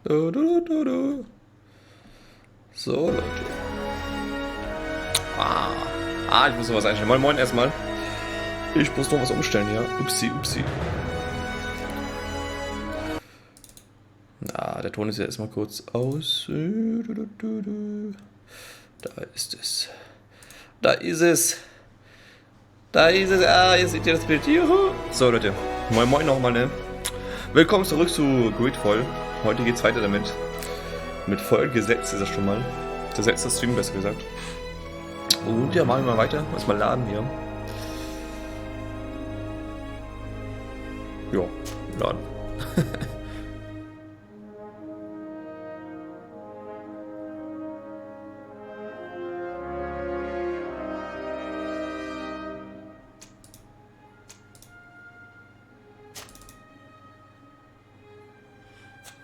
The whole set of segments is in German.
So, Leute. Ich muss noch was einstellen. Moin, moin erstmal. Ich muss noch was umstellen, ja. Upsi. Na, der Ton ist ja erstmal kurz aus. Da ist es. Jetzt seht ihr das Bild. Juhu. So, Leute. Moin, moin nochmal, ne? Willkommen zurück zu Greedfall. Heute geht's weiter damit. Mit Folge 6 ist das schon mal. Der 6. Stream, besser gesagt. Und ja, machen wir mal weiter. Erstmal laden hier. Jo, laden.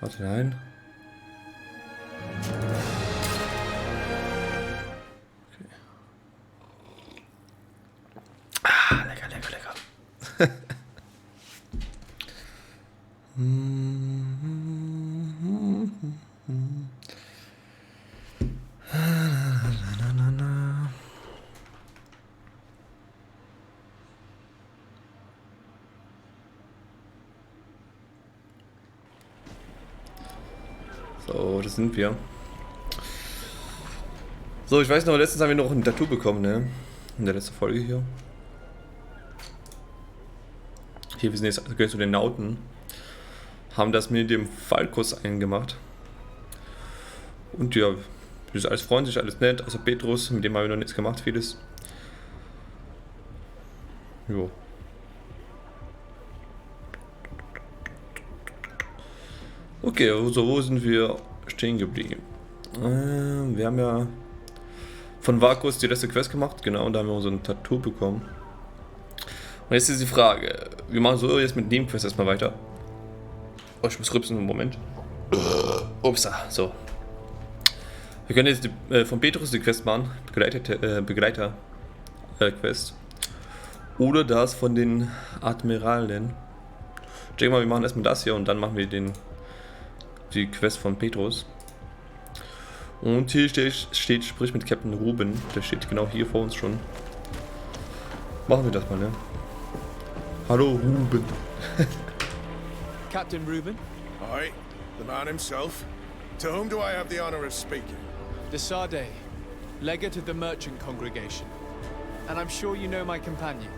Warte, nein. Okay. Lecker. So, das sind wir. So, ich weiß noch, letztens haben wir noch ein Tattoo bekommen, ne? In der letzten Folge hier. Hier, wir sind jetzt gehören zu den Nauten. Haben das mit dem Falkus eingemacht. Und ja, ist alles freundlich, alles nett. Also Petrus, mit dem haben wir noch nichts gemacht, vieles. Jo. Okay, also wo sind wir stehen geblieben? Wir haben ja von Vakus die letzte Quest gemacht, genau, und da haben wir so ein Tattoo bekommen. Und jetzt ist die Frage, wir machen so jetzt mit dem Quest erstmal weiter. Oh, ich muss rübsen, einen Moment. Upsa, so. Wir können jetzt von Petrus die Quest machen, Begleiter-Quest. Oder das von den Admiralen. Ich denke mal, wir machen erstmal das hier und dann machen wir die Quest von Petrus. Und hier steht, sprich mit Captain Ruben. Der steht genau hier vor uns schon. Machen wir das mal, ne? Hallo Ruben. Captain Ruben? Aye, the man himself. To whom do I have the honor of speaking? De Sade, legate of the merchant congregation. And I'm sure you know my companion.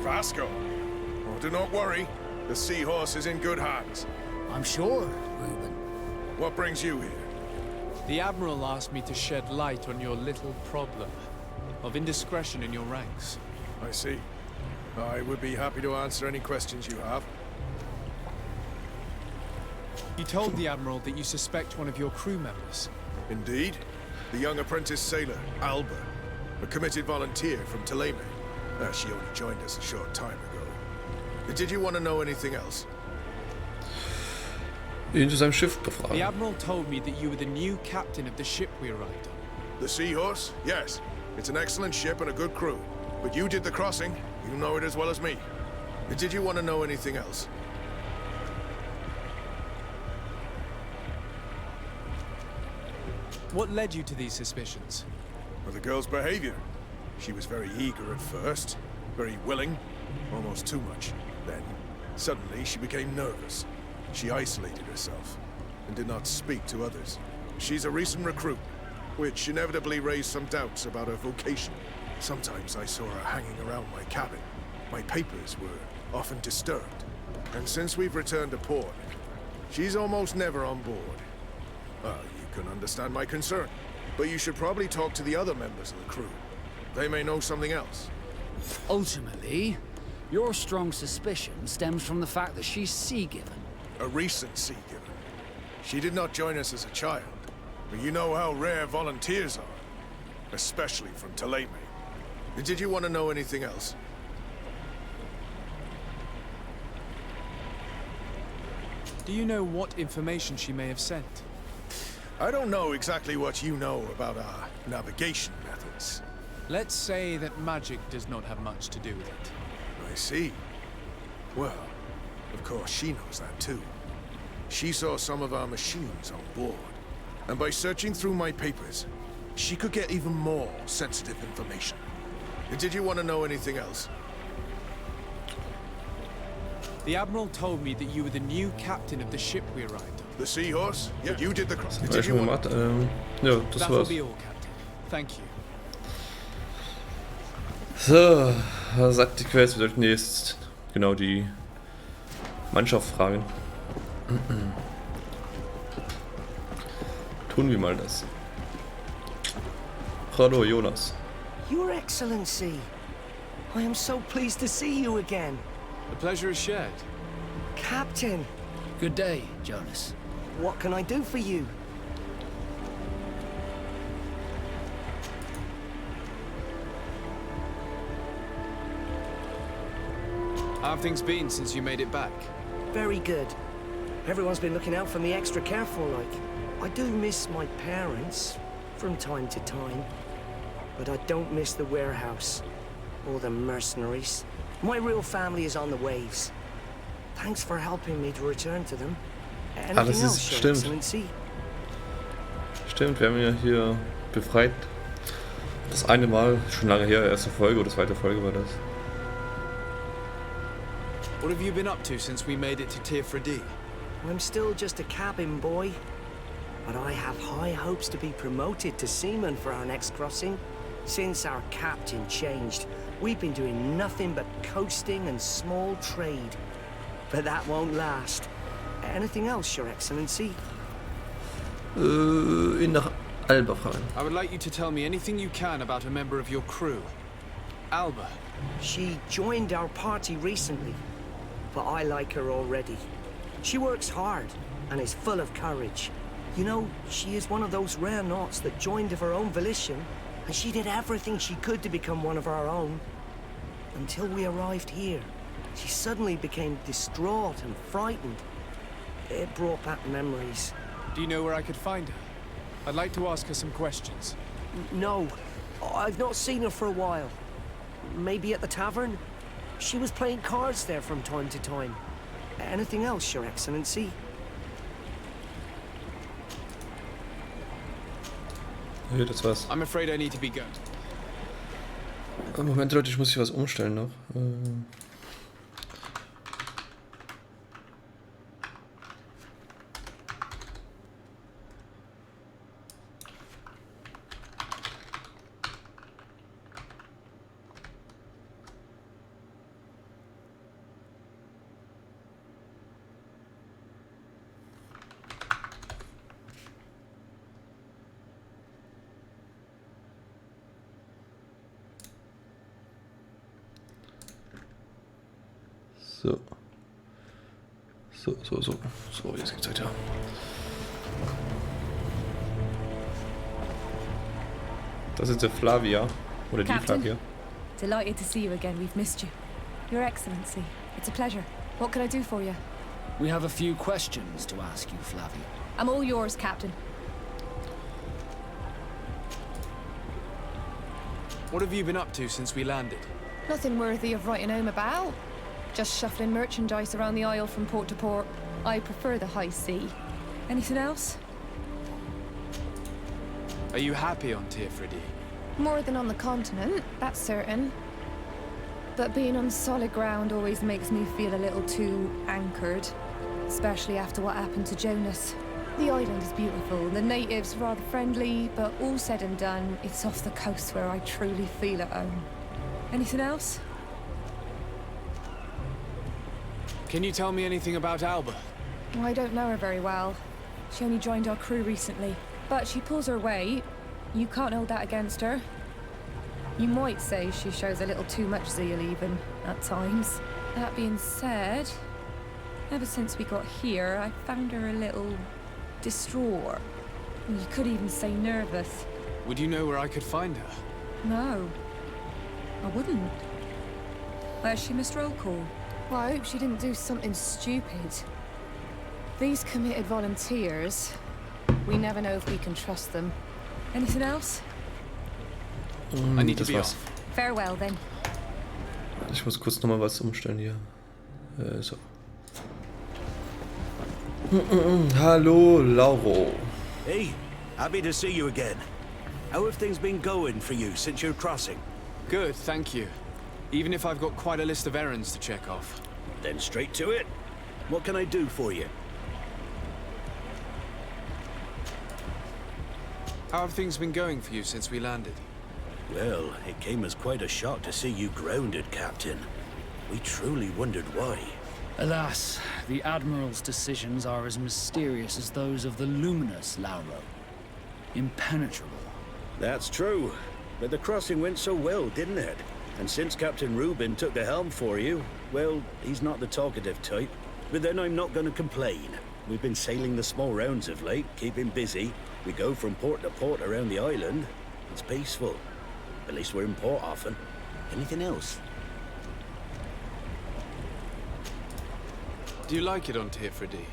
Vasco. Oh, do not worry. The seahorse is in good hands. I'm sure, Ruben. What brings you here? The Admiral asked me to shed light on your little problem of indiscretion in your ranks. I see. I would be happy to answer any questions you have. You told the Admiral that you suspect one of your crew members. Indeed. The young apprentice sailor, Alba. A committed volunteer from Teleme. She only joined us a short time ago. Did you want to know anything else? Ihn zu seinem Schiff befragen. The Admiral told me that you were the new captain of the ship we arrived on. The Seahorse? Yes. It's an excellent ship and a good crew. But you did the crossing. You know it as well as me. Did you want to know anything else? What led you to these suspicions? Well, the girl's behavior. She was very eager at first, very willing, almost too much. Then, suddenly, she became nervous. She isolated herself and did not speak to others. She's a recent recruit, which inevitably raised some doubts about her vocation. Sometimes I saw her hanging around my cabin. My papers were often disturbed. And since we've returned to port, she's almost never on board. You can understand my concern, but you should probably talk to the other members of the crew. They may know something else. Ultimately, your strong suspicion stems from the fact that she's sea-given. A recent sea-given. She did not join us as a child, but you know how rare volunteers are, especially from Teleme. Did you want to know anything else? Do you know what information she may have sent? I don't know exactly what you know about our navigation methods. Let's say that magic does not have much to do with it. I see. Well, of course she knows that too. She saw some of our machines on board. And by searching through my papers, she could get even more sensitive information. Did you want to know anything else? The Admiral told me that you were the new captain of the ship we arrived on. The Seahorse? Yeah, you did the crossing. Haben wir schon gemacht. Ja, das That'll war's. be all, Captain. Thank you. So, was sagt die Quest? Wir sollten jetzt genau die Mannschaft fragen. Tun wir mal das. Hallo Jonas. Your Excellency, I am so pleased to see you again. The pleasure is shared. Captain, Good day, Jonas. what can I do for you? How have things been since you made it back? Very good. Everyone's been looking out for me extra careful, like. I do miss my parents from time to time, but I don't miss the warehouse or the mercenaries. My real family is on the waves. Thanks for helping me to return to them. das Anything ist- else, Your stimmt. Excellency? Stimmt, wir haben ja hier befreit. Das eine Mal, schon lange her, erste Folge oder zweite Folge war das. What have you been up to since we made it to Tier 3D? I'm still just a cabin boy, but I have high hopes to be promoted to seaman for our next crossing. Since our captain changed, we've been doing nothing but coasting and small trade. But that won't last. Anything else, Your Excellency? Ihn nach Alba fragen. I would like you to tell me anything you can about a member of your crew. Alba. She joined our party recently, but I like her already. She works hard and is full of courage. You know, she is one of those rare knots that joined of her own volition, and she did everything she could to become one of our own. Until we arrived here, she suddenly became distraught and frightened. It brought back memories. Do you know where I could find her? I'd like to ask her some questions. No, I've not seen her for a while. Maybe at the tavern? She was playing cards there from time to time. Anything else, Your Excellency? Ja, das war's. I'm afraid I need to be going. Moment Leute, ich muss hier was umstellen noch. So. So, jetzt geht's weiter. Das ist der Flavia. Oder die Captain. Flavia. Delighted to see you again. We've missed you. Your Excellency, it's a pleasure. What can I do for you? We have a few questions to ask you, Flavia. I'm all yours, Captain. What have you been up to since we landed? Nothing worthy of writing home about. Just shuffling merchandise around the Isle from port to port. I prefer the high sea. Anything else? Are you happy on Tier 3D? More than on the continent, that's certain. But being on solid ground always makes me feel a little too anchored. Especially after what happened to Jonas. The island is beautiful, the natives rather friendly, but all said and done, it's off the coast where I truly feel at home. Anything else? Can you tell me anything about Alba? Well, I don't know her very well. She only joined our crew recently. But she pulls her weight. You can't hold that against her. You might say she shows a little too much zeal even, at times. That being said, ever since we got here, I found her a little distraught. You could even say nervous. Would you know where I could find her? No, I wouldn't. Where's she, Mr. Roll? Well, I hope she didn't do something stupid. These committed volunteers, we never know if we can trust them. Anything else? I need to Das be war's. off. Farewell, then. Ich muss kurz nochmal was umstellen hier. So. Hallo, Lauro. Hey, happy to see you again. How have things been going for you since your crossing? Good, thank you. Even if I've got quite a list of errands to check off. Then straight to it. What can I do for you? How have things been going for you since we landed? Well, it came as quite a shock to see you grounded, Captain. We truly wondered why. Alas, the Admiral's decisions are as mysterious as those of the luminous Lauro. Impenetrable. That's true. But the crossing went so well, didn't it? And since Captain Reuben took the helm for you, well, he's not the talkative type. But then I'm not going to complain. We've been sailing the small rounds of late, keeping busy. We go from port to port around the island. It's peaceful. At least we're in port often. Anything else? Do you like it on Tifredi?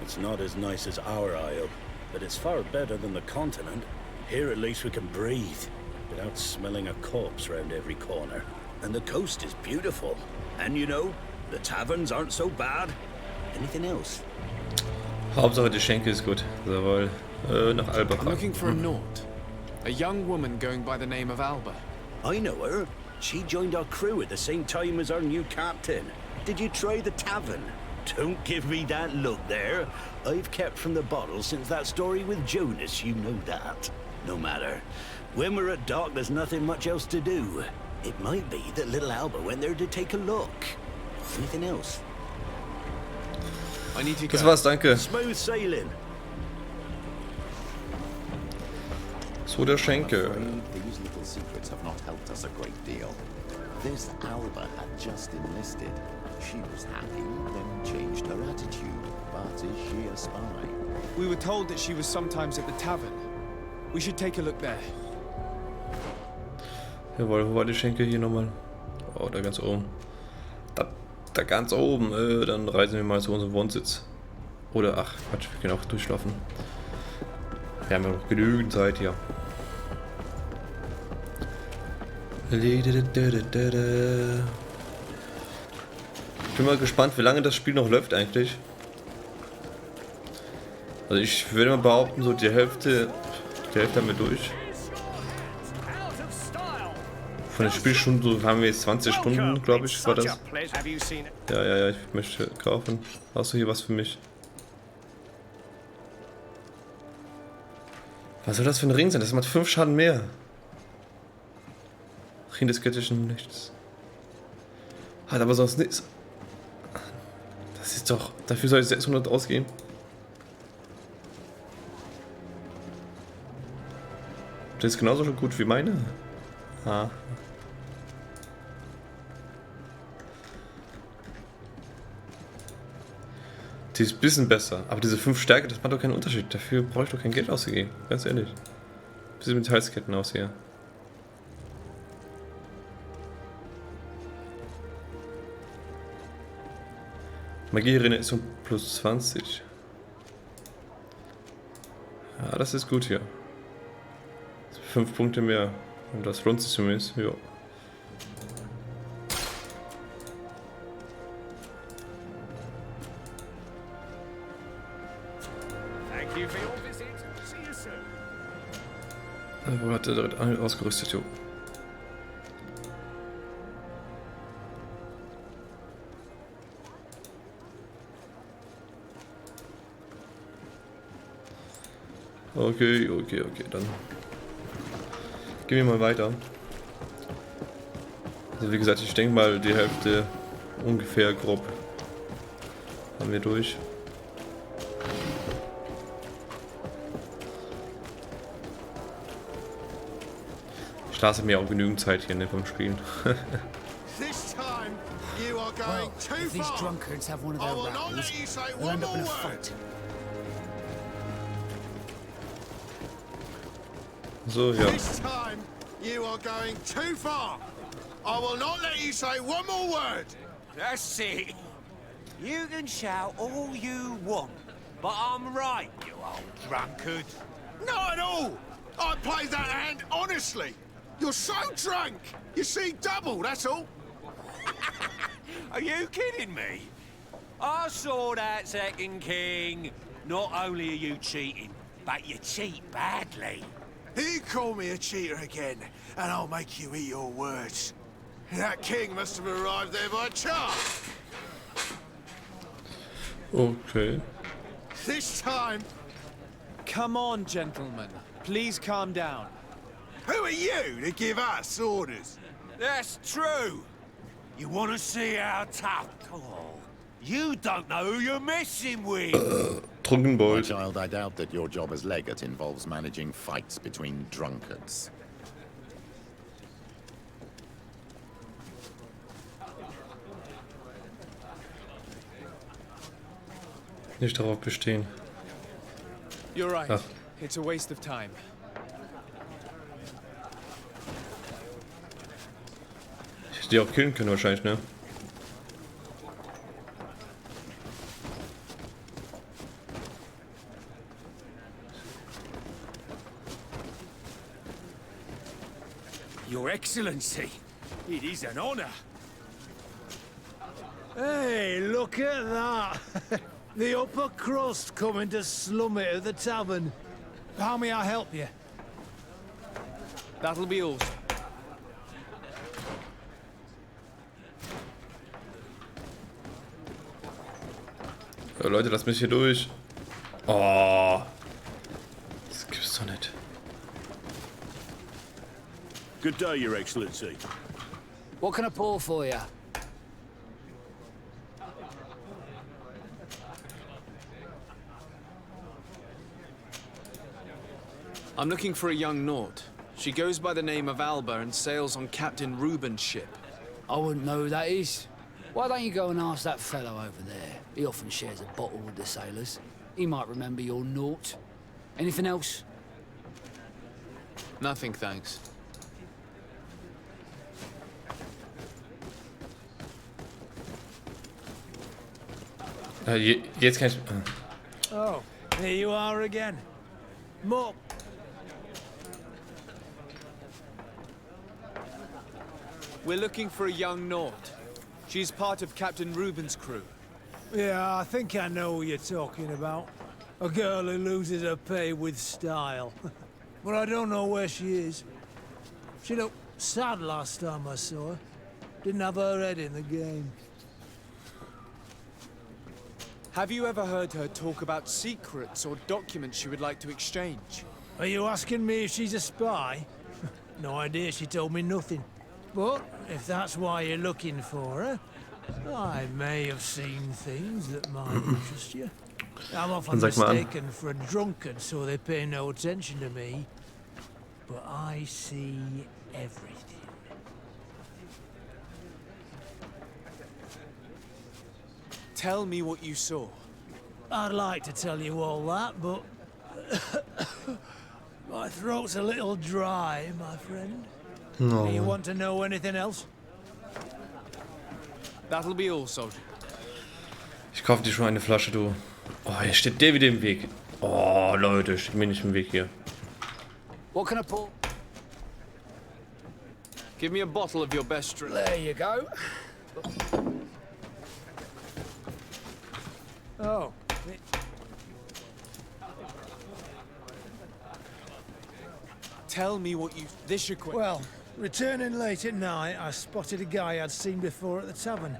It's not as nice as our isle, but it's far better than the continent. Here at least we can breathe, without smelling a corpse round every corner. And the coast is beautiful. And you know, the taverns aren't so bad. Anything else? Hauptsache die Schenke ist gut. Jawohl. Nach Alba. I'm looking for a Naut. A young woman going by the name of Alba. I know her. She joined our crew at the same time as our new captain. Did you try the tavern? Don't give me that look there. I've kept from the bottle since that story with Jonas, you know that. No matter. When we're at dock, there's nothing much else to do. It might be that little Alba went there to take a look. Anything else? I need to go. Das war's, danke. Smooth sailing. So der Schenke. These little secrets have not helped us a great deal. This Alba had just enlisted. She was happy, then changed her attitude. But is she a spy? We were told that she was sometimes at the tavern. We should take a look there. Jawohl, wo war die Schenke hier nochmal? Oh, da ganz oben. Da ganz oben. Dann reisen wir mal zu unserem Wohnsitz. Oder, ach Quatsch, wir können auch durchschlafen. Wir haben ja noch genügend Zeit hier. Ich bin mal gespannt, wie lange das Spiel noch läuft eigentlich. Also ich würde mal behaupten, so die Hälfte haben wir durch. Von den Spielstunden so haben wir jetzt 20 Stunden, glaube ich, war das. Ja, ich möchte kaufen. Hast du hier was für mich? Was soll das für ein Ring sein? Das macht 5 Schaden mehr. Ring des göttlichen Lichts. Hat aber sonst nichts. Das ist doch... Dafür soll ich 600 ausgeben. Das ist genauso schon gut wie meine. Ah. Die ist ein bisschen besser. Aber diese 5 Stärke, das macht doch keinen Unterschied. Dafür brauche ich doch kein Geld auszugeben. Ganz ehrlich. Wie sieht mit Halsketten aus hier? Magie-Arena ist um plus 20. Ja, das ist gut hier. 5 Punkte mehr. Und das lohnt sich zumindest. Ja. Wo hat er direkt ausgerüstet, jo. Okay, dann gehen wir mal weiter. Also wie gesagt, ich denke mal die Hälfte ungefähr grob haben wir durch. Ich lasse mir auch genügend Zeit hier beim Spielen. Well, if these drunkards have one of their rows, they'll end up in a fight. So, ja. This time, you are going too far. I will not let you say one more word. That's it. You can shout all you want, but I'm right, you old drunkard. Not at all. I played that hand honestly. You're so drunk. You see double, that's all. Are you kidding me? I saw that, Second King. Not only are you cheating, but you cheat badly. He called me a cheater again, and I'll make you eat your words. That king must have arrived there by chance. Okay. This time, Come on, gentlemen. Please calm down. who are you to give us orders? That's true. You want to see how tough? Oh, you don't know who you're messing with. My Trunkenbold. child, I doubt that your job as legate involves managing fights between drunkards. Nicht darauf bestehen. You're right. Ach. It's a waste of time. Ich hätte die auch killen können wahrscheinlich, ne? Your Excellency, it is an honor. Hey, look at that! The upper crust coming to slum it at the tavern. How may I help you? That'll be all. Ja, Leute, lasst mich hier durch. Oh. Das gibt's doch nicht. Good day, Your Excellency. What can I pour for you? I'm looking for a young Naut. She goes by the name of Alba and sails on Captain Reuben's ship. I wouldn't know who that is. Why don't you go and ask that fellow over there? He often shares a bottle with the sailors. He might remember your Naut. Anything else? Nothing, thanks. Jetzt kann ich... Oh, here you are again. More. We're looking for a young Naut. She's part of Captain Reuben's crew. Yeah, I think I know what you're talking about. A girl who loses her pay with style. But I don't know where she is. She looked sad last time I saw her. Didn't have her head in the game. Have you ever heard her talk about secrets or documents she would like to exchange? Are you asking me if she's a spy? No idea, she told me nothing. But if that's why you're looking for her, I may have seen things that might interest you. I'm often Dann sag mal an. mistaken for a drunkard, so they pay no attention to me. But I see everything. Tell me what you saw. I'd like to tell you all that, but my throat's a little dry, my friend. No. Do you want to know anything else? That'll be all, soldier. Ich kaufe dir schon eine Flasche, du. Oh, hier steht der wieder im Weg. Oh, Leute, steht mir nicht im Weg hier. What can I pour? Give me a bottle of your best drink. There you go. Oh. Tell me what you... This should quit. Well, returning late at night, I spotted a guy I'd seen before at the tavern.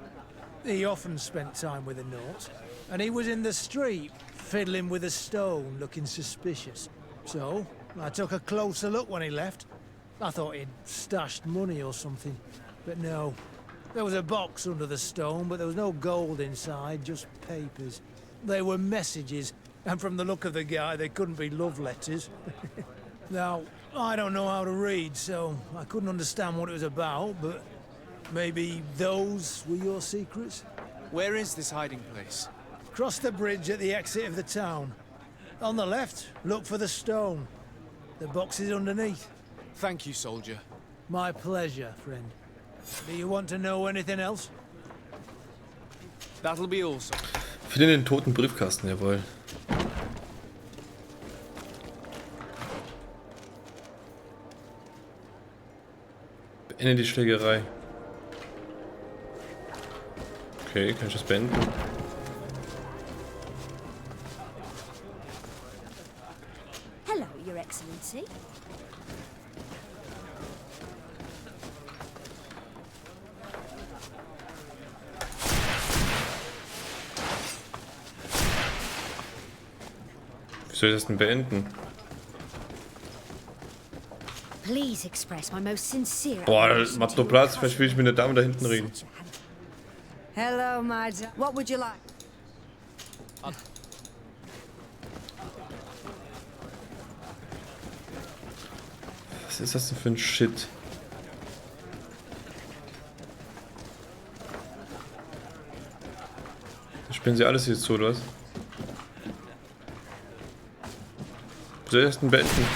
He often spent time with a Naut, and he was in the street, fiddling with a stone, looking suspicious. So, I took a closer look when he left. I thought he'd stashed money or something, but no. There was a box under the stone, but there was no gold inside, just papers. They were messages, and from the look of the guy, they couldn't be love letters. Now, I don't know how to read, so I couldn't understand what it was about, but maybe those were your secrets? Where is this hiding place? Cross the bridge at the exit of the town. On the left, look for the stone. The box is underneath. Thank you, soldier. My pleasure, friend. Do you want to know anything else? That'll be all, soldier. Finde den toten Briefkasten, jawohl. Beende die Schlägerei. Okay, kann ich das beenden? Wussy. Wie soll ich das denn beenden? Please express my most sincere. Boah, das macht doch Platz. Vielleicht will ich mit der Dame da hinten reden. Hello, my dear. What would you like? Was ist das denn für ein Shit? Spielen sie alles jetzt so, oder was? Wie soll ich das denn beenden?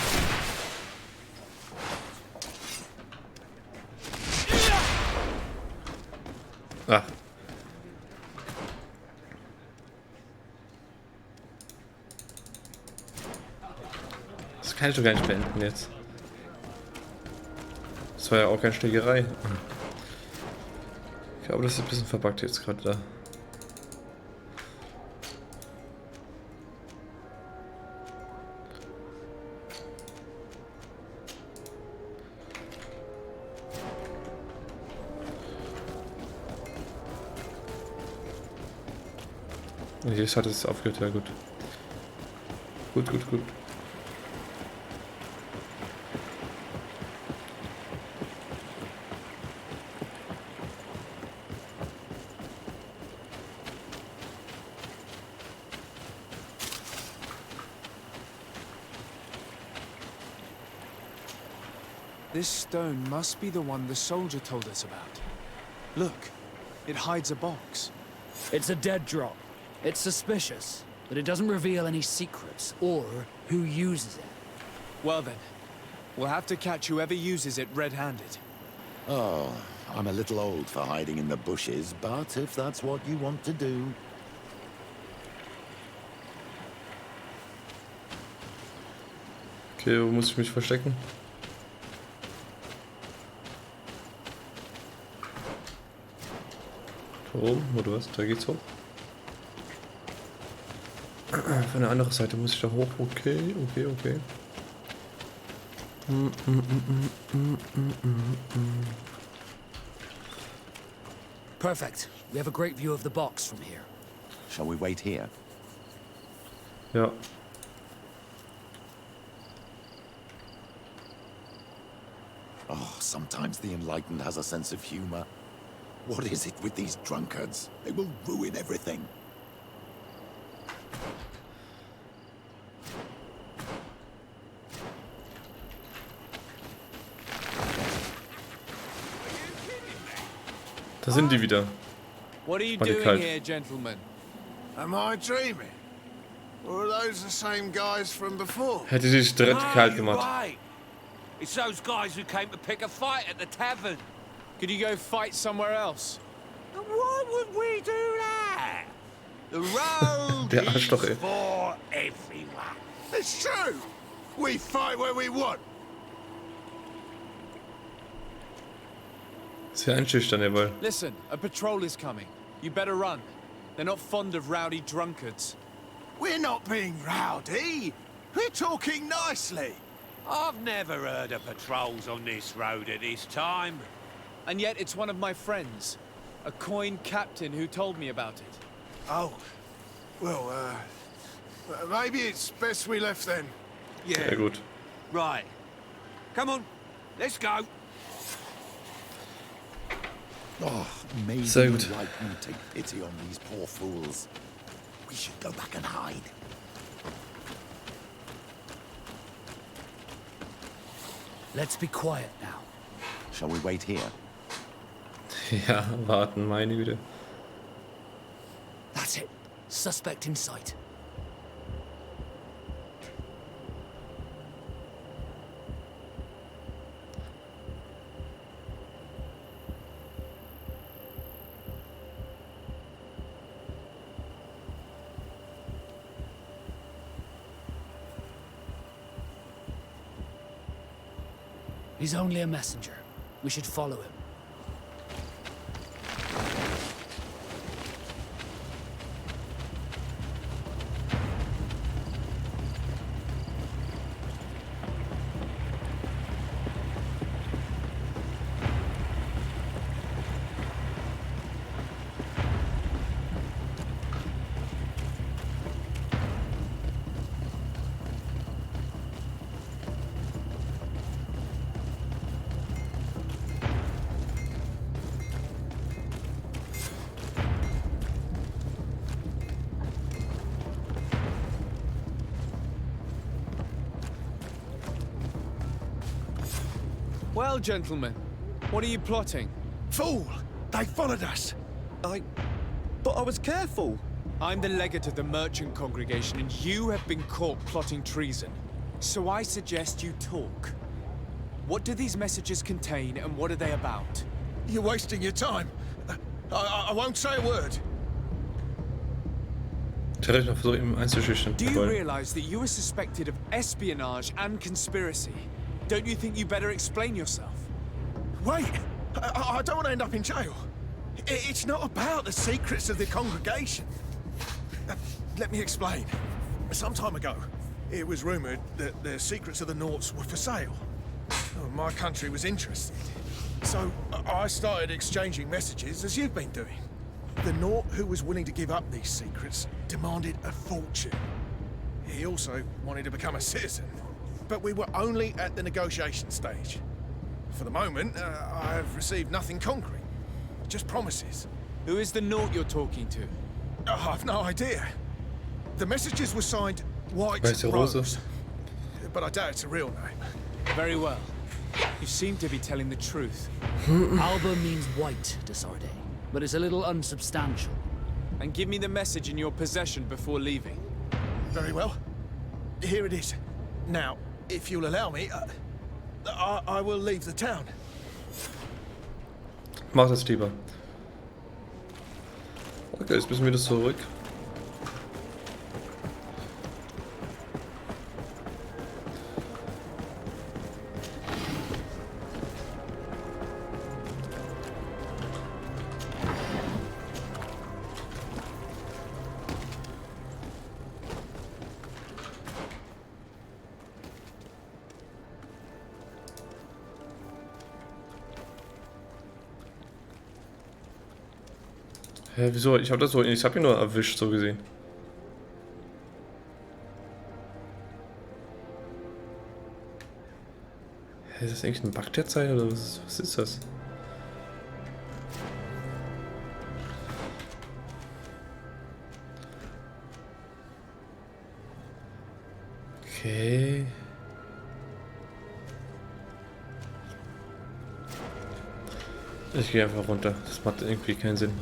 Ach. Das kann ich doch gar nicht beenden jetzt. Das war ja auch keine Schlägerei. Ich glaube, das ist ein bisschen verbuggt jetzt gerade da. Jetzt hat es aufgehört, ja gut. Gut. This stone must be the one the soldier told us about. Look, it hides a box. It's a dead drop. It's suspicious, but it doesn't reveal any secrets or who uses it. Well then, we'll have to catch whoever uses it red-handed. Oh, I'm a little old for hiding in the bushes, but if that's what you want to do... Okay, wo muss ich mich verstecken? Da oben, oder was? Da geht's hoch. Von der anderen Seite muss ich da hoch. Okay. Perfect. We have a great view of the box from here. Shall we wait here? Ja. Oh, sometimes the enlightened has a sense of humor. What is it with these drunkards? They will ruin everything. Da sind die wieder. What are you War dir doing kalt? here, gentlemen? Am I dreaming? Or are those the same guys from before? Hätte sich direkt kalt gemacht. Right. It's those guys who came to pick a fight at the tavern. Could you go fight somewhere else? Why would we do that? The road Der Arschloch, ey. is for everyone. It's true! We fight where we want. Sehr einschüchtern, jawohl. Listen, a patrol is coming. You better run. They're not fond of rowdy drunkards. We're not being rowdy. We're talking nicely. I've never heard of patrols on this road at this time. And yet it's one of my friends, a coin captain who told me about it. Oh. Well, maybe it's best we left then. Sehr gut. Right. Come on, let's go. Oh, maybe Sehr gut. the enlightened will take pity on these poor fools. We should go back and hide. Let's be quiet now. Shall we wait here? Ja, warten, meine Güte. That's it. Suspect in sight. He's only a messenger. We should follow him. Well, gentlemen, what are you plotting? Fool! They followed us! But I was careful. I'm the legate of the merchant congregation, and you have been caught plotting treason. So I suggest you talk. What do these messages contain, and what are they about? You're wasting your time. I won't say a word. Ich hätte noch versucht, ihn einzuschüchtern. Do you realize that you are suspected of espionage and conspiracy? Don't you think you better explain yourself? Wait! I don't want to end up in jail. It's not about the secrets of the congregation. Let me explain. Some time ago, it was rumored that the secrets of the Naughts were for sale. My country was interested. So I started exchanging messages as you've been doing. The Naught who was willing to give up these secrets demanded a fortune. He also wanted to become a citizen. But we were only at the negotiation stage. For the moment, I have received nothing concrete. Just promises. Who is the Naught you're talking to? I've no idea. The messages were signed White Rose. But I doubt it's a real name. Very well. You seem to be telling the truth. Alba means white, Desarde, but it's a little unsubstantial. And give me the message in your possession before leaving. Very well. Here it is. Now, if you'll allow me, I will leave the town. Mach das lieber. Okay, jetzt müssen wir das zurück. Hä, wieso? Ich hab ihn nur erwischt, so gesehen. Hä, ist das eigentlich ein Bug der Zeit oder was ist das? Okay. Ich gehe einfach runter. Das macht irgendwie keinen Sinn.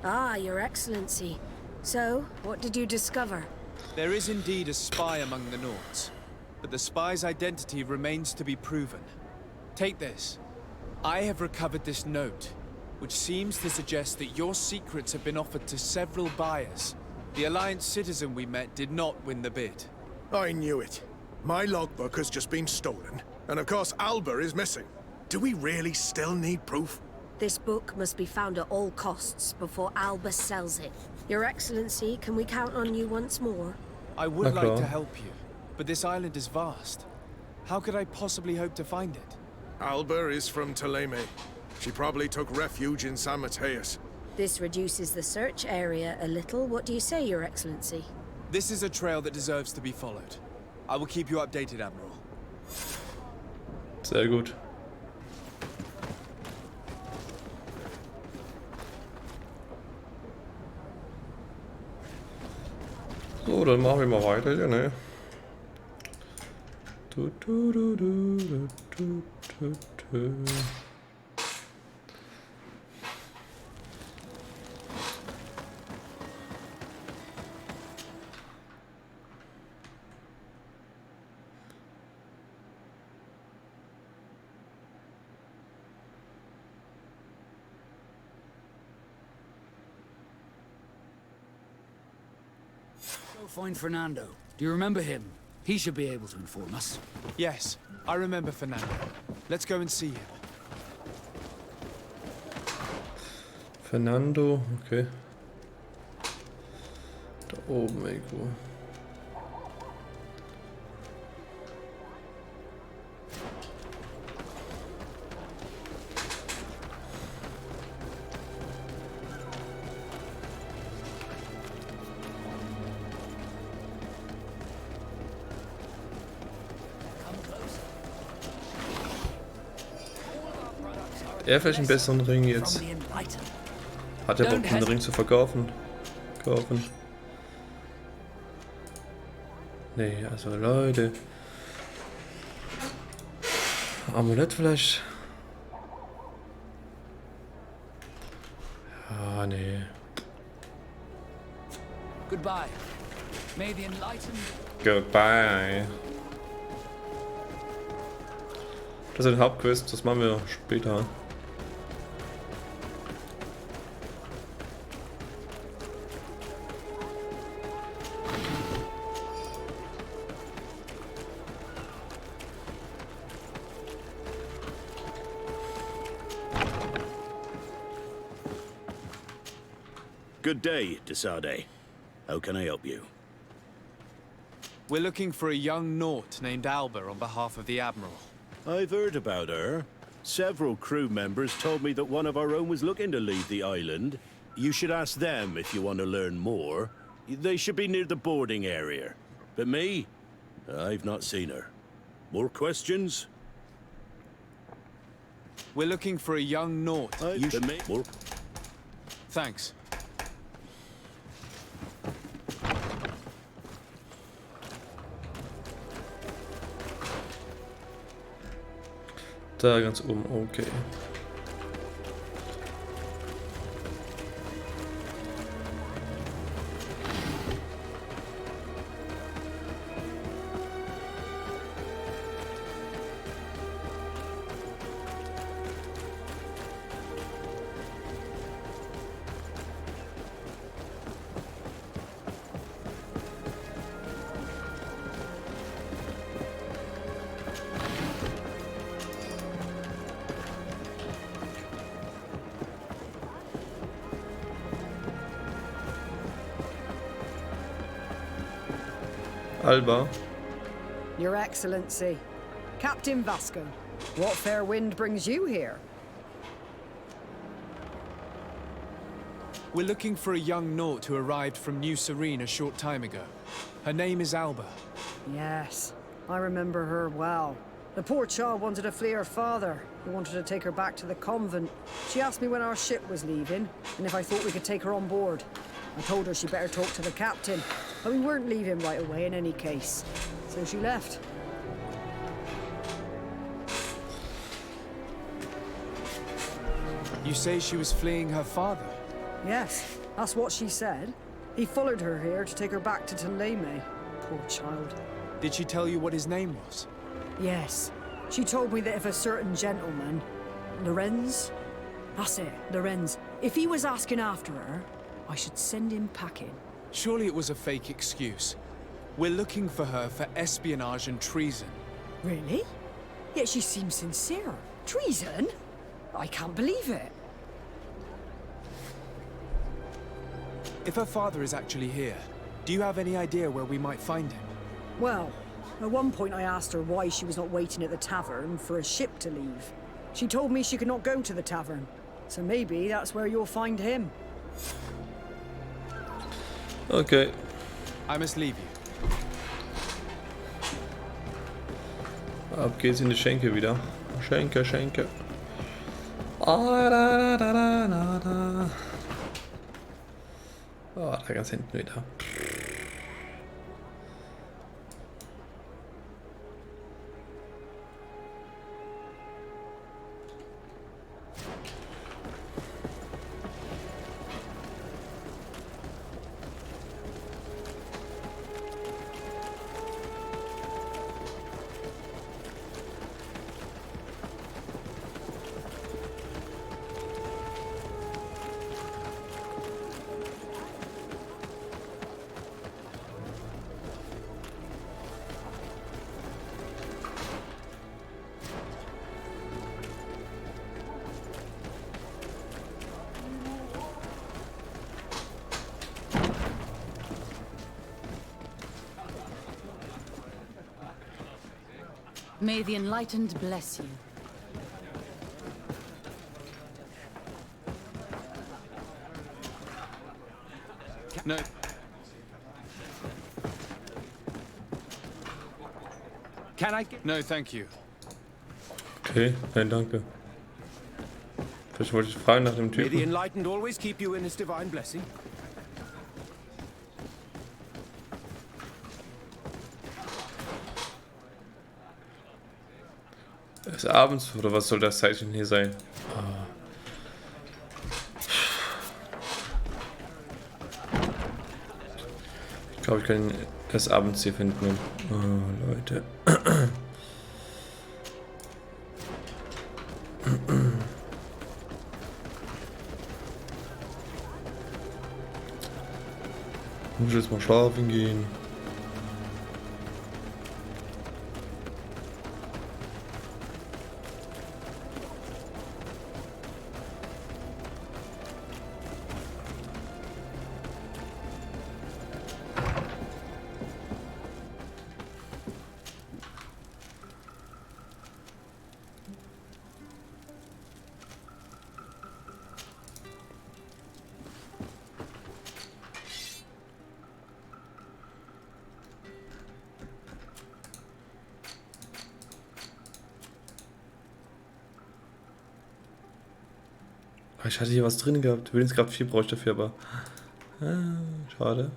Ah, Your Excellency. So, what did you discover? There is indeed a spy among the Naughts, but the spy's identity remains to be proven. Take this. I have recovered this note, which seems to suggest that your secrets have been offered to several buyers. The Alliance citizen we met did not win the bid. I knew it. My logbook has just been stolen, and of course Alba is missing. Do we really still need proof? This book must be found at all costs before Alba sells it. Your Excellency, can we count on you once more? I would like to help you, but this island is vast. How could I possibly hope to find it? Alba is from Toleme. She probably took refuge in San Mateus. This reduces the search area a little. What do you say, Your Excellency? This is a trail that deserves to be followed. I will keep you updated, Admiral. Sehr gut. So, dann machen wir mal weiter hier, ne? Find Fernando. Do you remember him? He should be able to inform us. Yes, I remember Fernando. Let's go and see him. Fernando, okay. Da oben irgendwo. Er vielleicht einen besseren Ring jetzt. Hat er Bock, den Ring zu verkaufen? Kaufen? Nee, also Leute. Amulett vielleicht? Ja, nee. Goodbye. May the enlightened... Goodbye. Das ist ein Hauptquest, das machen wir später. Good day, Desade. How can I help you? We're looking for a young Naut named Alba on behalf of the Admiral. I've heard about her. Several crew members told me that one of our own was looking to leave the island. You should ask them if you want to learn more. They should be near the boarding area. But me? I've not seen her. More questions? We're looking for a young Naut. You should more. Thanks. Da ganz oben, okay. Alba. Your Excellency, Captain Vasco, what fair wind brings you here? We're looking for a young Naut who arrived from New Serene a short time ago. Her name is Alba. Yes, I remember her well. The poor child wanted to flee her father, who wanted to take her back to the convent. She asked me when our ship was leaving, and if I thought we could take her on board. I told her she'd better talk to the captain, but we weren't leaving right away in any case. So she left. You say she was fleeing her father? Yes, that's what she said. He followed her here to take her back to Taleme. Poor child. Did she tell you what his name was? Yes. She told me that if a certain gentleman, Lorenz, that's it, Lorenz, if he was asking after her, I should send him packing. Surely it was a fake excuse. We're looking for her for espionage and treason. Really? Yet she seems sincere. Treason? I can't believe it. If her father is actually here, do you have any idea where we might find him? Well, at one point I asked her why she was not waiting at the tavern for a ship to leave. She told me she could not go to the tavern, so maybe that's where you'll find him. Okay. I must leave you. Ab geht's in die Schenke wieder. Schenke, Schenke. Ah, da, da, da, da, da. Oh, da ganz hinten wieder. May the enlightened bless you. No. Can I get... No, thank you. Okay, nein, danke. Vielleicht wollte ich fragen nach dem May the Typen. enlightened always keep you in his divine blessing. Es ist abends, oder was soll das Zeichen hier sein? Ich glaube, ich kann ihn erst abends hier finden. Oh, Leute. Ich muss jetzt mal schlafen gehen. Ich hatte hier was drin gehabt. Willenskraft 4 brauche ich dafür, aber... schade.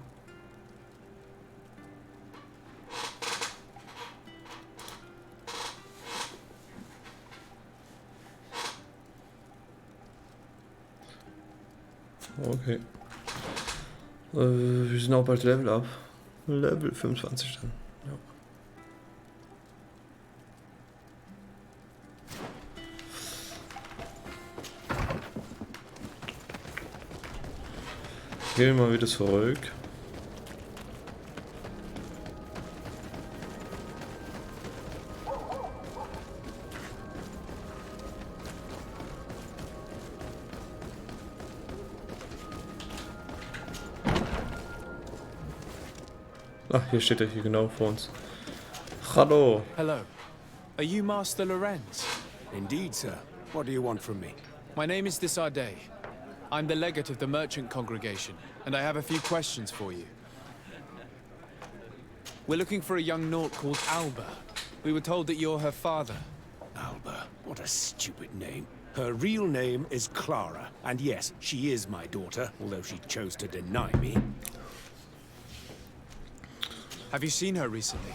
Okay. Wir sind auch bald Level up. Level 25 dann. Ja. Gehen wir mal wieder zurück. Ach, hier steht er hier genau vor uns. Hallo. Hello. Are you Master Lorenz? Indeed, sir. What do you want from me? My name is Desardet. I'm the legate of the merchant congregation, and I have a few questions for you. We're looking for a young Naut called Alba. We were told that you're her father. Alba. What a stupid name. Her real name is Clara, and yes, she is my daughter, although she chose to deny me. Have you seen her recently?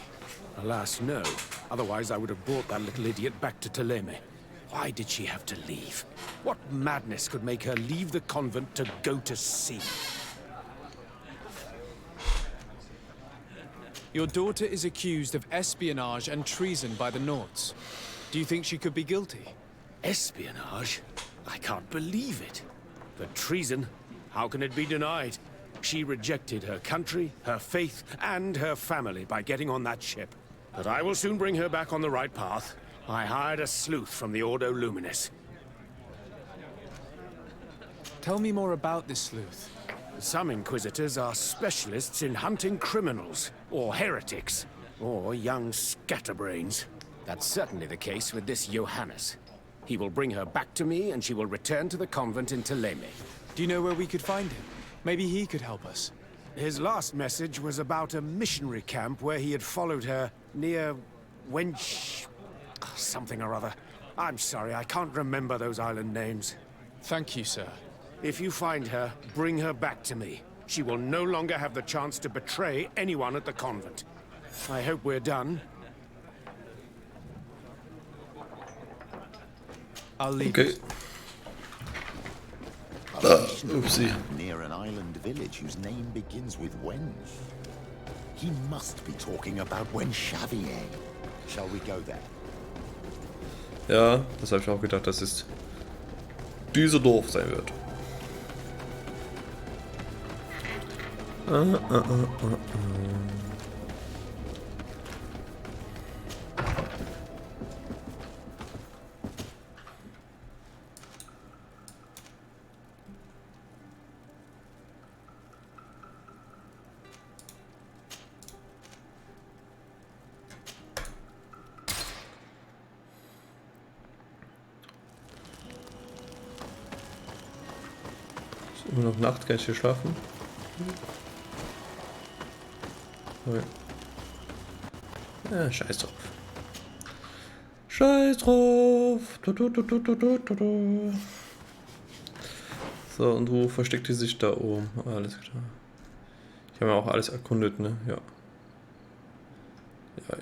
Alas, no. Otherwise, I would have brought that little idiot back to Toleme. Why did she have to leave? What madness could make her leave the convent to go to sea? Your daughter is accused of espionage and treason by the Nauts. Do you think she could be guilty? Espionage? I can't believe it. But treason? How can it be denied? She rejected her country, her faith, and her family by getting on that ship. But I will soon bring her back on the right path. I hired a sleuth from the Ordo Luminis. Tell me more about this sleuth. Some inquisitors are specialists in hunting criminals, or heretics, or young scatterbrains. That's certainly the case with this Johannes. He will bring her back to me, and she will return to the convent in Toleme. Do you know where we could find him? Maybe he could help us. His last message was about a missionary camp where he had followed her near Wench... something or other. I'm sorry, I can't remember those island names. Thank you, sir. If you find her, bring her back to me. She will no longer have the chance to betray anyone at the convent. I hope we're done. I'll leave. Okay. Oopsie. Near an island village whose name begins with Wench. He must be talking about Xavier. Shall we go there? Ja, das habe ich auch gedacht, dass es dieses Dorf sein wird. Immer noch Nacht, kann ich hier schlafen? Okay. Ja, scheiß drauf. Scheiß drauf. So, und wo versteckt die sich da oben? Alles klar. Ich habe ja auch alles erkundet, ne? Ja. Ja.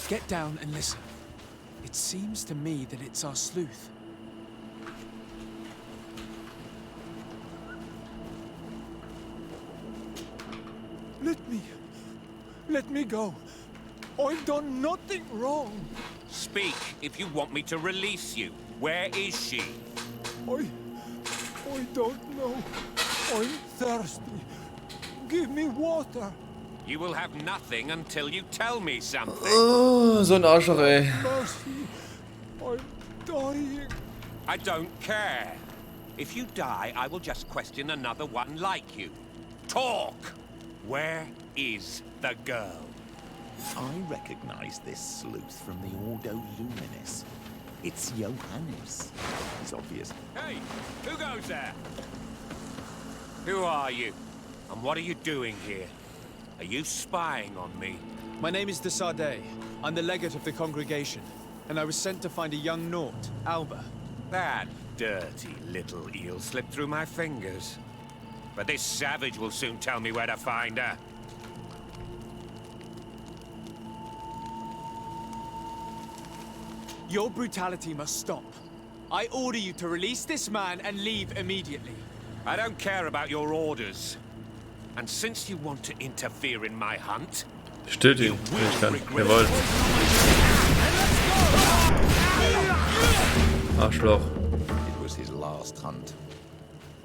Get down and listen. It seems to me that it's our sleuth. Let me go. I've done nothing wrong. Speak if you want me to release you. Where is she? I don't know. I'm thirsty. Give me water. You will have nothing until you tell me something. Oh, so ein Arschloch, ey. Mercy. I'm dying. I don't care. If you die, I will just question another one like you. Talk! Where is the girl? I recognize this sleuth from the Ordo Luminis. It's Johannes. He's obvious. Hey, who goes there? Who are you? And what are you doing here? Are you spying on me? My name is DEUTSCH. I'm the legate of the congregation, and I was sent to find a young Naut, Alba. That dirty little eel slipped through my fingers. But this savage will soon tell me where to find her. Your brutality must stop. I order you to release this man and leave immediately. I don't care about your orders. And since you want to interfere in my hunt, Stillt ihn, wenn ich kann. Jawohl. Arschloch. It was his last hunt.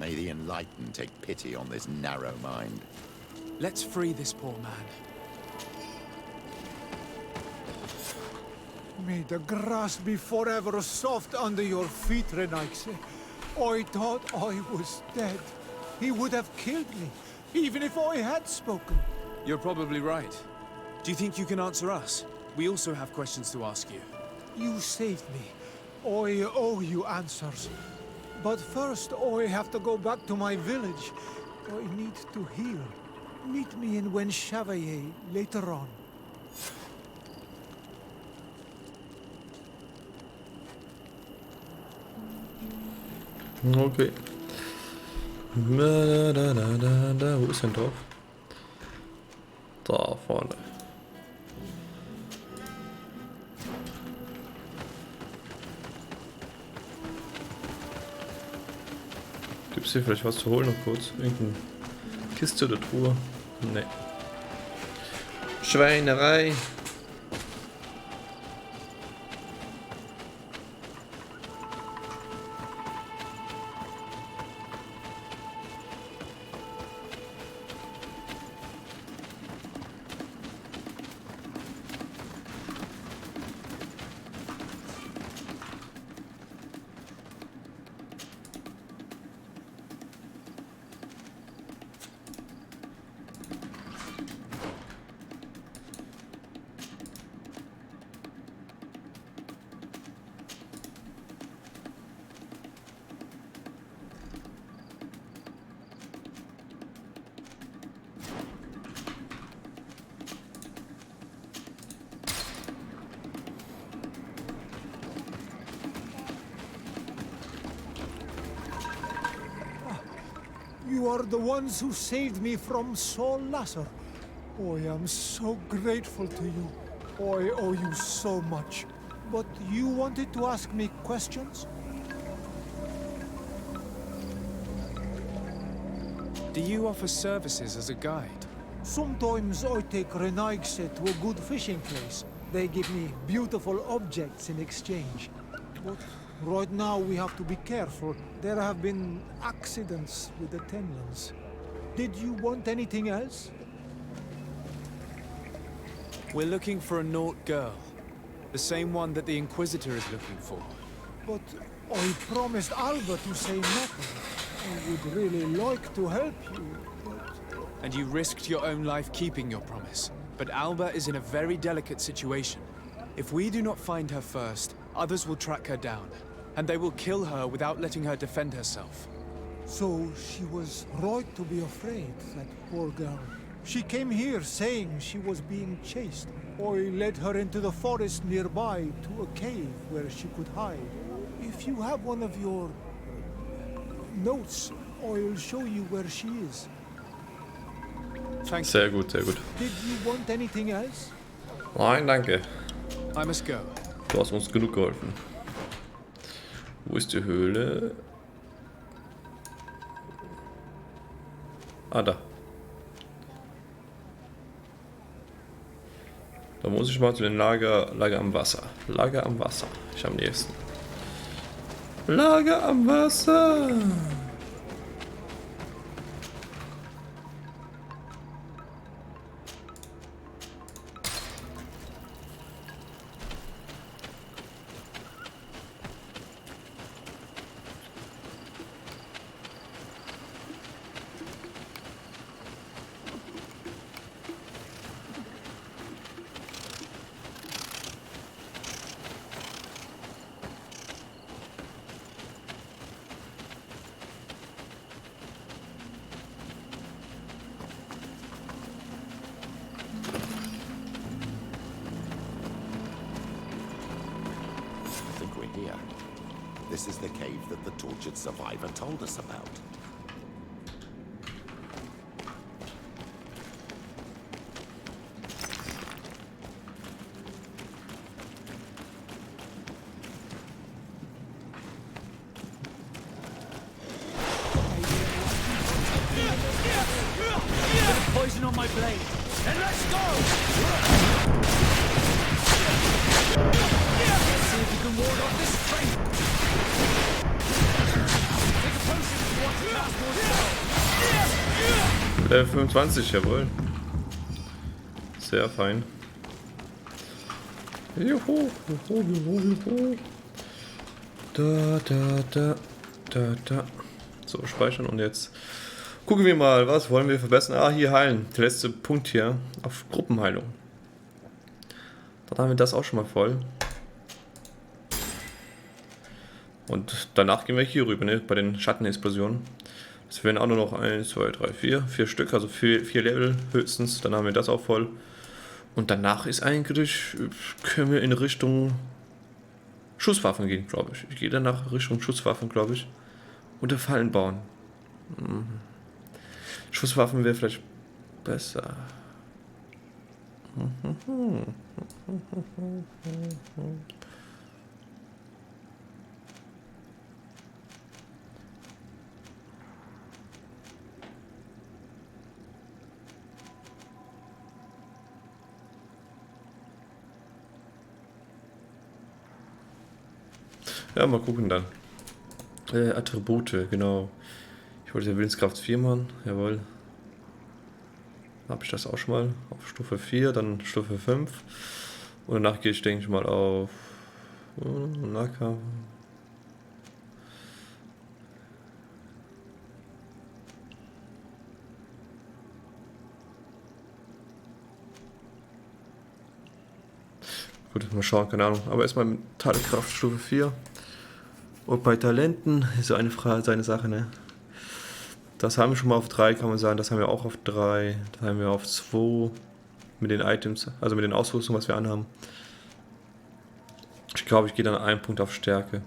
May the enlightened take pity on this narrow mind. Let's free this poor man. May the grass be forever soft under your feet, Ränge. I thought I was dead. He would have killed me, even if I had spoken. You're probably right. Do you think you can answer us? We also have questions to ask you. You saved me. I owe you answers. But first, I have to go back to my village. I need to heal. Meet me in Wen Chevalier later on. Okay. Wo ist denn drauf? Da vorne. Gibt es hier vielleicht was zu holen noch kurz? Irgendeine Kiste oder Truhe? Ne. Schweinerei. You are the ones who saved me from Saul Lasser. I am so grateful to you. I owe you so much. But you wanted to ask me questions? Do you offer services as a guide? Sometimes I take Ränge to a good fishing place. They give me beautiful objects in exchange. But right now we have to be careful. There have been accidents with the Tenlands. Did you want anything else? We're looking for a Naut girl. The same one that the Inquisitor is looking for. But I promised Alba to say nothing. I would really like to help you, but... And you risked your own life keeping your promise. But Alba is in a very delicate situation. If we do not find her first, Others will track her down, and they will kill her without letting her defend herself. So she was right to be afraid, that poor girl. She came here saying she was being chased. I led her into the forest nearby to a cave where she could hide. If you have one of your notes, I'll show you where she is. Sehr gut, sehr gut. Did you want anything else? Nein, danke. I must go. Du hast uns genug geholfen. Wo ist die Höhle? Ah, da. Da muss ich mal zu den Lager am Wasser. Lager am Wasser. Ich am nächsten. Lager am Wasser. Here. This is the cave that the tortured survivor told us about. Poison on my blade, and let's go! See if you can ward off this train. Take a potion if you want to cast more spells. Level 25, jawohl. Sehr fein. Juhu, juhu, juhu, juhu. Da. So, speichern und jetzt gucken wir mal, was wollen wir verbessern. Ah, hier heilen. Der letzte Punkt hier auf Gruppenheilung. Dann haben wir das auch schon mal voll. Und danach gehen wir hier rüber, ne, bei den Schattenexplosionen. Das wären auch nur noch 1, 2, 3, 4 Stück, also 4 Level höchstens. Dann haben wir das auch voll. Und danach ist eigentlich, können wir in Richtung Schusswaffen gehen, glaube ich. Ich gehe danach Richtung Schusswaffen, glaube ich. Und Fallen bauen. Schusswaffen wäre vielleicht besser. Ja, mal gucken dann. Attribute, genau. Ich wollte ja Willenskraft 4 machen, jawohl. Dann habe ich das auch schon mal auf Stufe 4, dann Stufe 5. Und danach gehe ich, denke ich mal, auf Nahkampf. Gut, mal schauen, keine Ahnung. Aber erstmal mit Tadelkraft Stufe 4. Und bei Talenten ist so eine Frage, seine Sache, ne? Das haben wir schon mal auf 3, kann man sagen. Das haben wir auch auf 3. Das haben wir auf 2. Mit den Items, also mit den Ausrüstungen, was wir anhaben. Ich glaube, ich gehe dann einen Punkt auf Stärke.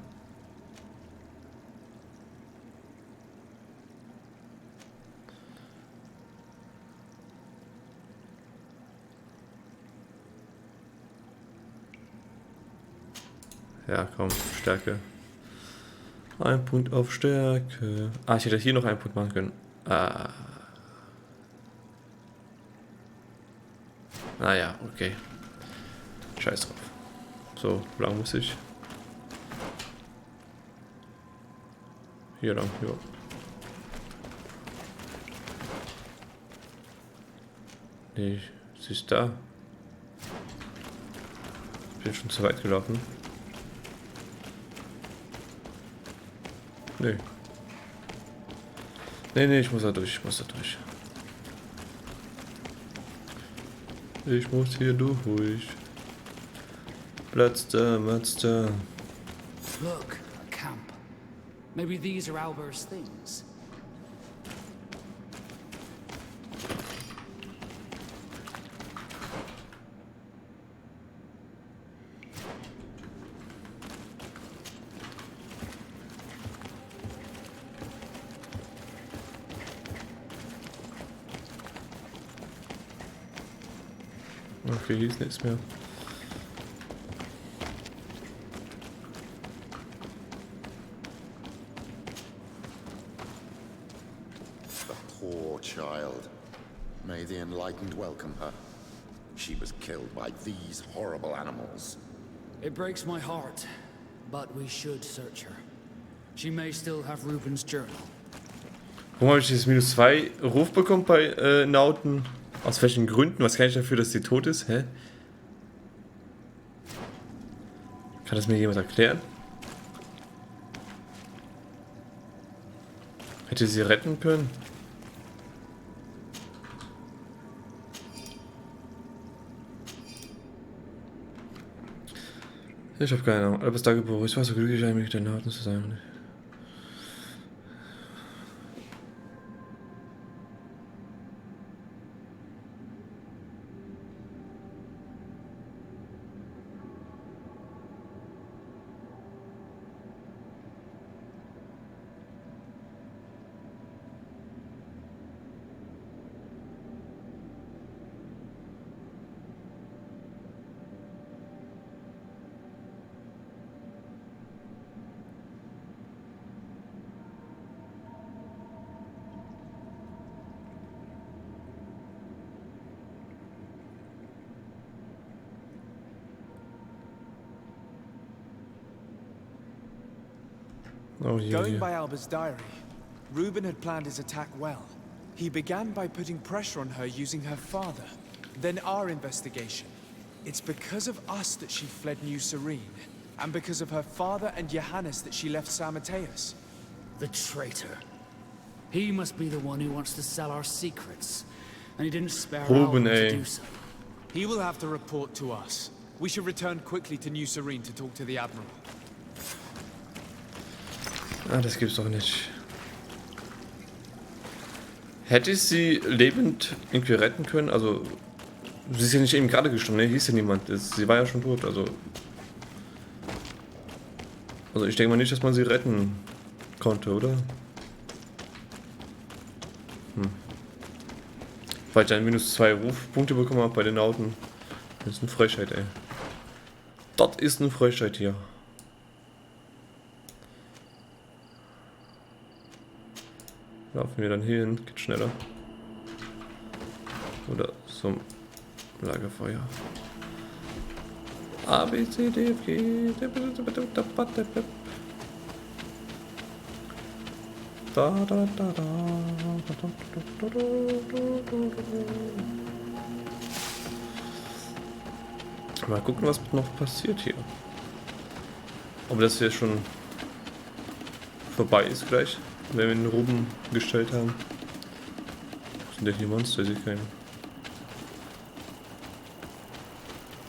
Ja, komm, Stärke. Ein Punkt auf Stärke. Ah, ich hätte hier noch einen Punkt machen können. Ah. Naja, okay. Scheiß drauf. So, wo lang muss ich? Hier lang, ja. Nee, sie ist da. Ich bin schon zu weit gelaufen. Nee. Nee, ich muss da durch, Ich muss hier durch. Platz da. Look, a camp. Maybe these are Alber's things. Okay, hier ist nichts mehr. The poor child. May the enlightened welcome her. She was killed by these horrible animals. It breaks my heart, but we should search her. She may still have Ruben's journal. Warum habe ich dieses -2 Ruf bekommen bei Nauten? Aus welchen Gründen? Was kann ich dafür, dass sie tot ist? Hä? Kann das mir jemand erklären? Hätte sie retten können? Ich habe keine Ahnung. Albers Tagebuch. Ich war so glücklich, eigentlich mit den Nauten zu sein. Oh, Going by Alber's diary, Reuben had planned his attack well. He began by putting pressure on her using her father. Then our investigation. It's because of us that she fled New Serene, and because of her father and Johannes that she left San Mateus. The traitor. He must be the one who wants to sell our secrets, and he didn't spare Alben to do so. He will have to report to us. We should return quickly to New Serene to talk to the Admiral. Ah, das gibt's doch nicht. Hätte ich sie lebend irgendwie retten können? Also, sie ist ja nicht eben gerade gestorben, ne? Hieß ja niemand. Sie war ja schon tot, also ich denke mal nicht, dass man sie retten konnte, oder? Weil ich dann -2 Rufpunkte bekommen habe bei den Nauten. Das ist eine Frechheit, ey. Das ist eine Frechheit hier. Laufen wir dann hier hin, geht schneller. Oder zum Lagerfeuer. A, B, C, D, F, G. Mal gucken, was noch passiert hier. Ob das hier schon vorbei ist gleich. Wenn wir den Ruben gestellt haben. Sind denn die Monster? Ich sehe keine.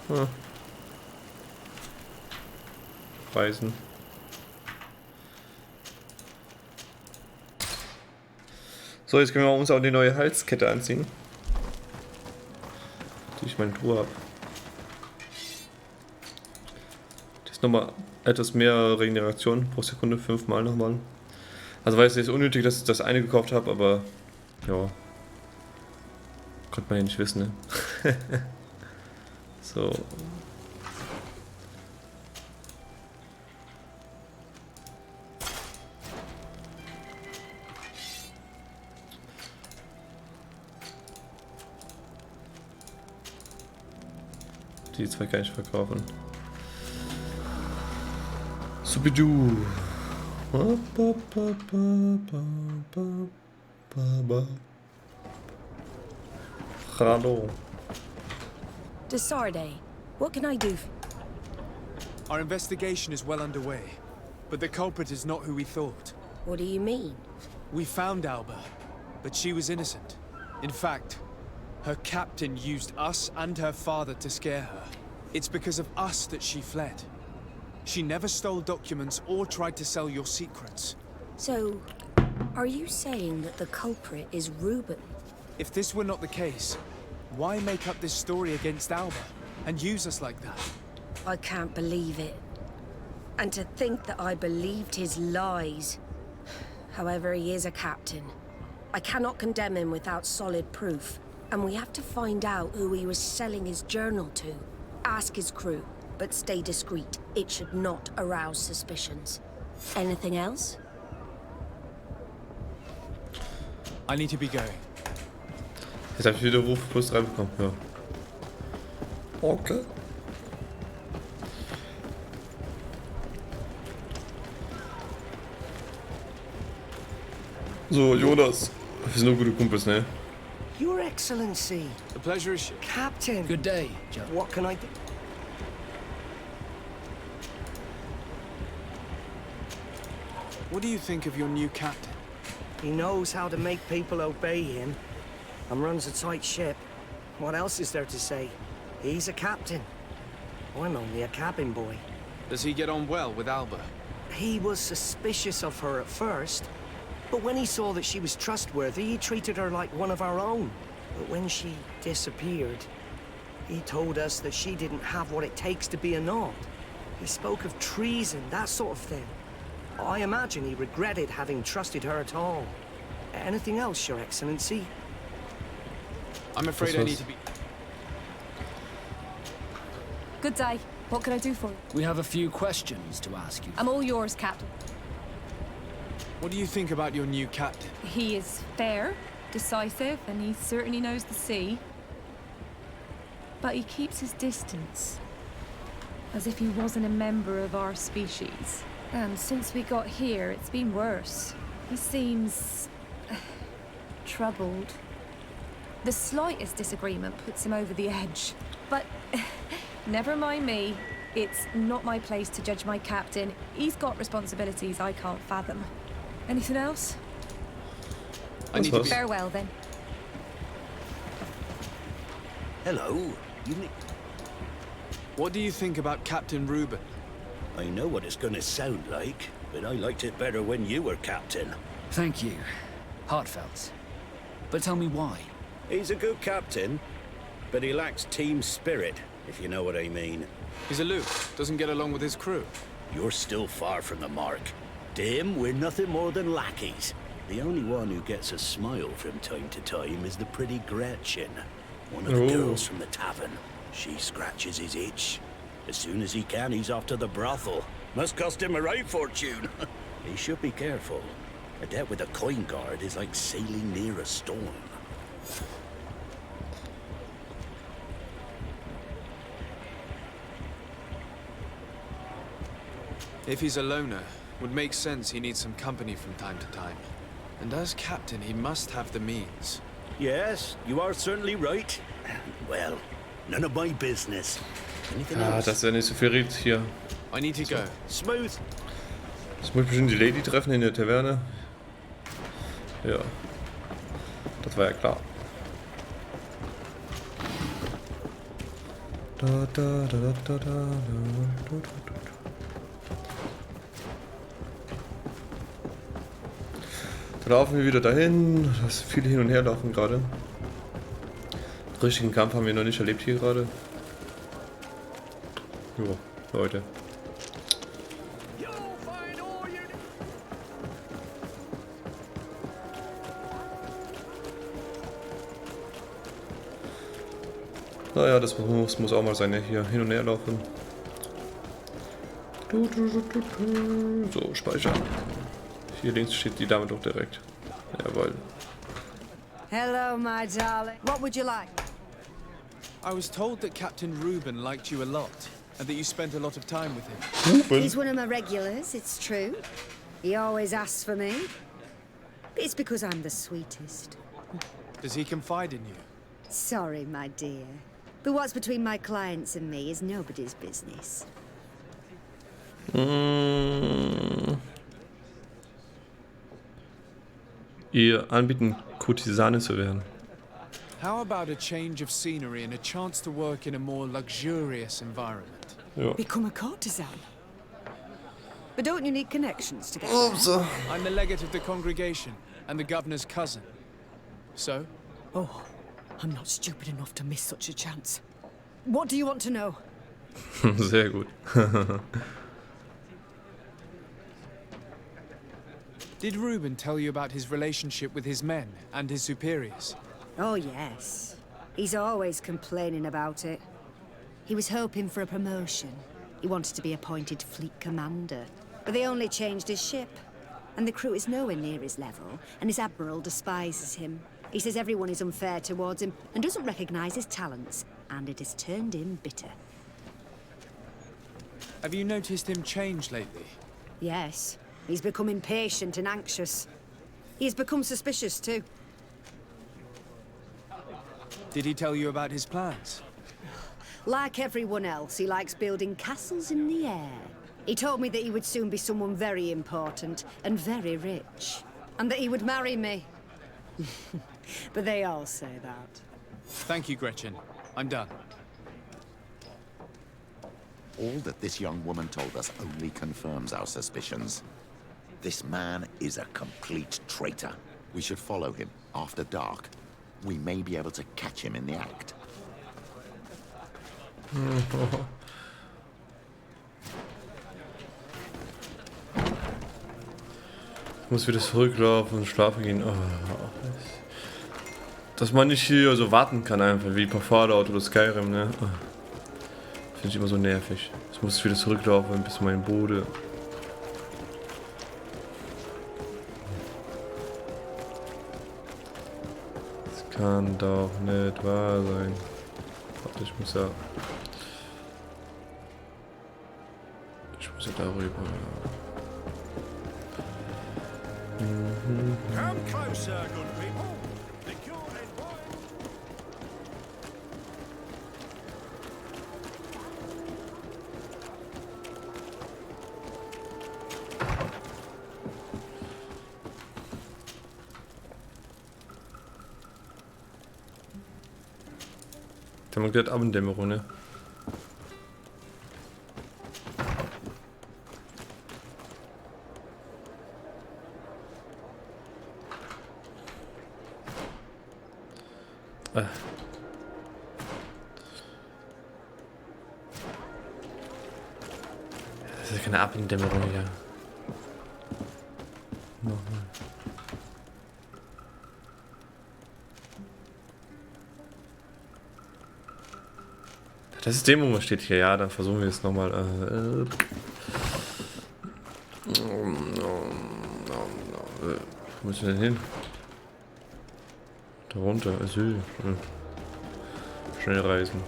Ah. Reisen. So, jetzt können wir uns auch die neue Halskette anziehen. Die ich meine Truhe habe. Das ist nochmal etwas mehr Regeneration pro Sekunde, 5-mal nochmal. Also weiß ich, es ist unnötig, dass ich das eine gekauft habe, aber ja. Konnte man ja nicht wissen, ne? So. Die zwei kann ich verkaufen. Subidu. Hallo. Desarde, what can I do? Our investigation is well underway, but the culprit is not who we thought. What do you mean? We found Alba, but she was innocent. In fact, her captain used us and her father to scare her. It's because of us that she fled. She never stole documents or tried to sell your secrets. So, are you saying that the culprit is Reuben? If this were not the case, why make up this story against Alba and use us like that? I can't believe it. And to think that I believed his lies. However, he is a captain. I cannot condemn him without solid proof. And we have to find out who he was selling his journal to. Ask his crew, but stay discreet. It should not arouse suspicions. Anything else? I need to be going. Jetzt habe ich wieder Ruf plus 3 bekommen, ja. Okay. So, Jonas. Wir sind nur gute Kumpels, ne? Your Excellency. The pleasure is... Captain. Good day, Joe. What can I do? What do you think of your new captain? He knows how to make people obey him and runs a tight ship. What else is there to say? He's a captain. I'm only a cabin boy. Does he get on well with Alba? He was suspicious of her at first, but when he saw that she was trustworthy, he treated her like one of our own. But when she disappeared, he told us that she didn't have what it takes to be a Nord. He spoke of treason, that sort of thing. I imagine he regretted having trusted her at all. Anything else, Your Excellency? I'm afraid I need to be... Good day. What can I do for you? We have a few questions to ask you. I'm all yours, Captain. What do you think about your new captain? He is fair, decisive, and he certainly knows the sea. But he keeps his distance. As if he wasn't a member of our species. And since we got here, it's been worse. He seems... troubled. The slightest disagreement puts him over the edge. But never mind me. It's not my place to judge my captain. He's got responsibilities I can't fathom. Anything else? I need to be... Farewell, then. Hello. What do you think about Captain Reuben? I know what it's gonna sound like, but I liked it better when you were captain. Thank you. Heartfelt. But tell me why. He's a good captain, but he lacks team spirit, if you know what I mean. He's aloof, doesn't get along with his crew. You're still far from the mark. To him, we're nothing more than lackeys. The only one who gets a smile from time to time is the pretty Gretchen, one of the girls from the tavern. She scratches his itch. As soon as he can, he's off to the brothel. Must cost him a right fortune. He should be careful. A debt with a coin guard is like sailing near a storm. If he's a loner, would make sense he needs some company from time to time. And as captain, he must have the means. Yes, you are certainly right. Well, none of my business. Anything else? Dass er nicht so viel redet hier. I need to go. Smooth. Ich muss bestimmt die Lady treffen in der Taverne. Ja. Das war ja klar. Da laufen wir wieder dahin. Das viele hin und her laufen gerade. Richtigen Kampf haben wir noch nicht erlebt hier gerade. Jo, Leute. Naja, das muss auch mal sein, ne? Hier hin und her laufen. So, speichern. Hier links steht die Dame doch direkt. Jawohl. Hello, my darling. What would you like? I was told that Captain Reuben liked you a lot, and that you spent a lot of time with him. He's one of my regulars, it's true. He always asks for me. It's because I'm the sweetest. Does he confide in you? Sorry, my dear. But what's between my clients and me is nobody's business. Ihr anbieten, Kurtisane zu werden. How about a change of scenery and a chance to work in a more luxurious environment? Ja. Become a courtesan? But don't you need connections to get Oops. there? I'm the legate of the congregation and the governor's cousin. So? Oh, I'm not stupid enough to miss such a chance. What do you want to know? Sehr gut. Did Reuben tell you about his relationship with his men and his superiors? Oh, yes. He's always complaining about it. He was hoping for a promotion. He wanted to be appointed fleet commander. But they only changed his ship. And the crew is nowhere near his level, and his admiral despises him. He says everyone is unfair towards him and doesn't recognize his talents, and it has turned him bitter. Have you noticed him change lately? Yes. He's become impatient and anxious. He's become suspicious, too. Did he tell you about his plans? Like everyone else, he likes building castles in the air. He told me that he would soon be someone very important and very rich. And that he would marry me. But they all say that. Thank you, Gretchen. I'm done. All that this young woman told us only confirms our suspicions. This man is a complete traitor. We should follow him after dark. We may be able to catch him in the act. Ich muss wieder zurücklaufen und schlafen gehen. Oh. Dass man nicht hier so warten kann einfach, wie bei Fallout oder Skyrim, ne? Oh. Finde ich immer so nervig. Jetzt muss ich wieder zurücklaufen bis zu meinem Bude. Das kann doch nicht wahr sein. Warte, ich muss ja darüber. Come closer, good people. The cure is Der macht gerade Abenddämmerung, ne? Das ist keine Abenddämmerung hier. Nochmal. Das System, was steht hier, ja, dann versuchen wir es nochmal. Wo müssen wir denn hin? Da runter, Asyl. Schnell reisen.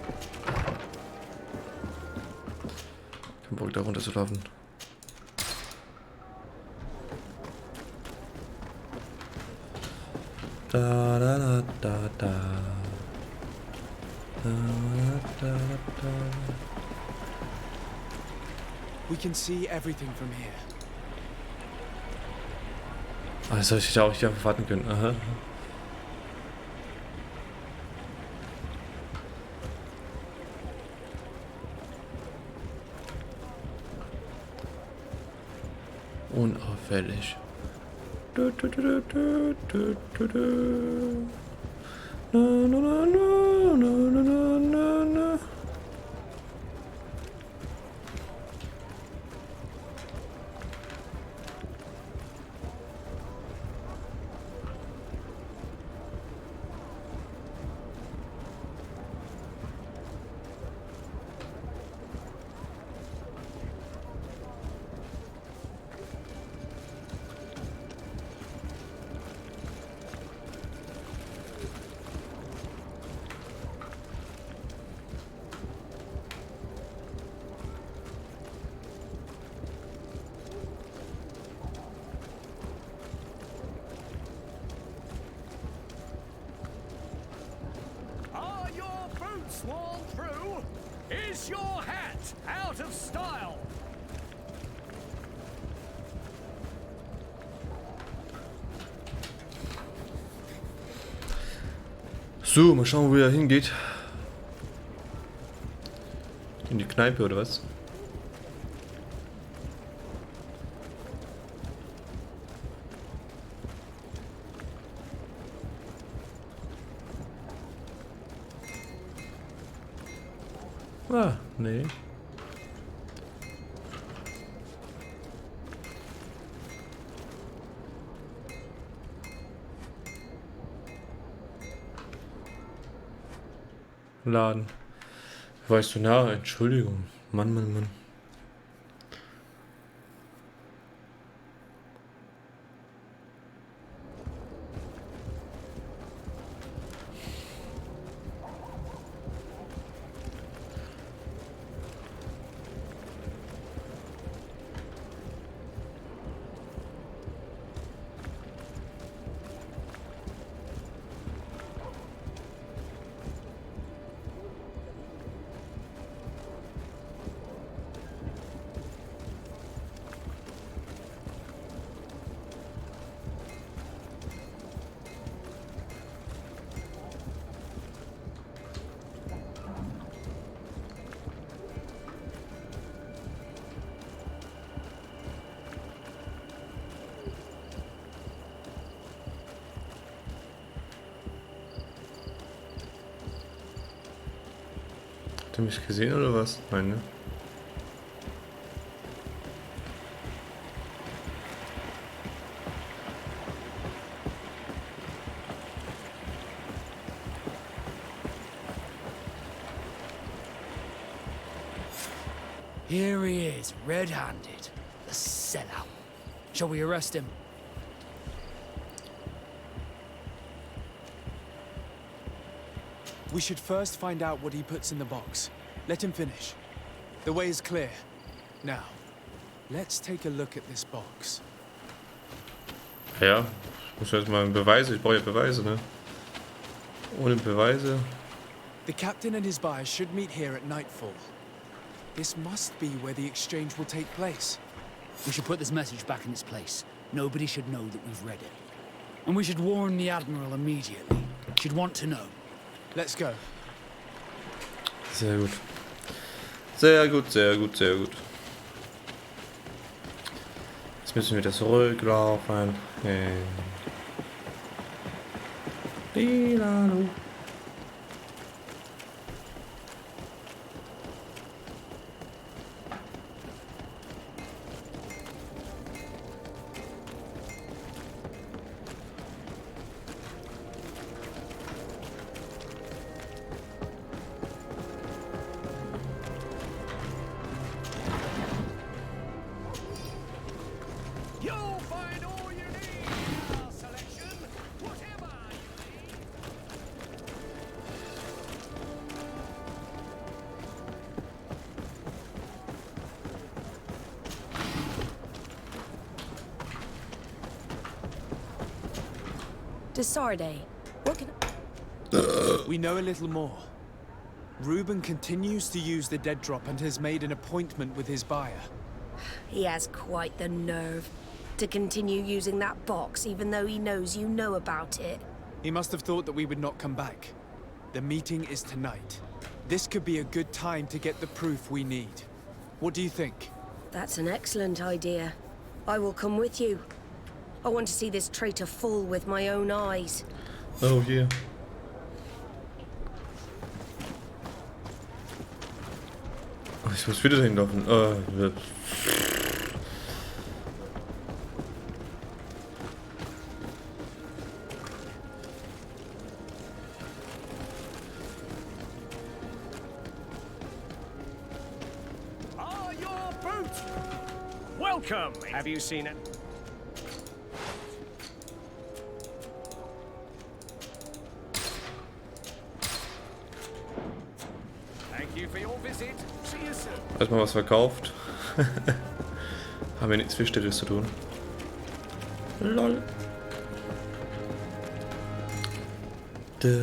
Kein Bock, da runter zu laufen. Da da da da da. We can see everything from here. Also ich da auch hier warten können. Aha. Unauffällig. Du, du, du, du, du, du, du. Na, na, na, na, na, na, na, na. Sworn through? Is your hat out of style? So, mal schauen, wo er hingeht. In die Kneipe oder was? Ah, nee. Laden. Weißt du nach? Entschuldigung. Mann, Mann, Mann. Habt ihr mich gesehen oder was? Nein, ne? Here he is, red-handed. The sellout. Shall we arrest him? We should first find out what he puts in the box. Let him finish. The way is clear. Now, let's take a look at this box. Ja, ich muss erstmal Beweise, ich brauche ja Beweise, ne? Ohne Beweise. The captain and his buyer should meet here at nightfall. This must be where the exchange will take place. We should put this message back in its place. Nobody should know that we've read it. And we should warn the Admiral immediately. She'd want to know. Let's go. Sehr gut. Sehr gut, sehr gut, sehr gut. Jetzt müssen wir wieder zurücklaufen. Dilalo. Desarde, what can We know a little more. Reuben continues to use the dead drop and has made an appointment with his buyer. He has quite the nerve to continue using that box even though he knows you know about it. He must have thought that we would not come back. The meeting is tonight. This could be a good time to get the proof we need. What do you think? That's an excellent idea. I will come with you. I want to see this traitor fall with my own eyes. Oh, yeah. Oh, ich muss wieder dahin laufen. Ah, your boot! Welcome! Have you seen it? Erstmal was verkauft. Haben wir nichts Wichtiges zu tun. Lol. Da, da,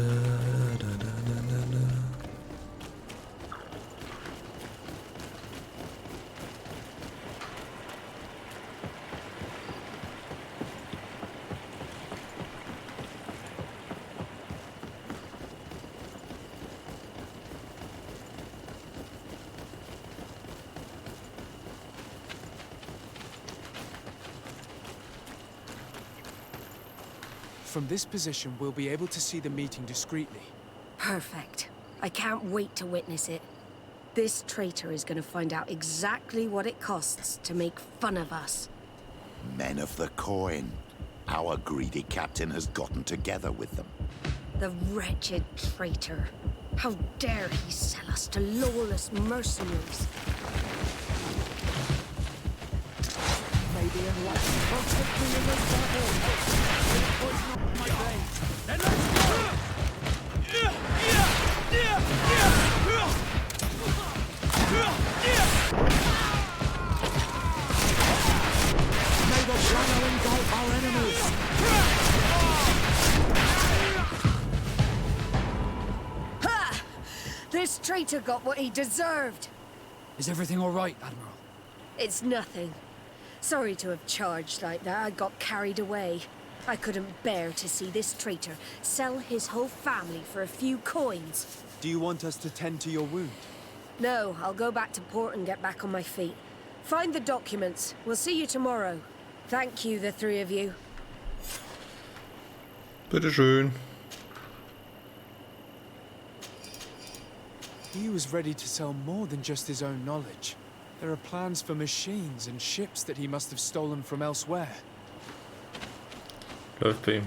da, da, da. From this position, we'll be able to see the meeting discreetly. Perfect. I can't wait to witness it. This traitor is going to find out exactly what it costs to make fun of us. Men of the coin. Our greedy captain has gotten together with them. The wretched traitor. How dare he sell us to lawless mercenaries? Maybe enlightened won't take me in this battle. Poison up my veins. Then let's go! May the shadow engulf our enemies. Ha! This traitor got what he deserved. Is everything all right, Admiral? It's nothing. Sorry to have charged like that. I got carried away. I couldn't bear to see this traitor sell his whole family for a few coins. Do you want us to tend to your wound? No, I'll go back to port and get back on my feet. Find the documents. We'll see you tomorrow. Thank you, the three of you. Bitteschön. He was ready to sell more than just his own knowledge. There are plans for machines and ships that he must have stolen from elsewhere. Läuft bei ihm.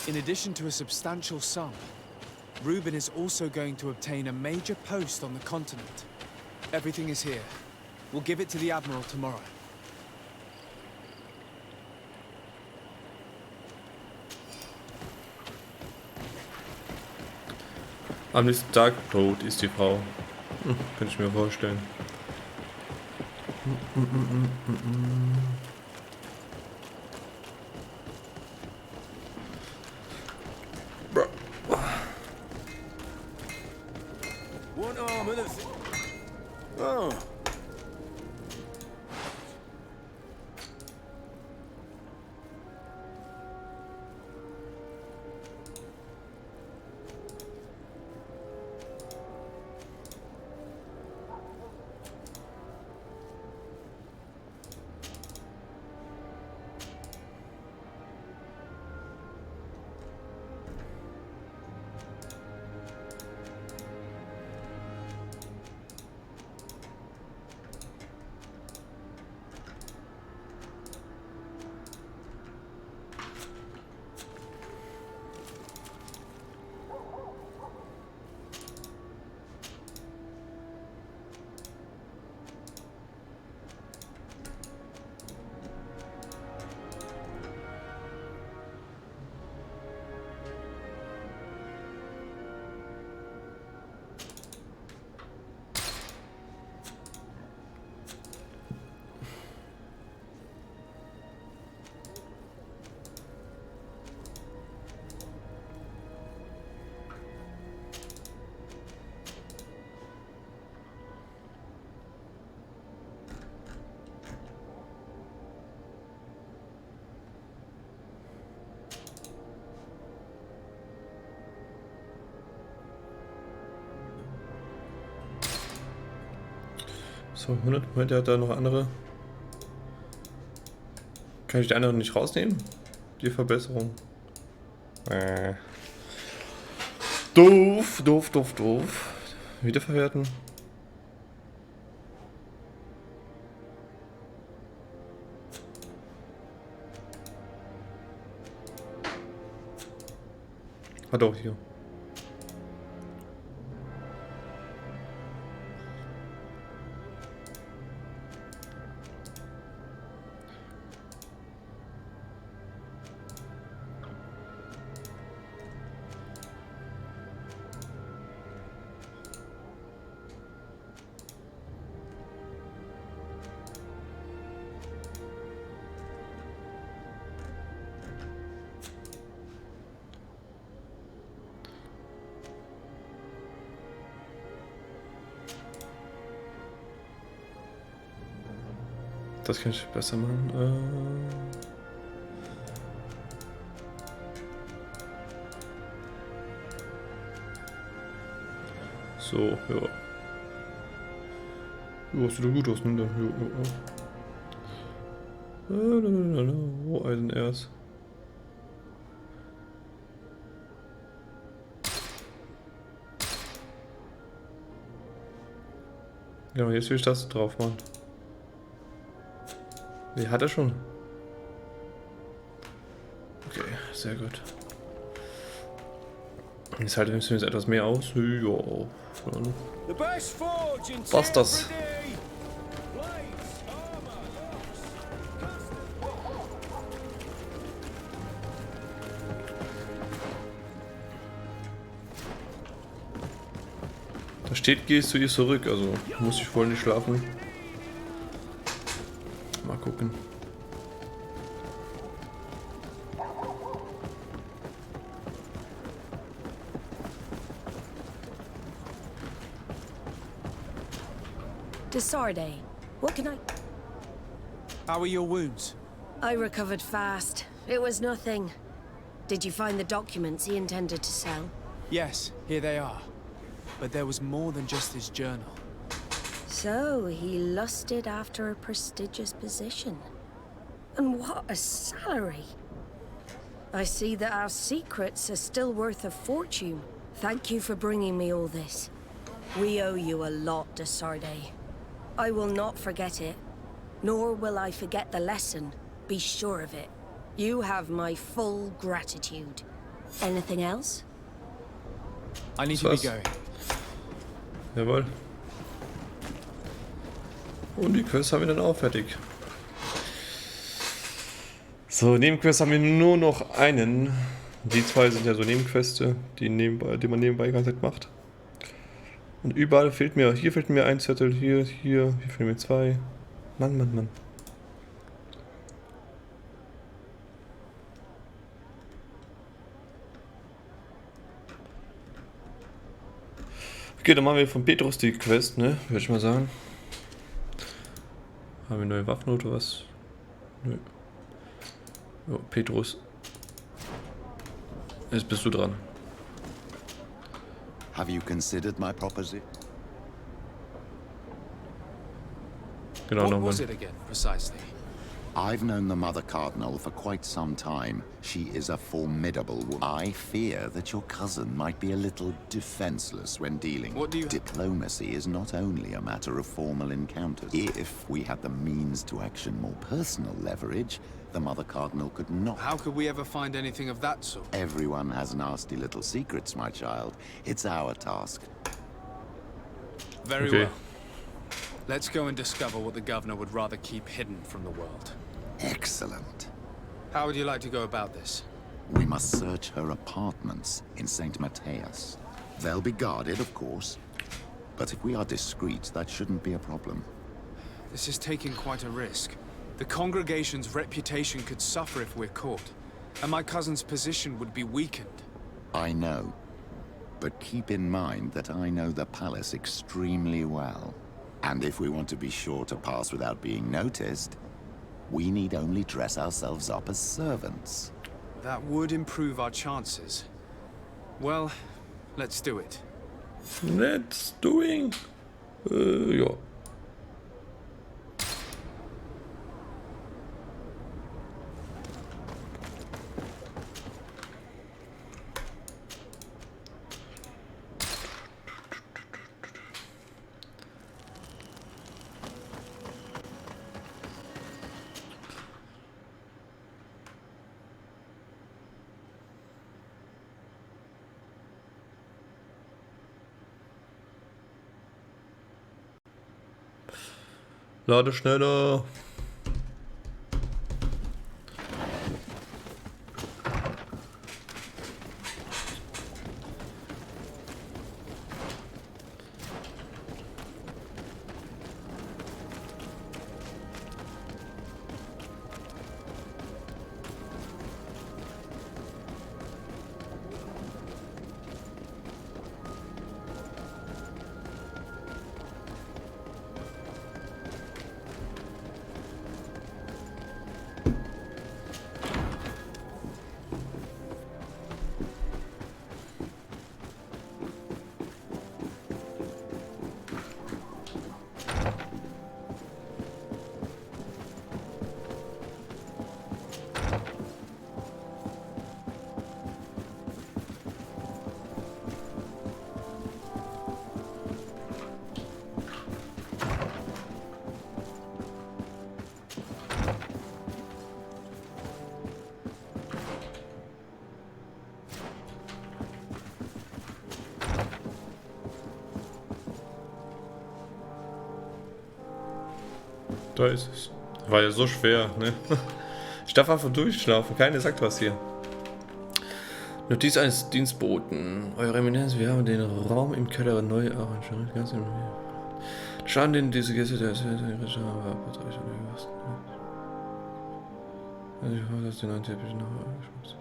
In addition to a substantial sum, Reuben is also going to obtain a major post on the continent. Everything is here. We'll give it to the Admiral tomorrow. Am nächsten Tag tot ist die Frau. Kann ich mir vorstellen. One arm and a oh. So, 100 Moment, hat da noch andere. Kann ich die anderen nicht rausnehmen? Die Verbesserung. Doof, doof, doof, doof. Wiederverwerten. Hat auch hier. Das kann ich besser machen. So, ja. Ja, sieht doch gut aus, ne? Ja. Wo Eisenerz? Genau, jetzt will ich das drauf machen. Wie hat er schon? Okay, sehr gut. Jetzt halten wir uns jetzt etwas mehr aus. Ja, was das? Da steht, gehst du ihr zurück, also muss ich wohl nicht schlafen. Mal gucken. Desarde, what can I... How are your wounds? I recovered fast. It was nothing. Did you find the documents he intended to sell? Yes, here they are. But there was more than just his journal. So, he lusted after a prestigious position. And what a salary! I see that our secrets are still worth a fortune. Thank you for bringing me all this. We owe you a lot, Desarde. I will not forget it, nor will I forget the lesson. Be sure of it. You have my full gratitude. Anything else? I need to be going. Jawohl. Und die Quest haben wir dann auch fertig. So, Nebenquests haben wir nur noch einen. Die zwei sind ja so Nebenqueste, die man nebenbei die ganze Zeit macht. Und überall fehlt mir, hier fehlt mir ein Zettel, hier fehlen mir zwei. Mann. Okay, dann machen wir von Petrus die Quest, ne? Würde ich mal sagen. Haben wir neue Waffen oder was? Nö. Jo, Petrus. Jetzt bist du dran. Have you considered my proposition? Genau, what was it again, precisely? I've known the Mother Cardinal for quite some time. She is a formidable woman. I fear that your cousin might be a little defenseless when dealing. What do you... Diplomacy is not only a matter of formal encounters. If we had the means to action more personal leverage, the Mother Cardinal could not... How could we ever find anything of that sort? Everyone has nasty little secrets, my child. It's our task. Very well. Let's go and discover what the governor would rather keep hidden from the world. Excellent. How would you like to go about this? We must search her apartments in St. Matthias. They'll be guarded, of course. But if we are discreet, that shouldn't be a problem. This is taking quite a risk. The congregation's reputation could suffer if we're caught, and my cousin's position would be weakened. I know. But keep in mind that I know the palace extremely well. And if we want to be sure to pass without being noticed, we need only dress ourselves up as servants. That would improve our chances. Well, let's do it. Let's doing. Ja. Lade schneller. Da ist es. War ja so schwer, ne? Ich darf einfach durchschlafen, keiner sagt was hier. Notiz eines Dienstboten. Eure Eminenz, wir haben den Raum im Keller neu arrangiert. Ganz im Schaden, den diese Gäste der Ich hoffe, dass den neuen Teppich noch angeschmutzt.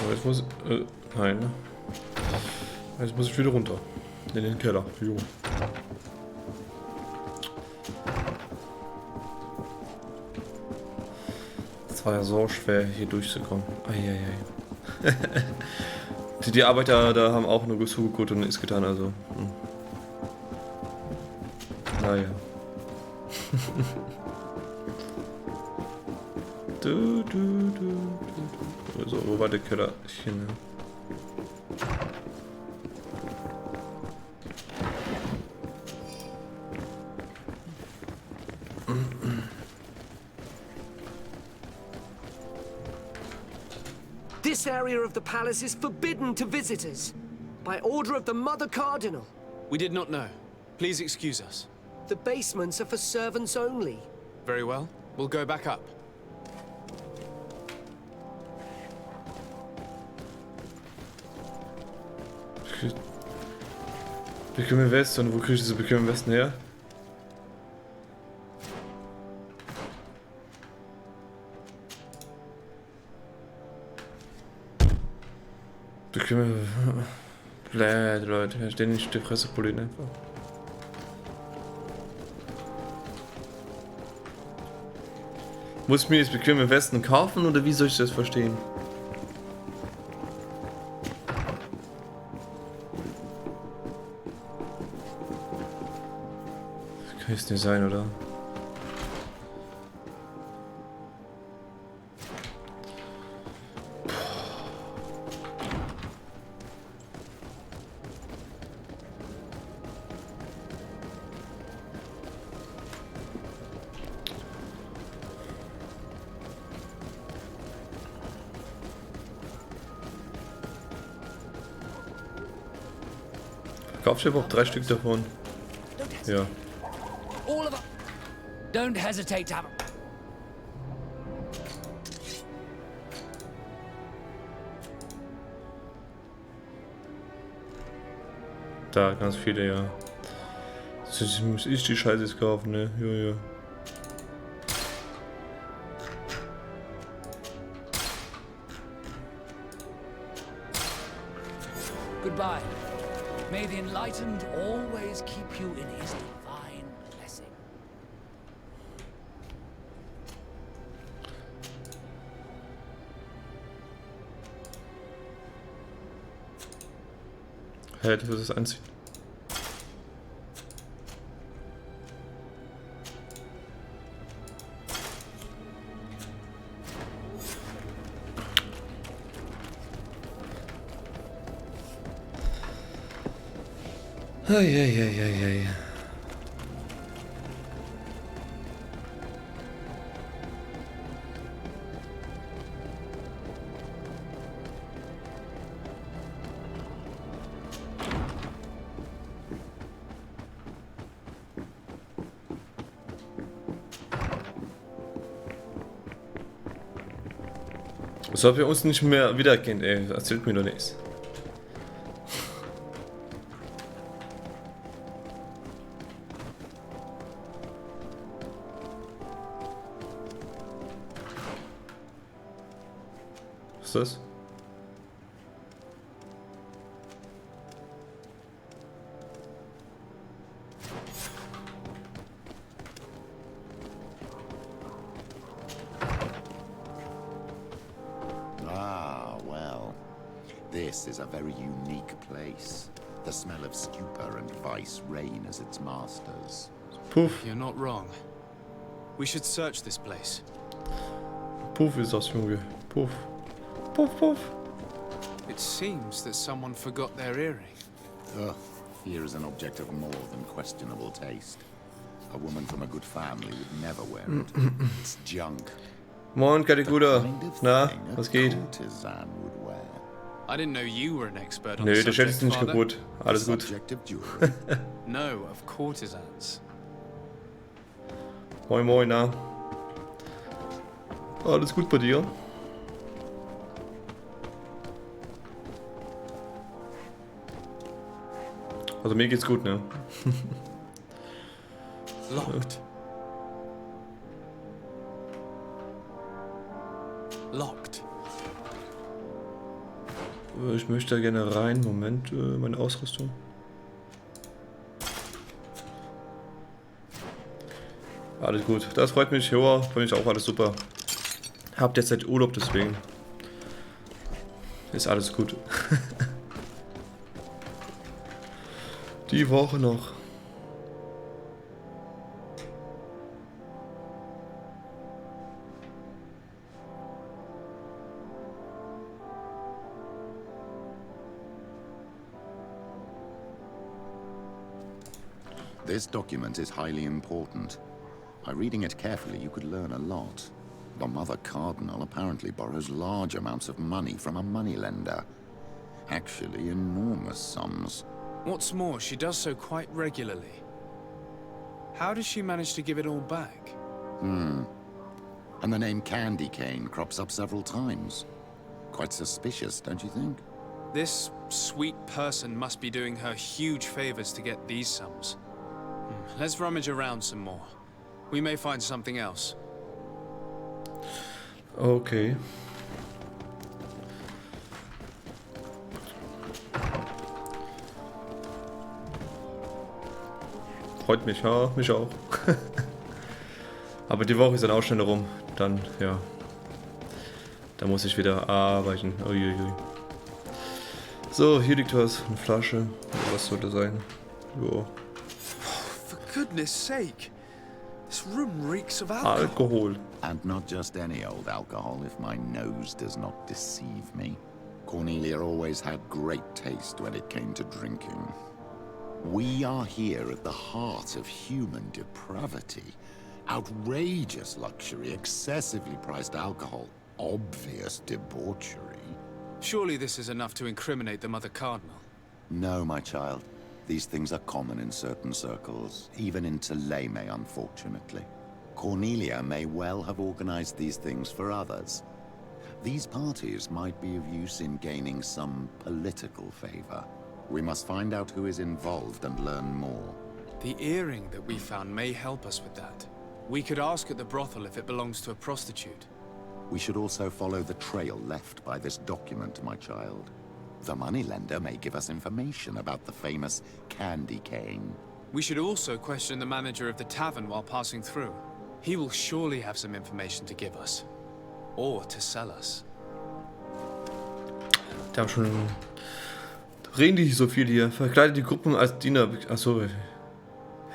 Aber jetzt muss nein, ne? Jetzt muss ich wieder runter. In den Keller. Jo. Das war ja so schwer hier durchzukommen. Eieiei. Die Arbeiter da haben auch nur zugeguckt und nichts getan, also. Naja. So, wo war der Keller? Hier, ne? This area of the palace is forbidden to visitors. By order of the Mother Cardinal. We did not know. Please excuse us. The basements are for servants only. Very well. We'll go back up. Bequeme Weste, und wo kriege ich diese bequemen Westen her? Bequeme... Blöd, Leute, ich stehe nicht die Fresse polieren einfach. Muss ich mir jetzt bequeme Westen kaufen oder wie soll ich das verstehen? Das kann es nicht sein, oder? Kaufst du überhaupt 3 Stück davon? Ja. All of them. Don't hesitate to have them. Da, ganz viele, ja. Das muss ich die Scheiße jetzt kaufen, ne? Ja, ja. Goodbye. May the enlightened always keep you in his divine blessing. Hä, das ist das Anziehen. Eieieiei. Das ob ihr uns nicht mehr wiedererkennt, ey. Erzählt mir doch nichts. Was ist das? Ah, well. This is a very unique place. The smell of stupor and vice reign as its masters. Puff. You're not wrong. We should search this place. Puff ist das, Junge. Puff. Puff, puff. It seems that someone forgot their earring. Ugh, here is an object of more than questionable taste. A woman from a good family would never wear it. It's junk. Moin, Kategura. Na, was geht? I didn't know you were an expert on Nö, the der Schild ist subject, nicht Father. kaputt. Alles gut. No, of courtesans. Moin, moin, na. Alles gut bei dir? Also mir geht's gut, ne? Locked. Locked. Ich möchte da gerne rein. Moment, meine Ausrüstung. Alles gut, das freut mich. Ja, finde ich auch alles super. Habt jetzt seit Urlaub, deswegen ist alles gut. Die Woche noch. This document is highly important. By reading it carefully, you could learn a lot. The Mother Cardinal apparently borrows large amounts of money from a moneylender. Actually, enormous sums. What's more, she does so quite regularly. How does she manage to give it all back? And the name Candy Cane crops up several times. Quite suspicious, don't you think? This sweet person must be doing her huge favors to get these sums. Let's rummage around some more. We may find something else. Okay. Freut mich, ja, mich auch. Aber die Woche ist dann auch schnell rum. Dann, ja. Da muss ich wieder arbeiten. Uiuiui. So, hier liegt was. Eine Flasche. Was sollte sein? Jo. For goodness sake. This room reeks of alcohol. Alkohol. And not just any old alcohol, if my nose does not deceive me. Cornelia always had great taste when it came to drinking. We are here at the heart of human depravity. Outrageous luxury, excessively priced alcohol, obvious debauchery. Surely this is enough to incriminate the Mother Cardinal. No, my child. These things are common in certain circles, even in Theleme, unfortunately. Cornelia may well have organized these things for others. These parties might be of use in gaining some political favor. We must find out who is involved and learn more. The earring that we found may help us with that. We could ask at the brothel if it belongs to a prostitute. We should also follow the trail left by this document, my child. The moneylender may give us information about the famous Candy Cane. We should also question the manager of the tavern while passing through. He will surely have some information to give us. Or to sell us. Da schon... Reden die so viel hier. Verkleidet die Gruppen als Diener. Achso.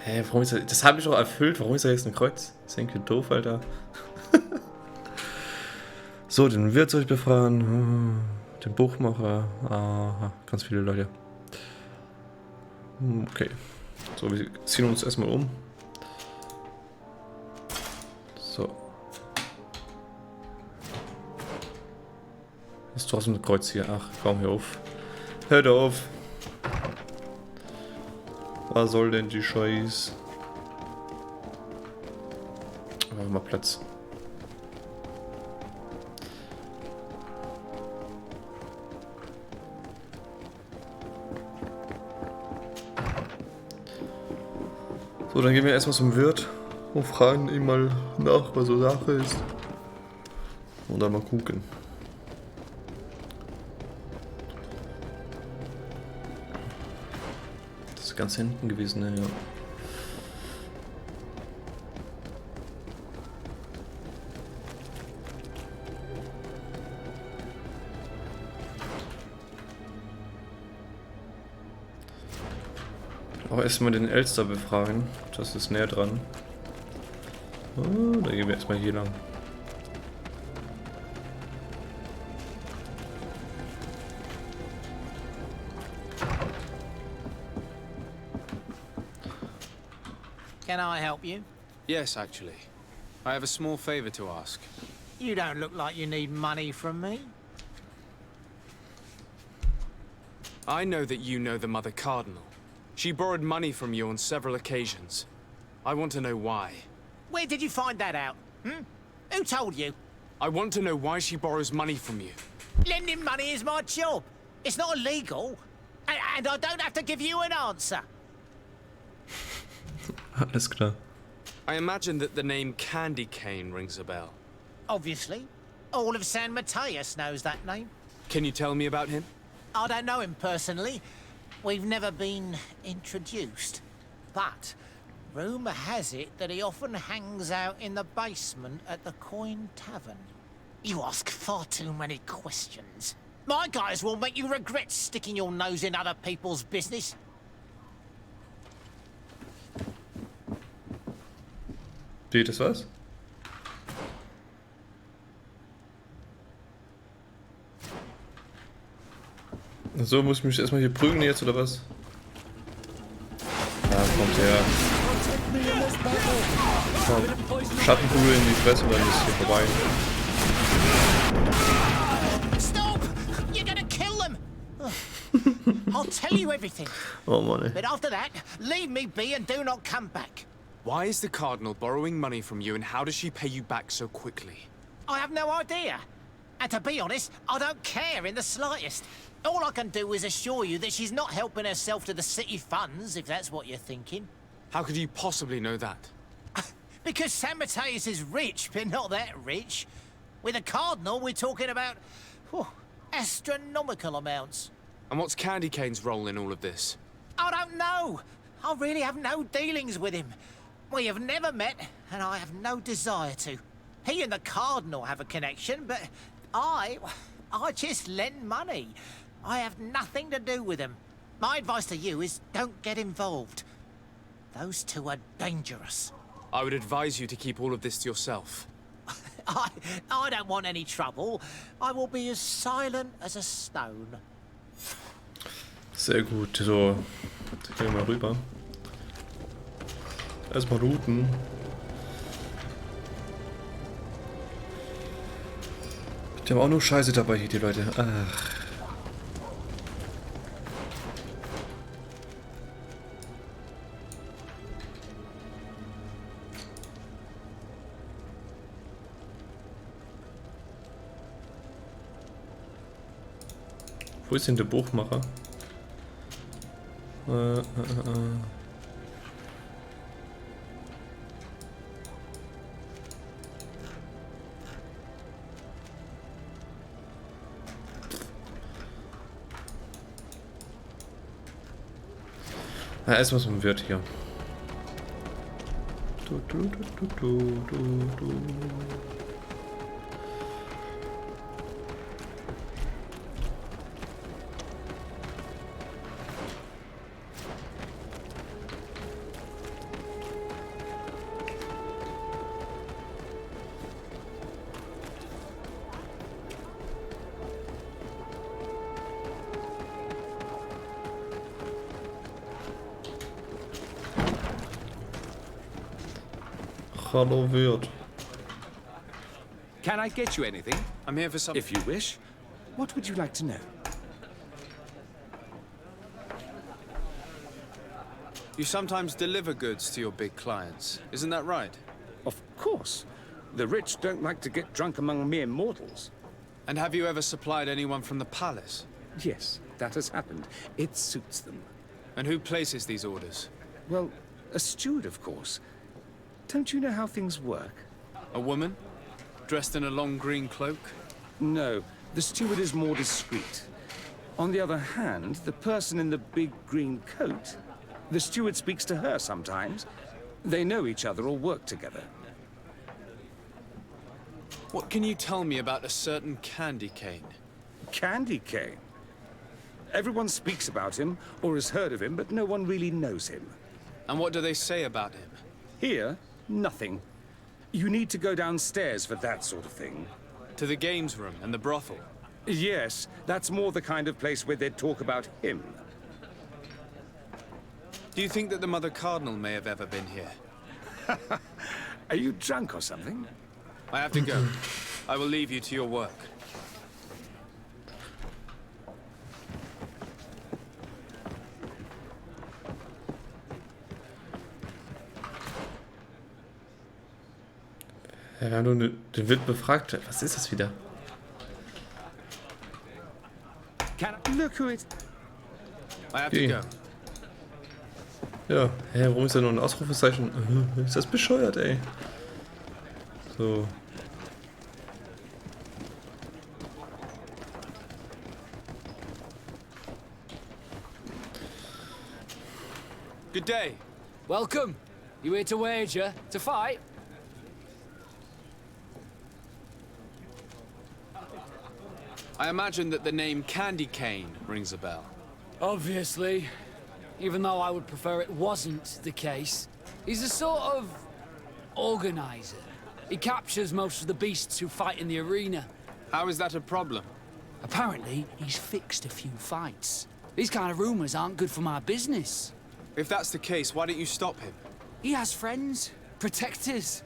Hä, warum ist das? Das habe ich doch erfüllt. Warum ist da jetzt ein Kreuz? Das ist irgendwie doof, Alter. So, den Wirt soll ich befragen. Den Buchmacher. Aha, ganz viele Leute. Okay. So, wir ziehen uns erstmal um. So. Ist trotzdem ein Kreuz hier. Ach, komm, hör auf. Hört auf. Was soll denn die Scheiß? Machen wir mal Platz. So, dann gehen wir erstmal zum Wirt und fragen ihn mal nach, was so Sache ist. Und dann mal gucken. Das ist ganz hinten gewesen, ne? Ja. Auch erstmal den Elster befragen. Das ist näher dran. Oh, da gehen wir erstmal hier lang. Can I help you? Yes, actually. I have a small favor to ask. You don't look like you need money from me. I know that you know the Mother Cardinal. She borrowed money from you on several occasions. I want to know why. Where did you find that out? Who told you? I want to know why she borrows money from you. Lending money is my job. It's not illegal. And I don't have to give you an answer. Alles klar. I imagine that the name Candy Cane rings a bell. Obviously. All of San Mateus knows that name. Can you tell me about him? I don't know him personally. We've never been introduced. But rumour has it that he often hangs out in the basement at the Coin Tavern. You ask far too many questions. My guys will make you regret sticking your nose in other people's business. Steht das was? So, muss ich mich erstmal hier prügeln jetzt, oder was? Ja, kommt her. Komm. Schattenkugel in die Fresse, dann ist hier vorbei. Stop! You're gonna kill them! I'll tell you everything. Oh Mann, ey. But after that, leave me be and do not come back. Why is the Cardinal borrowing money from you, and how does she pay you back so quickly? I have no idea. And to be honest, I don't care in the slightest. All I can do is assure you that she's not helping herself to the city funds, if that's what you're thinking. How could you possibly know that? Because San Mateus is rich, but not that rich. With a Cardinal, we're talking about astronomical amounts. And what's Candy Cane's role in all of this? I don't know. I really have no dealings with him. We have never met, and I have no desire to. He and the Cardinal have a connection, but I just lend money. I have nothing to do with him. My advice to you is don't get involved. Those two are dangerous. I would advise you to keep all of this to yourself. I don't want any trouble. I will be as silent as a stone. Sehr gut, so. Jetzt gehen wir mal rüber. Erstmal looten. Die haben auch nur Scheiße dabei hier, die Leute. Ach. Wo ist denn der Buchmacher? Erstmal so ein Wirt hier. Hallo Wirt. Can I get you anything? I'm here for something. If you wish. What would you like to know? You sometimes deliver goods to your big clients, isn't that right? Of course. The rich don't like to get drunk among mere mortals. And have you ever supplied anyone from the palace? Yes, that has happened. It suits them. And who places these orders? Well, a steward, of course. Don't you know how things work? A woman? Dressed in a long green cloak? No, the steward is more discreet. On the other hand, the person in the big green coat, the steward speaks to her sometimes. They know each other or work together. What can you tell me about a certain Candy Cane? Candy Cane? Everyone speaks about him or has heard of him, but no one really knows him. And what do they say about him? Here, nothing. You need to go downstairs for that sort of thing. To the games room and the brothel? Yes, that's more the kind of place where they'd talk about him. Do you think that the Mother Cardinal may have ever been here? Are you drunk or something? I have to go. I will leave you to your work. Ja, wir haben nur den Wirt befragt. Was ist das wieder? Look who it. I have to go. Ja, hä, warum ist da nur ein Ausrufezeichen? Ist das bescheuert, ey? So. Good day. Welcome. You here to wager? To fight? I imagine that the name Candy Cane rings a bell. Obviously. Even though I would prefer it wasn't the case. He's a sort of organizer. He captures most of the beasts who fight in the arena. How is that a problem? Apparently, he's fixed a few fights. These kind of rumors aren't good for my business. If that's the case, why don't you stop him? He has friends, protectors.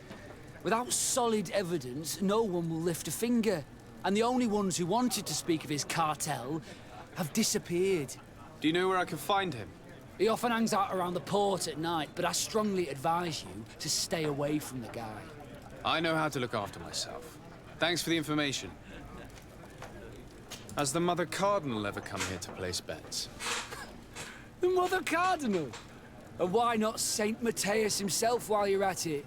Without solid evidence, no one will lift a finger. And the only ones who wanted to speak of his cartel have disappeared. Do you know where I can find him? He often hangs out around the port at night, but I strongly advise you to stay away from the guy. I know how to look after myself. Thanks for the information. Has the Mother Cardinal ever come here to place bets? The Mother Cardinal? And why not Saint Matthias himself while you're at it?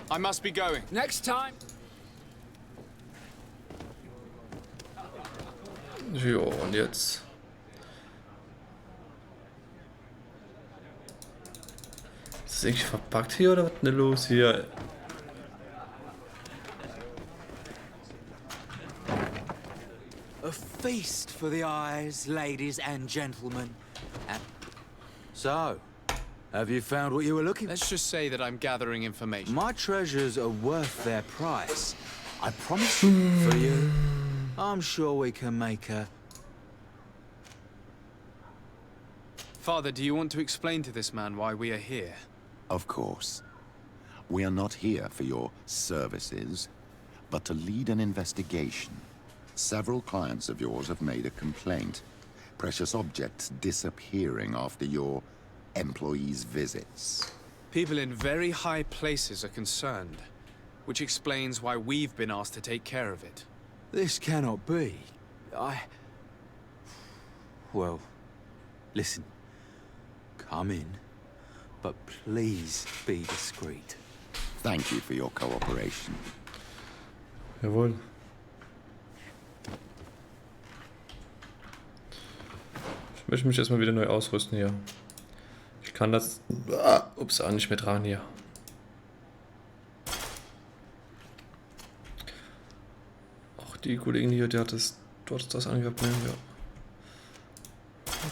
I must be going. Next time. Jo, und jetzt? Ist das irgendwie verpackt hier oder was ist denn los hier? A feast for the eyes, ladies and gentlemen. So, have you found what you were looking for? Let's just say that I'm gathering information. My treasures are worth their price. I promise you, for you. I'm sure we can make a... Father, do you want to explain to this man why we are here? Of course. We are not here for your services, but to lead an investigation. Several clients of yours have made a complaint. Precious objects disappearing after your employees' visits. People in very high places are concerned, which explains why we've been asked to take care of it. This cannot be. Well, listen. Come in, but please be discreet. Thank you for your cooperation. Jawohl. Ich möchte mich erstmal wieder neu ausrüsten hier. Ich kann das ups, auch nicht mehr tragen hier. Auch die Kollegen hier, der hat das, du hattest das angehabt, ne? Ja.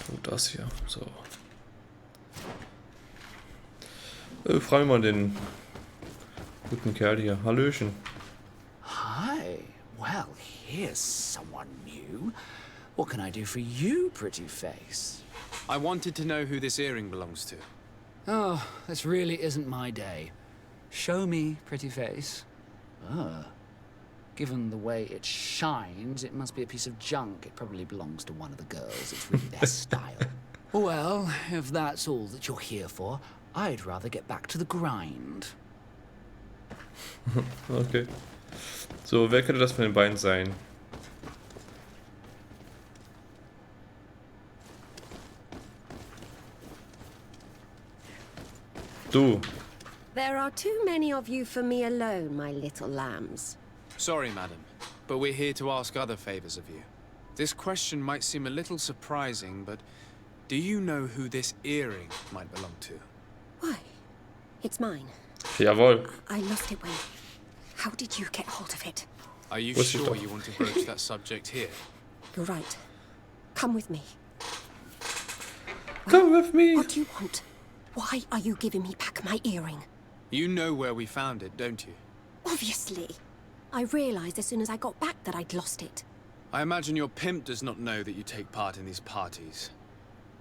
Und das hier, so. Fragen wir mal den guten Kerl hier. Hallöchen. Hi. Well, here's someone new. What can I do for you, pretty face? I wanted to know who this earring belongs to. Oh, this really isn't my day. Show me, pretty face. Given the way it shines, it must be a piece of junk. It probably belongs to one of the girls. It's really their style. Well, if that's all that you're here for, I'd rather get back to the grind. Okay. So, wer könnte das von den beiden sein? Du. There are too many of you for me alone, my little lambs. Sorry, madam, but we're here to ask other favors of you. This question might seem a little surprising, but do you know who this earring might belong to? Why? It's mine. Jawohl. I lost it when... How did you get hold of it? Are you sure you want to broach that subject here? You're right. Come with me. Come with me. What do you want? Why are you giving me back my earring? You know where we found it, don't you? Obviously. I realized as soon as I got back that I'd lost it. I imagine your pimp does not know that you take part in these parties.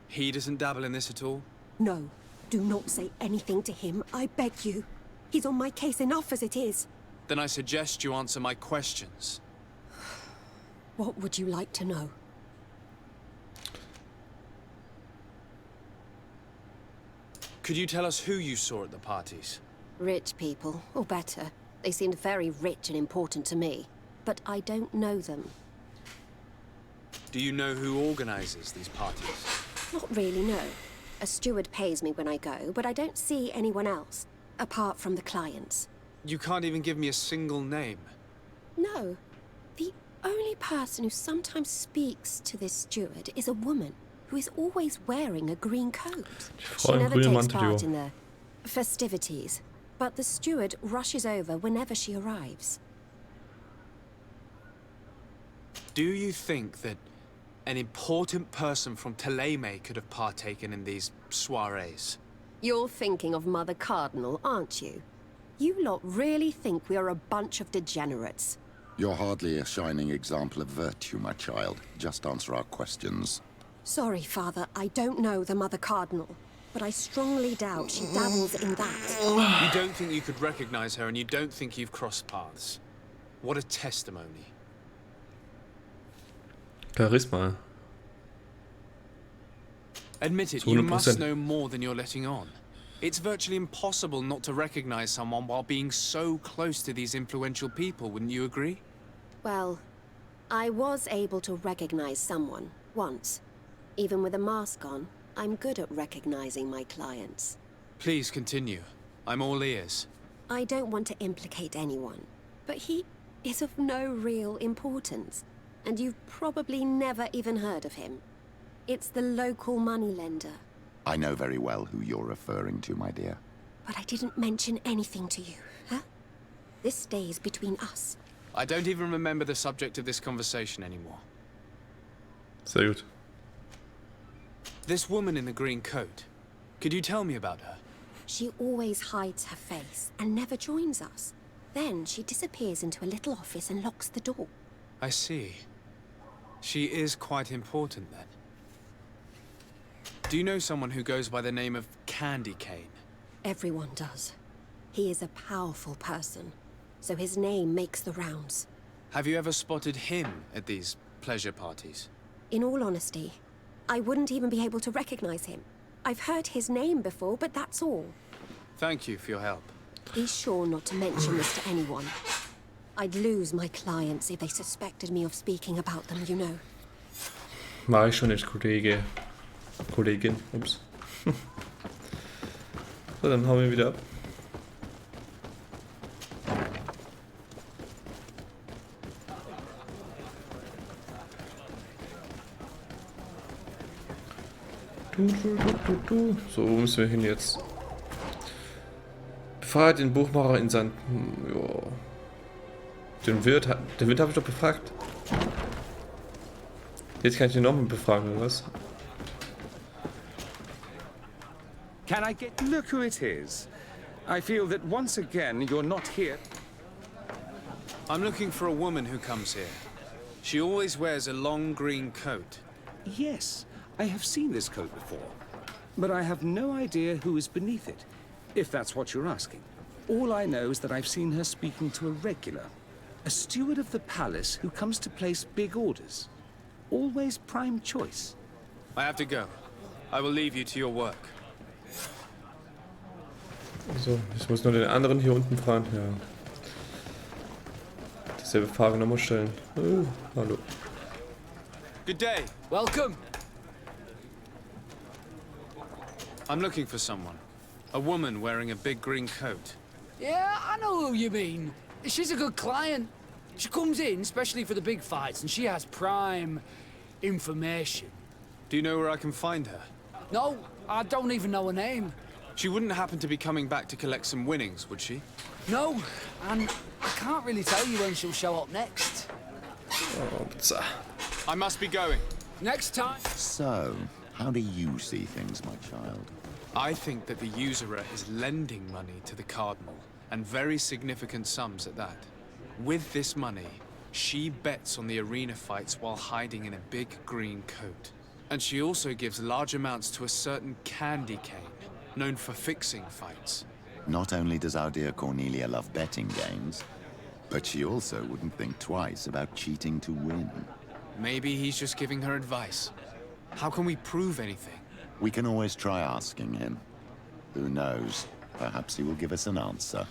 He doesn't dabble in this at all? No. Do not say anything to him, I beg you. He's on my case enough as it is. Then I suggest you answer my questions. What would you like to know? Could you tell us who you saw at the parties? Rich people, or better. They seemed very rich and important to me. But I don't know them. Do you know who organizes these parties? Not really, no. A steward pays me when I go, but I don't see anyone else, apart from the clients. You can't even give me a single name. No. The only person who sometimes speaks to this steward is a woman who is always wearing a green coat. She never takes part in the festivities, but the steward rushes over whenever she arrives. Do you think that an important person from Thélème could have partaken in these soirees? You're thinking of Mother Cardinal, aren't you? You lot really think we are a bunch of degenerates. You're hardly a shining example of virtue, my child. Just answer our questions. Sorry, Father, I don't know the Mother Cardinal, but I strongly doubt she dabbles in that. You don't think you could recognize her, and you don't think you've crossed paths. What a testimony. Charisma. Admit it, you must know more than you're letting on. It's virtually impossible not to recognize someone while being so close to these influential people, wouldn't you agree? Well, I was able to recognize someone, once. Even with a mask on, I'm good at recognizing my clients. Please continue. I'm all ears. I don't want to implicate anyone, but he is of no real importance, and you've probably never even heard of him. It's the local moneylender. I know very well who you're referring to, my dear. But I didn't mention anything to you, huh? This stays between us. I don't even remember the subject of this conversation anymore. Sehr gut. This woman in the green coat, could you tell me about her? She always hides her face and never joins us. Then she disappears into a little office and locks the door. I see. She is quite important then. Do you know someone who goes by the name of Candy Cane? Everyone does. He is a powerful person, so his name makes the rounds. Have you ever spotted him at these pleasure parties? In all honesty, I wouldn't even be able to recognize him. I've heard his name before, but that's all. Thank you for your help. Be sure not to mention this to anyone. I'd lose my clients if they suspected me of speaking about them, you know. Mach ich schon nicht, Kollegin. Ups. So, dann hauen wir wieder ab. So, wo müssen wir hin jetzt? Befragt den Buchmacher in sein... Ja. Den Wirt habe ich doch befragt. Jetzt kann ich den nochmal befragen, oder was? Can I get... Look who it is. I feel that once again you're not here. I'm looking for a woman who comes here. She always wears a long green coat. Yes, I have seen this coat before. But I have no idea who is beneath it, if that's what you're asking. All I know is that I've seen her speaking to a regular. A steward of the palace who comes to place big orders. Always prime choice. I have to go. I will leave you to your work. So, ich muss nur den anderen hier unten fragen. Ja. Dieselbe Frage nochmal stellen. Oh, hallo. Good day. Welcome. I'm looking for someone. A woman wearing a big green coat. Yeah, I know who you mean. She's a good client. She comes in especially for the big fights, and she has prime information. Do you know where I can find her? No, I don't even know her name. She wouldn't happen to be coming back to collect some winnings, would she? No, and I can't really tell you when she'll show up next. Oh, I must be going. Next time. So, how do you see things, my child? I think that the usurer is lending money to the Cardinal, and very significant sums at that. With this money, she bets on the arena fights while hiding in a big green coat. And she also gives large amounts to a certain Candy Cane, known for fixing fights. Not only does our dear Cornelia love betting games, But she also wouldn't think twice about cheating to win. Maybe he's just giving her advice. How can we prove anything? We can always try asking him. Who knows? Perhaps he will give us an answer.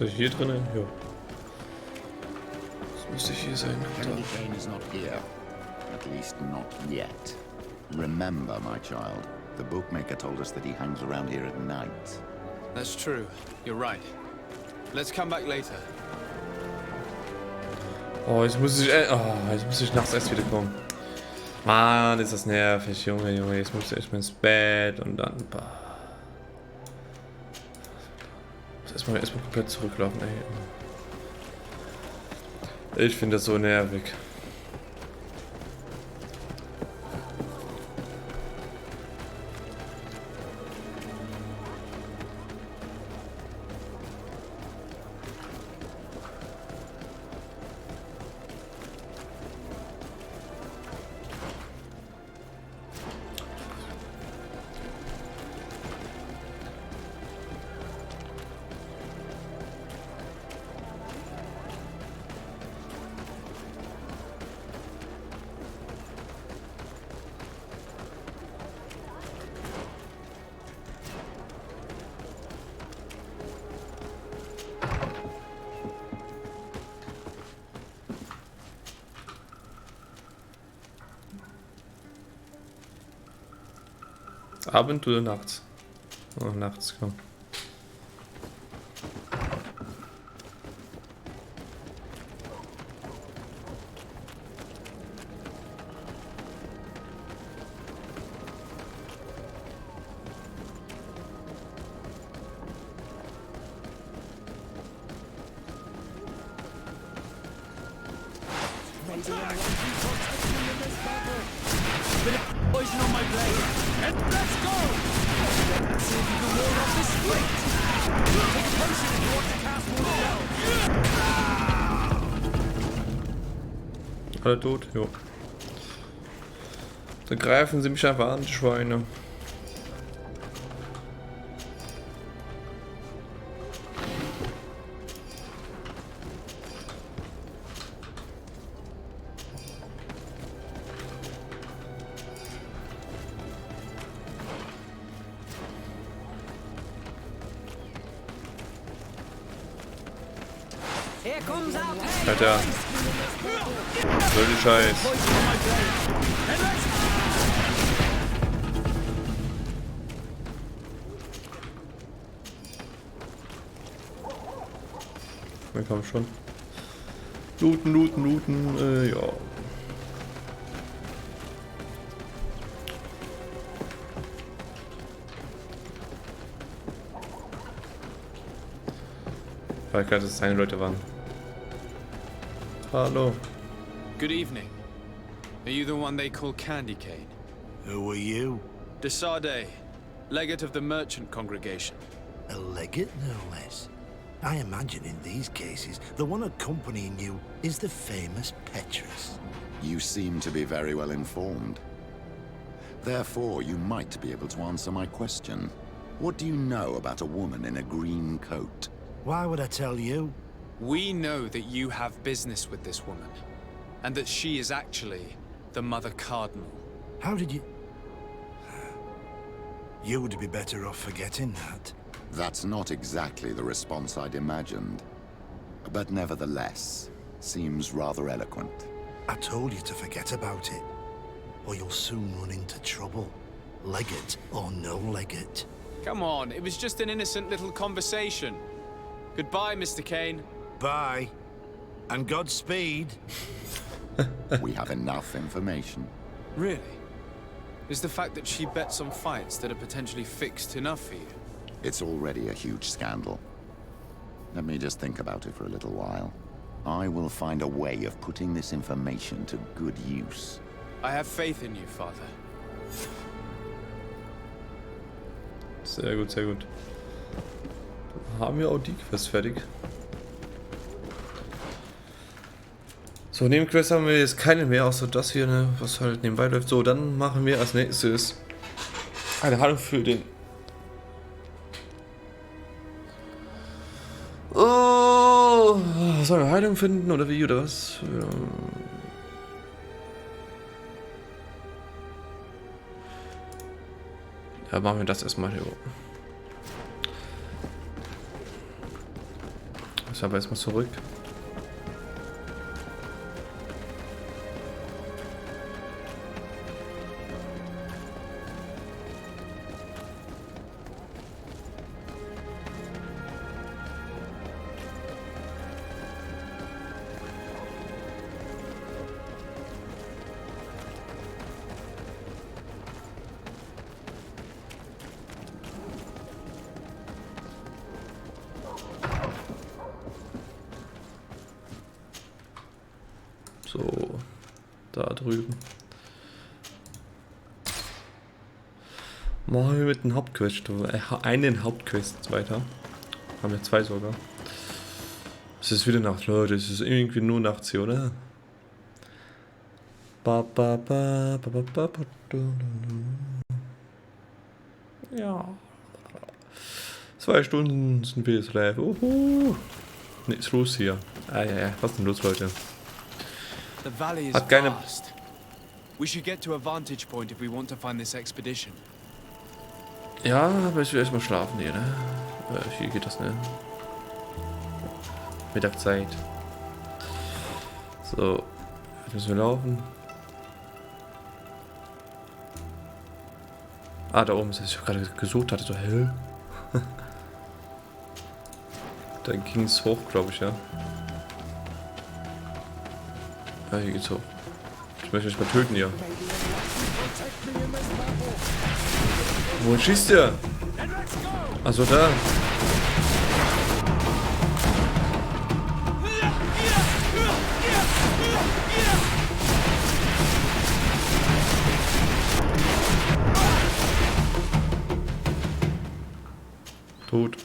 Ist er hier drinnen? Ja. Das müsste hier sein. König is not here. At least not yet. Remember, my child, the bookmaker told us that he hangs around here at night. That's true. You're right. Let's come back later. Oh, jetzt muss ich nachts erst wieder kommen. Mann, ist das nervig, Junge. Jetzt muss ich erstmal ins Bett und dann. Erstmal komplett zurücklaufen, ey. Ich finde das so nervig. Abend oder nachts? Oh, nachts, komm. Poison on my blade, and let's go! Let's see if you can ward off this fleet! Take a potion if you want to cast more spells! Alle tot? Jo. Da greifen sie mich einfach an, die Schweine. Alter. So die Scheiß. Wir kommen schon. Looten, ja. Weil gerade dass es seine Leute waren. Hallo. Good evening. Are you the one they call Candy Cane? Who are you? De Sade, legate of the merchant congregation. A legate, no less. I imagine in these cases, the one accompanying you is the famous Petrus. You seem to be very well informed. Therefore, you might be able to answer my question. What do you know about a woman in a green coat? Why would I tell you? We know that you have business with this woman, and that she is actually the Mother Cardinal. How did you... You would be better off forgetting that. That's not exactly the response I'd imagined. But nevertheless, seems rather eloquent. I told you to forget about it, or you'll soon run into trouble. Legate or no legate. Come on, it was just an innocent little conversation. Goodbye, Mr. Kane. Bye. And Godspeed. We have enough information. Really? Is the fact that she bets on fights that are potentially fixed enough for you? It's already a huge scandal. Let me just think about it for a little while. I will find a way of putting this information to good use. I have faith in you, Father. Sehr gut, sehr gut. Haben wir auch die Quest fertig. So, Nebenquest haben wir jetzt keine mehr, außer das hier, ne, was halt nebenbei läuft. So, dann machen wir als nächstes eine Heilung für den... Oh, sollen wir Heilung finden oder wie, oder was? Ja, machen wir das erstmal hier. Ich habe erstmal zurück. So, da drüben. Machen wir mit dem Hauptquest, einen Hauptquest weiter. Haben wir 2 sogar. Es ist wieder Nacht, Leute. Es ist irgendwie nur nachts hier, oder? Ja. 2 Stunden sind wir jetzt live. Ne, ist los hier. Ah ja, was ist denn los, Leute? The valley is Hat keine... vast. We should get to a vantage point if we want to find this expedition. Ja, aber ich will erstmal schlafen hier, ne? Hier geht das, ne? Mittagszeit. So, jetzt müssen wir laufen. Ah, da oben ist es, ich gerade gesucht hatte, so hell. Da ging es hoch, glaube ich, ja. Ja, hier geht's hoch. Ich möchte mich mal töten hier. Wo schießt der? Also da. Tot.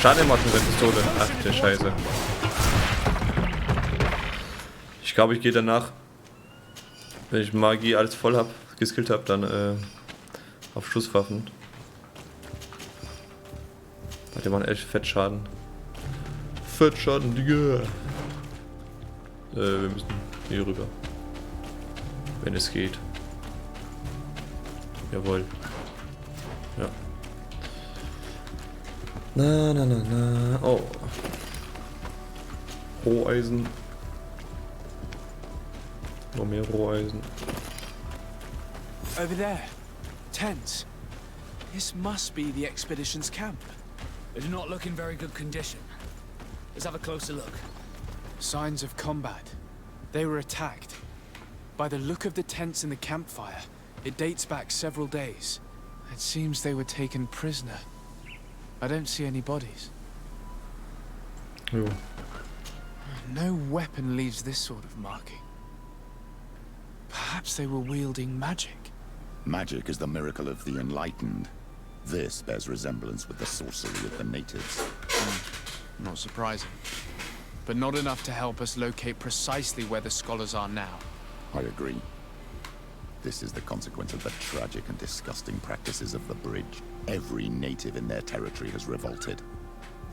Schaden macht mit der Pistole. Ach der Scheiße. Ich glaube, ich gehe danach, wenn ich Magie alles voll habe, geskillt habe, dann auf Schusswaffen. Hat ja echt Fettschaden. Fettschaden, Digga. Wir müssen hier rüber. Wenn es geht. Jawohl. Ja. Na, na, na, na. Oh. Roheisen. Noch mehr Roheisen. Over there. Tents. This must be the expedition's camp. They do not look in very good condition. Let's have a closer look. Signs of combat. They were attacked. By the look of the tents in the campfire, it dates back several days. It seems they were taken prisoner. I don't see any bodies. Jo. No weapon leaves this sort of marking. Perhaps they were wielding magic. Magic is the miracle of the enlightened. This bears resemblance with the sorcery of the natives. Not surprising. But not enough to help us locate precisely where the scholars are now. I agree. This is the consequence of the tragic and disgusting practices of the bridge. Every native in their territory has revolted.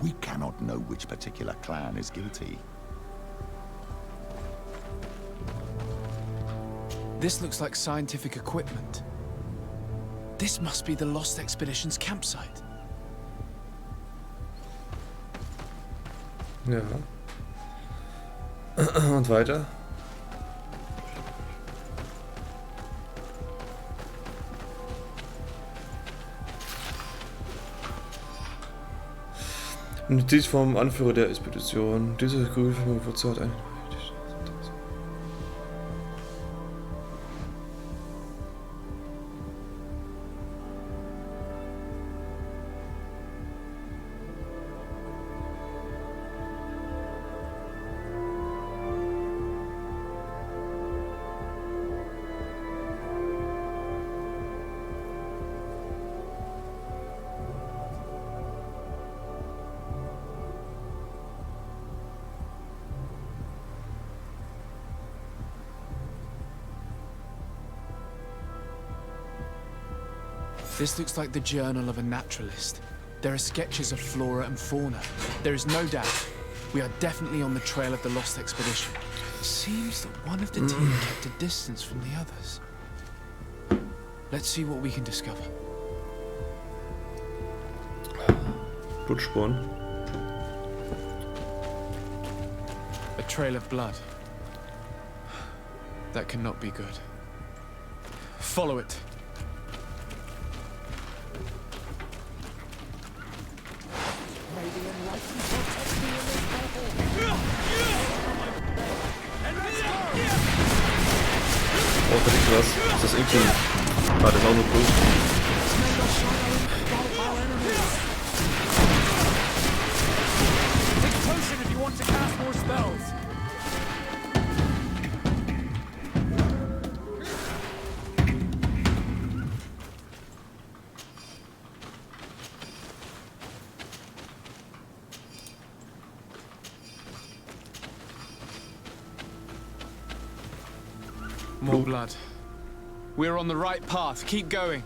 We cannot know which particular clan is guilty. This looks like scientific equipment. This must be the Lost Expedition's campsite. Ja. Und weiter? Notiz vom Anführer der Expedition. Diese Gruppe hat ein... This looks like the journal of a naturalist. There are sketches of flora and fauna. There is no doubt we are definitely on the trail of the Lost Expedition. It seems that one of the team kept a distance from the others. Let's see what we can discover. Blutspuren. A trail of blood. That cannot be good. Follow it. Oh, da liegt was. Ist das irgendwie... Ah, das ist auch nur Plus. Take potion if you want to cast more spells. More blood. We're on the right path. Keep going.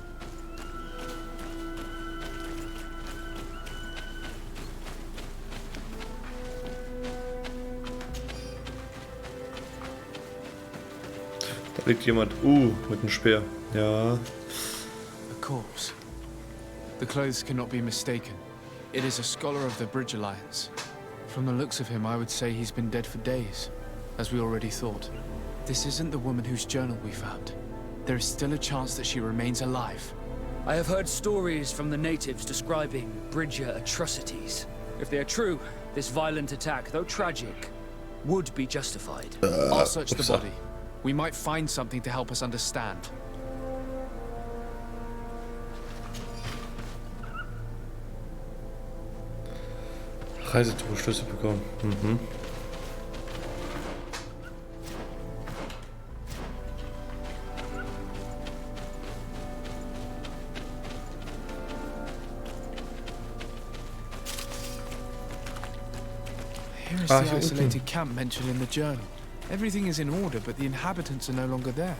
Da liegt jemand. Mit einem Speer. Ja. A corpse. The clothes cannot be mistaken. It is a scholar of the Bridge Alliance. From the looks of him, I would say he's been dead for days, as we already thought. This isn't the woman whose journal we found. There is still a chance that she remains alive. I have heard stories from the natives describing Bridger atrocities. If they are true, this violent attack, though tragic, would be justified. I'll search the body. We might find something to help us understand. Reisetuchschlüssel bekommen. Mhm. Here is the isolated camp mentioned in the journal. Everything is in order, but the inhabitants are no longer there.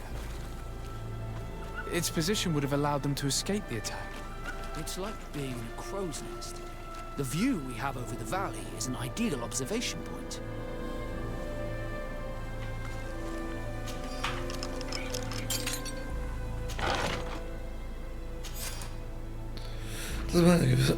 Its position would have allowed them to escape the attack. It's like being in a crow's nest. The view we have over the valley is an ideal observation point. Das war eine gewisse...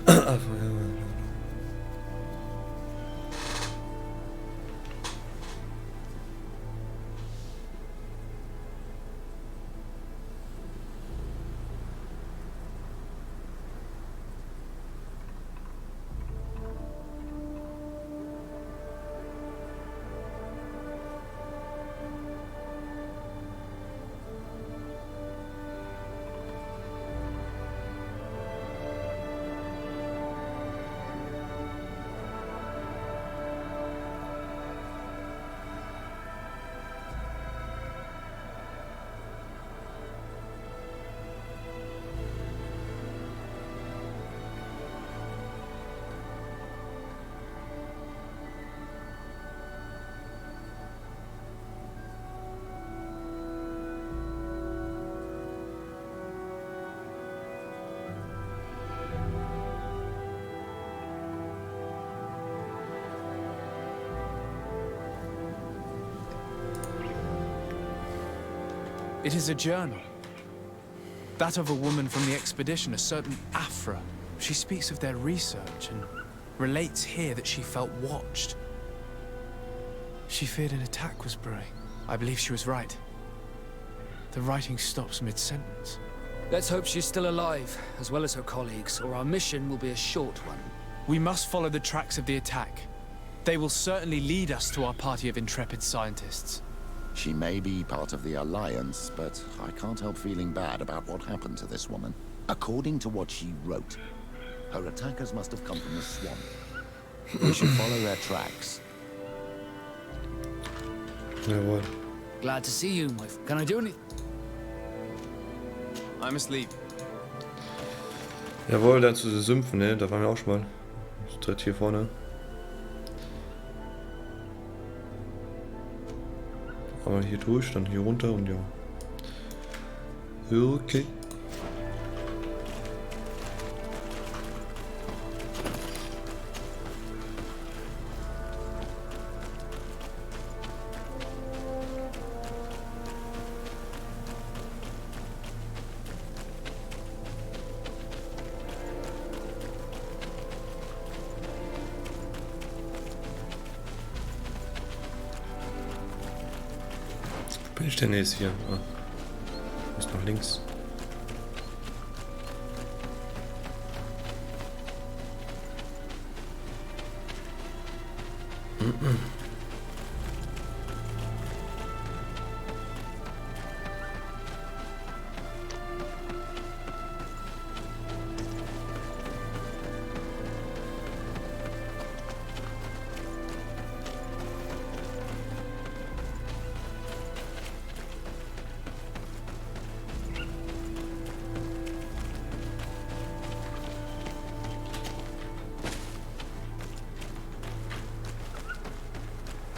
It is a journal. That of a woman from the expedition, a certain Afra. She speaks of their research and relates here that she felt watched. She feared an attack was brewing. I believe she was right. The writing stops mid-sentence. Let's hope she's still alive, as well as her colleagues, or our mission will be a short one. We must follow the tracks of the attack. They will certainly lead us to our party of intrepid scientists. She may be part of the Alliance, but I can't help feeling bad about what happened to this woman. According to what she wrote, her attackers must have come from the swamp. We should follow their tracks. Jawohl. Glad to see you, my Can I do anything? I must leave. Jawohl, dann zu den Sümpfen, ne? Da waren wir auch schon mal. Direkt hier vorne. Aber hier durch, dann hier runter und ja. Okay. Bin ich denn jetzt hier? Ah. Muss nach links.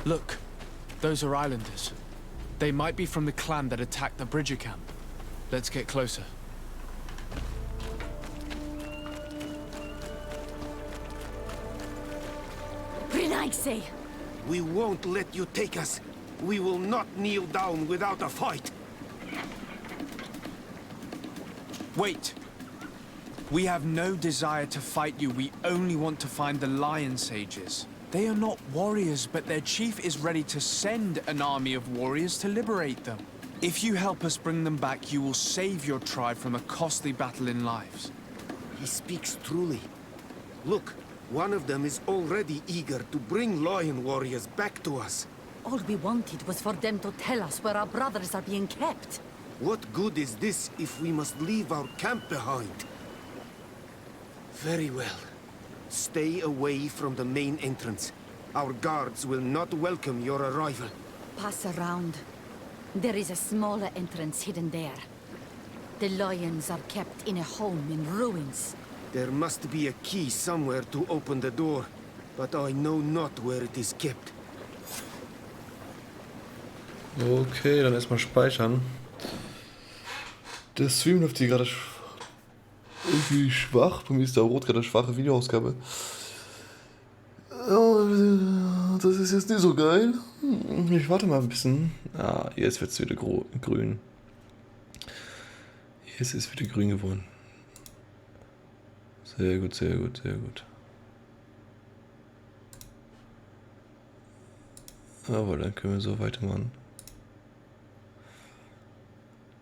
Look, those are islanders. They might be from the clan that attacked the Bridger camp. Let's get closer. Renaigse! We won't let you take us. We will not kneel down without a fight. Wait. We have no desire to fight you. We only want to find the Lion Sages. They are not warriors, but their chief is ready to send an army of warriors to liberate them. If you help us bring them back, you will save your tribe from a costly battle in lives. He speaks truly. Look, one of them is already eager to bring lion warriors back to us. All we wanted was for them to tell us where our brothers are being kept. What good is this if we must leave our camp behind? Very well. Stay away from the main entrance. Our guards will not welcome your arrival. Pass around. There is a smaller entrance hidden there. The lions are kept in a home in ruins. There must be a key somewhere to open the door, but I know not where it is kept. Okay, dann erstmal speichern. Der Stream läuft hier gerade irgendwie schwach. Bei mir ist da rot gerade schwache Videoausgabe. Das ist jetzt nicht so geil. Ich warte mal ein bisschen. Ah, jetzt wird es wieder grün. Jetzt ist es wieder grün geworden. Sehr gut, sehr gut, sehr gut. Aber dann können wir so weitermachen.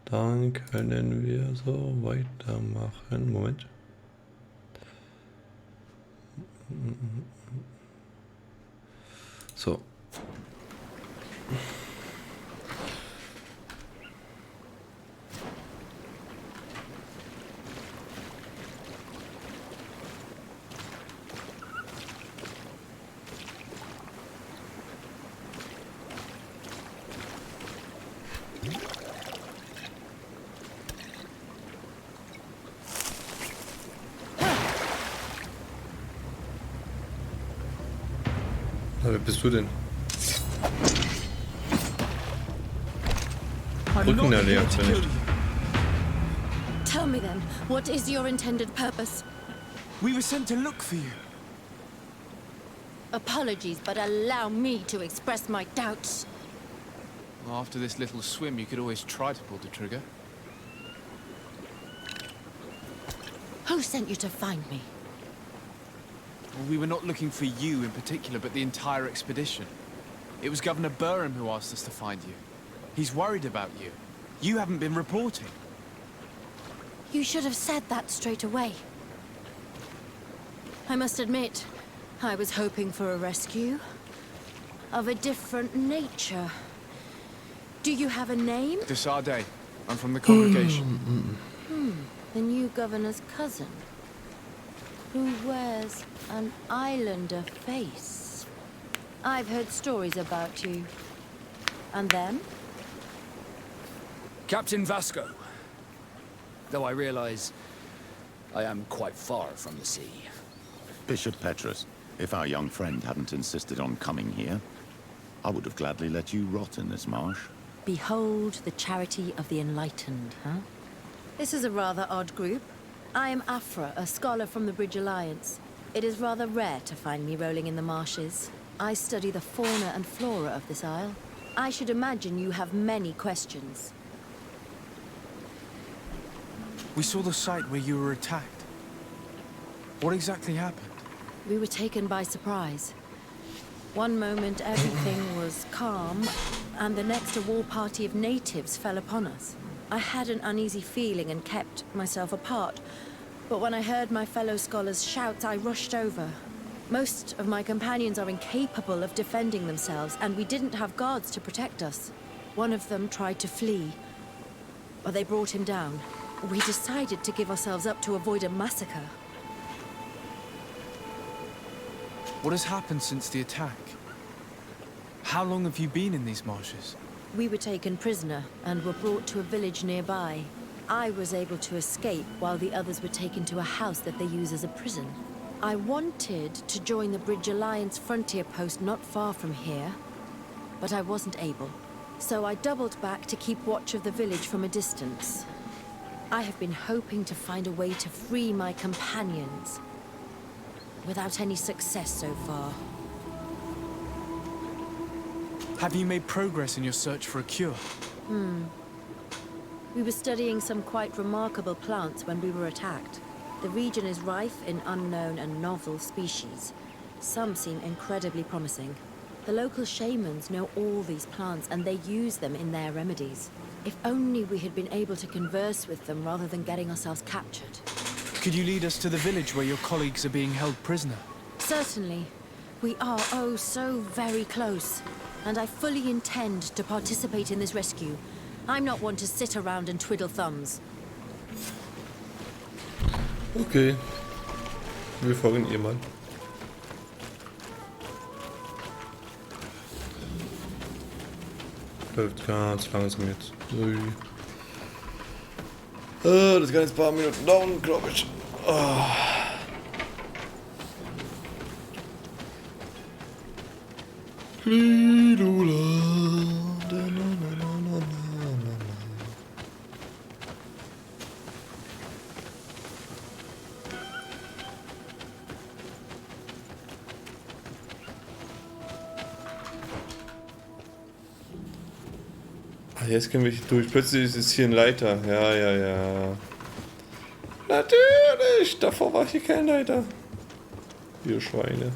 Dann können wir so weitermachen. Moment. So. Wer bist du denn? Rücken erlebt, wenn nicht. Tell me then, what is your intended purpose? We were sent to look for you. Apologies, but allow me to express my doubts. After this little swim, you could always try to pull the trigger. Who sent you to find me? Well, we were not looking for you in particular, but the entire expedition. It was Governor Bürger who asked us to find you. He's worried about you. You haven't been reporting. You should have said that straight away. I must admit, I was hoping for a rescue. Of a different nature. Do you have a name? DEUTSCH. I'm from the congregation. The new governor's cousin. Who wears an islander face. I've heard stories about you. And them? Captain Vasco. Though I realize I am quite far from the sea. Bishop Petrus, if our young friend hadn't insisted on coming here, I would have gladly let you rot in this marsh. Behold the charity of the enlightened, huh? This is a rather odd group. I am Afra, a scholar from the Bridge Alliance. It is rather rare to find me rolling in the marshes. I study the fauna and flora of this isle. I should imagine you have many questions. We saw the site where you were attacked. What exactly happened? We were taken by surprise. One moment everything was calm, and the next a war party of natives fell upon us. I had an uneasy feeling and kept myself apart, but when I heard my fellow scholars' shouts, I rushed over. Most of my companions are incapable of defending themselves, and we didn't have guards to protect us. One of them tried to flee, but they brought him down. We decided to give ourselves up to avoid a massacre. What has happened since the attack? How long have you been in these marshes? We were taken prisoner and were brought to a village nearby. I was able to escape while the others were taken to a house that they use as a prison. I wanted to join the Bridge Alliance frontier post not far from here, but I wasn't able. So I doubled back to keep watch of the village from a distance. I have been hoping to find a way to free my companions, without any success so far. Have you made progress in your search for a cure? We were studying some quite remarkable plants when we were attacked. The region is rife in unknown and novel species. Some seem incredibly promising. The local shamans know all these plants and they use them in their remedies. If only we had been able to converse with them rather than getting ourselves captured. Could you lead us to the village where your colleagues are being held prisoner? Certainly. We are, oh, so very close. And I fully intend to participate in this rescue. I'm not one to sit around and twiddle thumbs. Okay. Wir folgen ihr mal. Läuft ganz langsam jetzt. Ui. Das kann jetzt ein paar Minuten dauern, glaube ich. Jetzt können wir hier durch. Plötzlich ist es hier ein Leiter. Ja. Natürlich! Davor war hier kein Leiter. Ihr Schweine.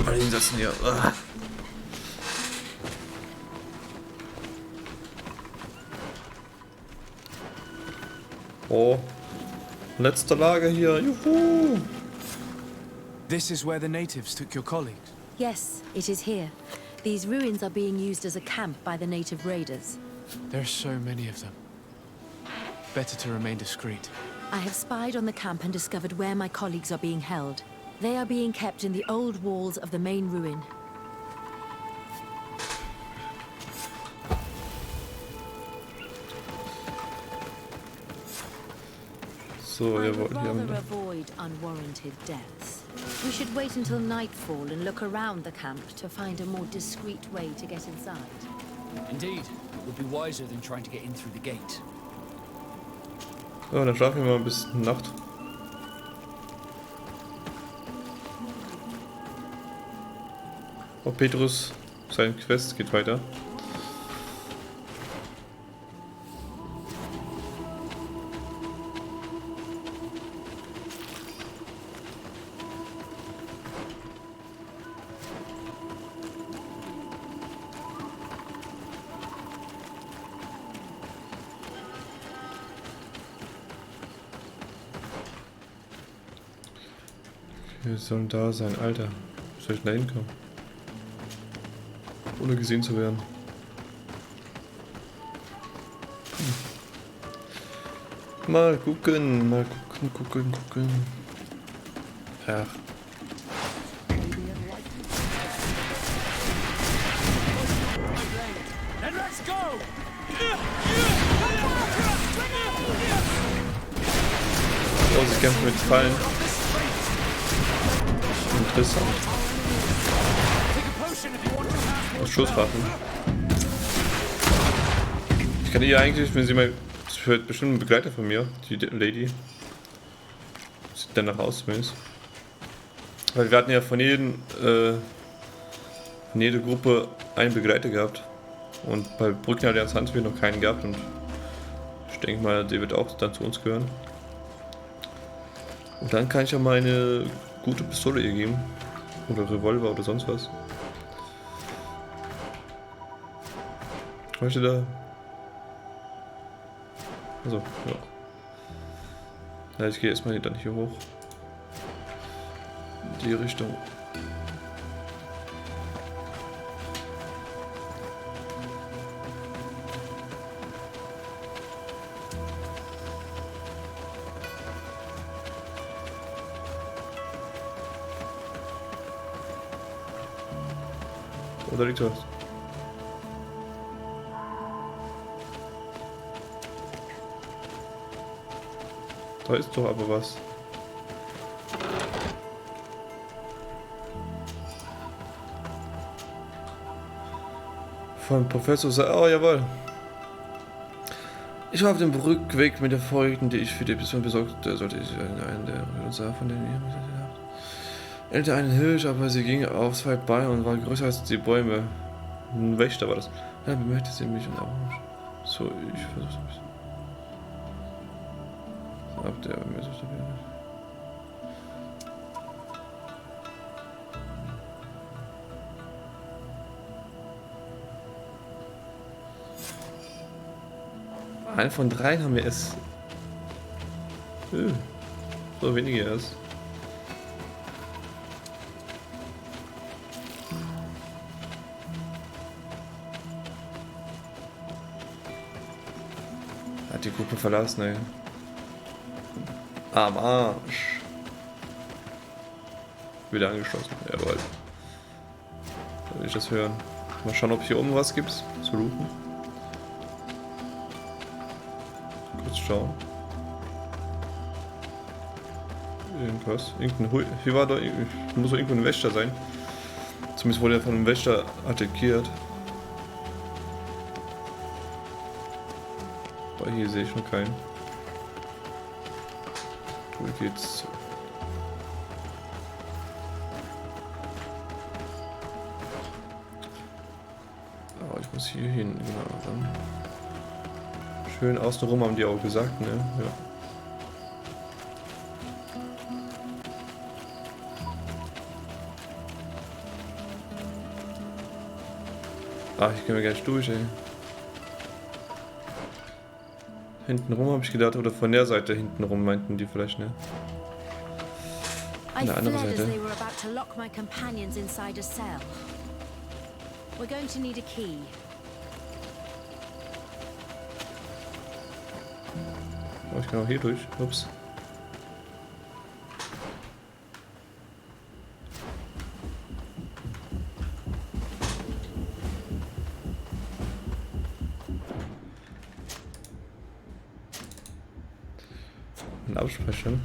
Mal hinsetzen hier. Oh, letzte Lager hier. Juhu! This is where the natives took your colleagues? Yes, it is here. These ruins are being used as a camp by the native raiders. There are so many of them. better to remain discreet. I have spied on the camp and discovered where my colleagues are being held. They are being kept in the old walls of the main ruin. So, I wir would wollen hier rather avoid unwarranted deaths. We should wait until nightfall and look around the camp to find a more discreet way to get inside. Indeed, it would be wiser than trying to get in through the gate. So, dann schlafen wir mal bis Nacht. Oh, Petrus, sein Quest geht weiter. Wir sollen da sein, Alter. Wie soll ich da hinkommen? Ohne gesehen zu werden. Mal gucken, gucken. Ach. And let's go! Oh, sie kämpfen mit Fallen. Interessant. Und Schusswaffen. Ich kann ihr eigentlich, wenn sie mal... Das wird bestimmt ein Begleiter von mir, die Lady. Sieht danach aus zumindest. Weil wir hatten ja von jeder Gruppe einen Begleiter gehabt. Und bei Brückenallianz hatten wir noch keinen gehabt. Und ich denke mal, der wird auch dann zu uns gehören. Und dann kann ich ja mal eine gute Pistole ihr geben. Oder Revolver oder sonst was. Was steht da? Also, ja. Ja, ich gehe erstmal dann hier hoch. In die Richtung. Da liegt was. Da ist doch aber was. Von Professor oh jawohl. Ich war auf dem Rückweg mit der Folgen, die ich für die Person besorgt. Da sollte ich einen der sah von den Älter einen Hirsch, aber sie ging auf zwei Beine und war größer als die Bäume. Ein Wächter war das. Ja, bemerkte sie mich und auch. So, ich versuche ein bisschen. Ab der mir so stabil. Einen von dreien haben wir es. So wenige erst. Hat die Gruppe verlassen, ey. Am Arsch. Wieder angeschlossen, jawohl. Soll ich das hören? Mal schauen, ob hier oben was gibt zu looten. Kurz schauen. Irgendwas. Hier war da. Muss doch irgendwo ein Wächter sein. Zumindest wurde er von einem Wächter attackiert. Aber hier sehe ich noch keinen. Wo geht's? Oh, ich muss hier hin, genau. Dann schön außenrum haben die auch gesagt, ne? Ja. Ach, ich kann mir gar nicht durch, ey. Hinten rum habe ich gedacht, oder von der Seite hinten rum meinten die vielleicht, ne? An der anderen Seite. We're going to need a key. Oh, ich kann auch hier durch. Ups. Absprechen.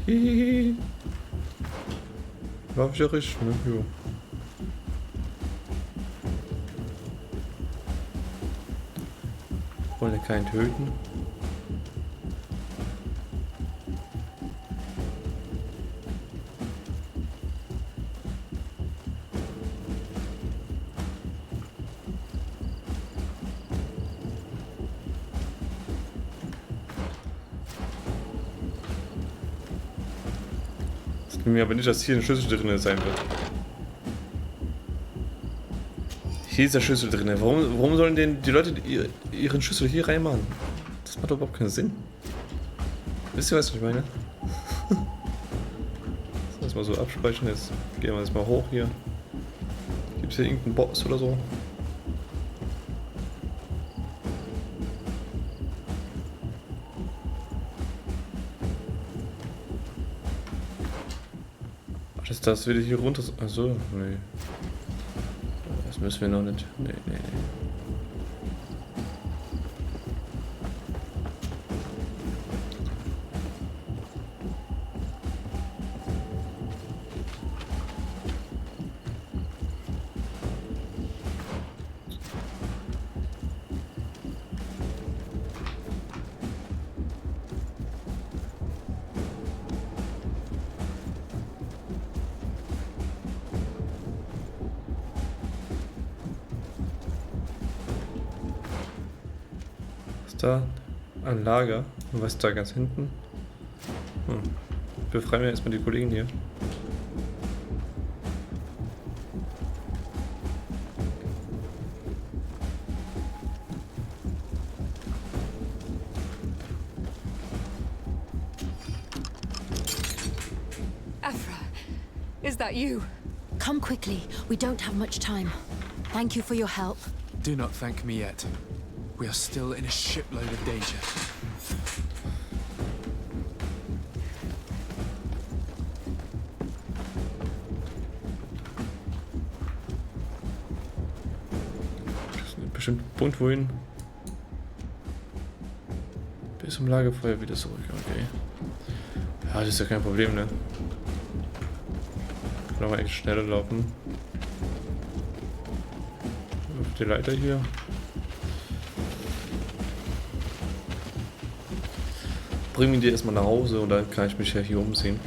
Hihihi. War ja richtig, ne? Jo. Wollen wir keinen töten? Ich bin mir aber nicht, dass hier ein Schlüssel drin sein wird. Hier ist der Schlüssel drin. Warum sollen denn die Leute ihren Schlüssel hier reinmachen? Das macht überhaupt keinen Sinn. Wisst ihr, was ich meine? Das mal so abspeichern. Jetzt gehen wir jetzt mal hoch hier. Gibt es hier irgendeinen Boss oder so? Das will ich hier runter. Achso, nee. Das müssen wir noch nicht. Nee. Da ein Lager. Und was ist da ganz hinten? Befreien wir erstmal die Kollegen hier. Afra, is that you? Come quickly. We don't have much time. Thank you for your help. Do not thank me yet. We are still in a shipload of danger. Das ist ein bestimmter Punkt, wohin. Bis zum Lagerfeuer wieder zurück, okay. Ja, das ist ja kein Problem, ne? Kann auch echt schneller laufen. Auf die Leiter hier. Bringen wir die erstmal nach Hause und dann kann ich mich ja hier umsehen.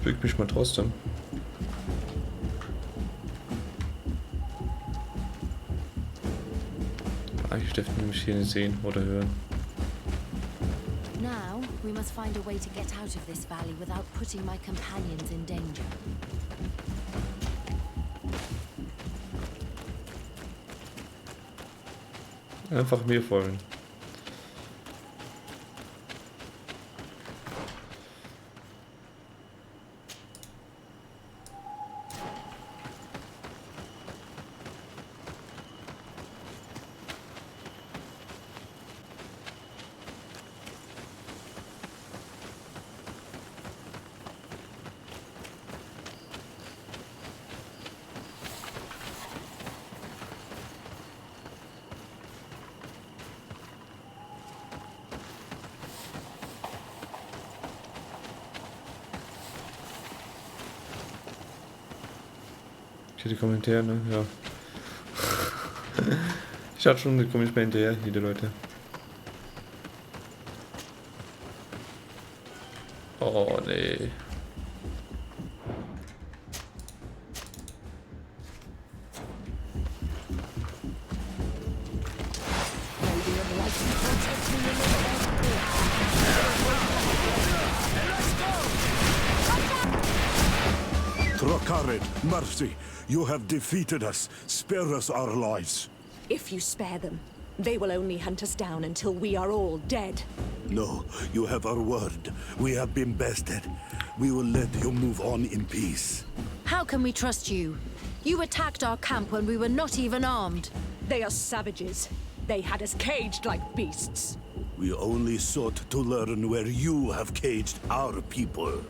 Bück mich mal trotzdem. Eigentlich dürften wir mich hier nicht sehen oder hören. Now we must find a way to get out of this valley without putting my companions in danger. Einfach mir folgen. Die Kommentare, ne? Ja. Ich hatte schon eine Kommentare hinterher, hier die Leute. Oh, nee. Trokarid, mercy. You have defeated us. Spare us our lives. If you spare them, they will only hunt us down until we are all dead. No, you have our word. We have been bested. We will let you move on in peace. How can we trust you? You attacked our camp when we were not even armed. They are savages. They had us caged like beasts. We only sought to learn where you have caged our people.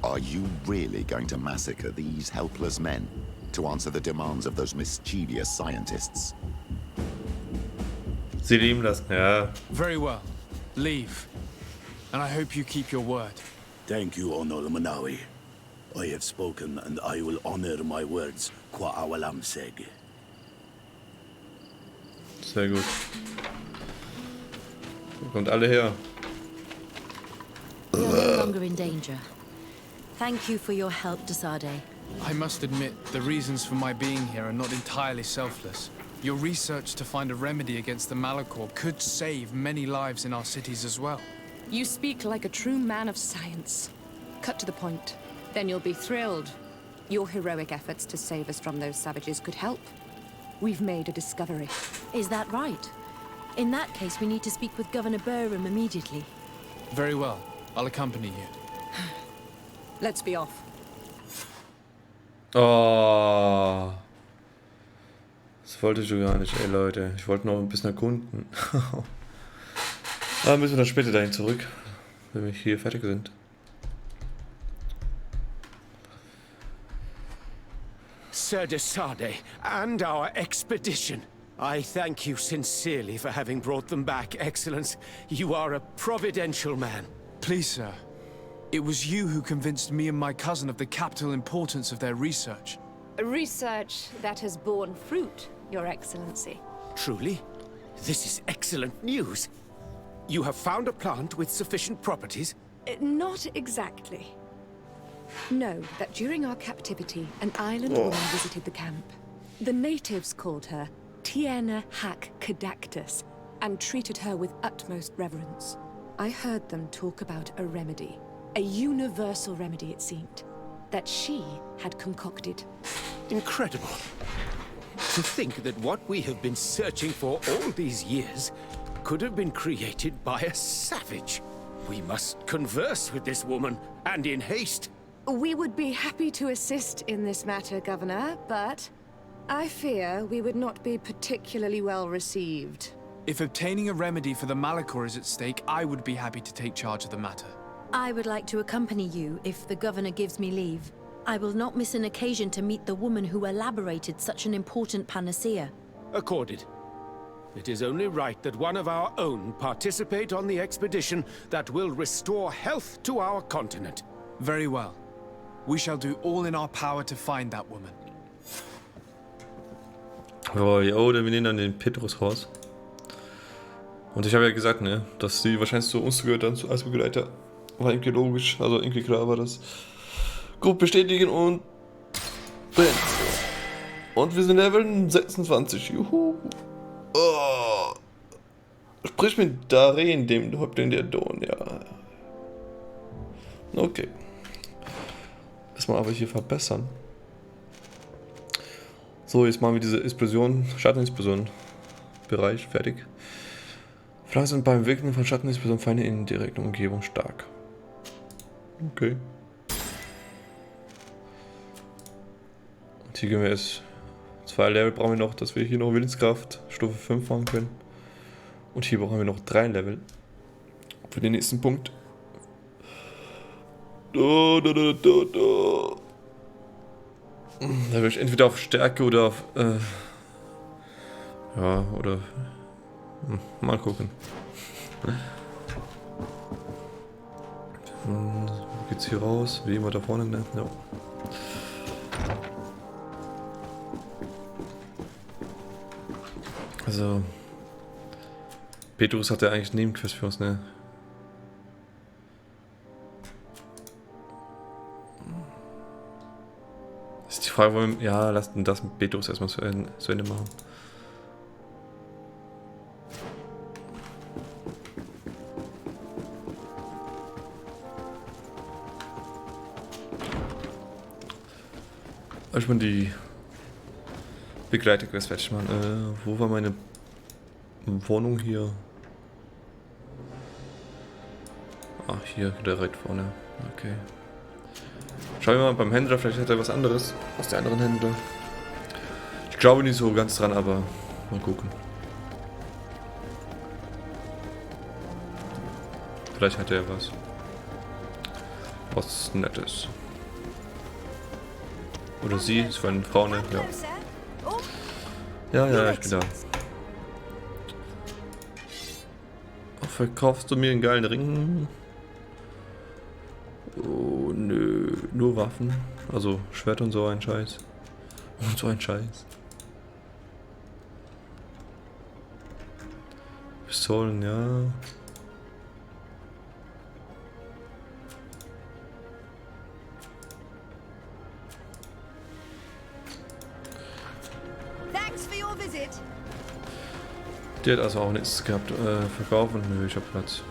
Are you really going to massacre these helpless men to answer the demands of those mischievous scientists? Sie leben lassen, ja. Very well. Leave. And I hope you keep your word. Thank you, Onol Manawi. I have spoken, and I will honor my words, qua awalam seg. Sehr gut. Ihr kommt alle her. We are no longer in danger. Thank you for your help, Desade. I must admit, the reasons for my being here are not entirely selfless. Your research to find a remedy against the Malachor could save many lives in our cities as well. You speak like a true man of science. Cut to the point. Then you'll be thrilled. Your heroic efforts to save us from those savages could help. We've made a discovery. Is that right? In that case, we need to speak with Governor Bürger immediately. Very well. I'll accompany you. Let's be off. Oh. Das wollte ich gar nicht, ey Leute. Ich wollte noch ein bisschen erkunden. Aber müssen wir dann später dahin zurück, wenn wir hier fertig sind. Sir Desade, and our expedition. I thank you sincerely for having brought them back, Excellence. You are a providential man. Please, sir. It was you who convinced me and my cousin of the capital importance of their research. Research that has borne fruit, Your Excellency. Truly? This is excellent news. You have found a plant with sufficient properties? Not exactly. Know that during our captivity, an island woman visited the camp. The natives called her Tiena Hac Cadactus and treated her with utmost reverence. I heard them talk about a remedy, a universal remedy it seemed, that she had concocted. Incredible. To think that what we have been searching for all these years could have been created by a savage. We must converse with this woman, and in haste. We would be happy to assist in this matter, Governor, but I fear we would not be particularly well received. If obtaining a remedy for the Malachor is at stake, I would be happy to take charge of the matter. I would like to accompany you if the Governor gives me leave. I will not miss an occasion to meet the woman who elaborated such an important panacea. Accorded. It is only right that one of our own participate on the expedition that will restore health to our continent. Very well. We shall do all in our power to find that woman. Oh, wir nehmen dann den Petrus raus. Und ich habe ja gesagt, ne, dass sie wahrscheinlich zu uns gehört, dann als Begleiter. War irgendwie logisch, also irgendwie klar war das. Gut bestätigen und brennt. Und wir sind Level 26. Juhu. Oh. Sprich mit Darren, dem Häuptling der Don, ja. Okay. Erstmal aber hier verbessern. So, jetzt machen wir diese Explosion, Schattenexplosion Bereich fertig. Pflanzen sind beim Wirken von Schattenexplosion Feinde in direkter Umgebung stark. Okay. Und hier gehen wir jetzt 2 Level brauchen wir noch, dass wir hier noch Willenskraft Stufe 5 machen können. Und hier brauchen wir noch 3 Level für den nächsten Punkt. Da will ich entweder auf Stärke oder auf ja, oder mal gucken. Wo geht's hier raus? Wie immer da vorne, ne? Ja. Also Petrus hat ja eigentlich Nebenquest für uns, ne? Ist die Frage, wollen wir, ja, lasst das mit Petrus erstmal zu Ende machen. Ich meine, die Begleiterquest fertig machen. Wo war meine Wohnung hier? Ach, hier, direkt vorne. Okay. Schauen wir mal beim Händler, vielleicht hat er was anderes aus der anderen Händler. Ich glaube nicht so ganz dran, aber mal gucken. Vielleicht hat er was. Was Nettes. Oder sie, ist für eine Frau, ne? Ja. Ja, ich bin da. Verkaufst du mir einen geilen Ring? Oh, nö. Nur Waffen. Also Schwert und so ein Scheiß. Und so ein Scheiß. Pistolen, ja. Die hat also auch nichts gehabt. Verkaufen? Nö, ich hab Platz.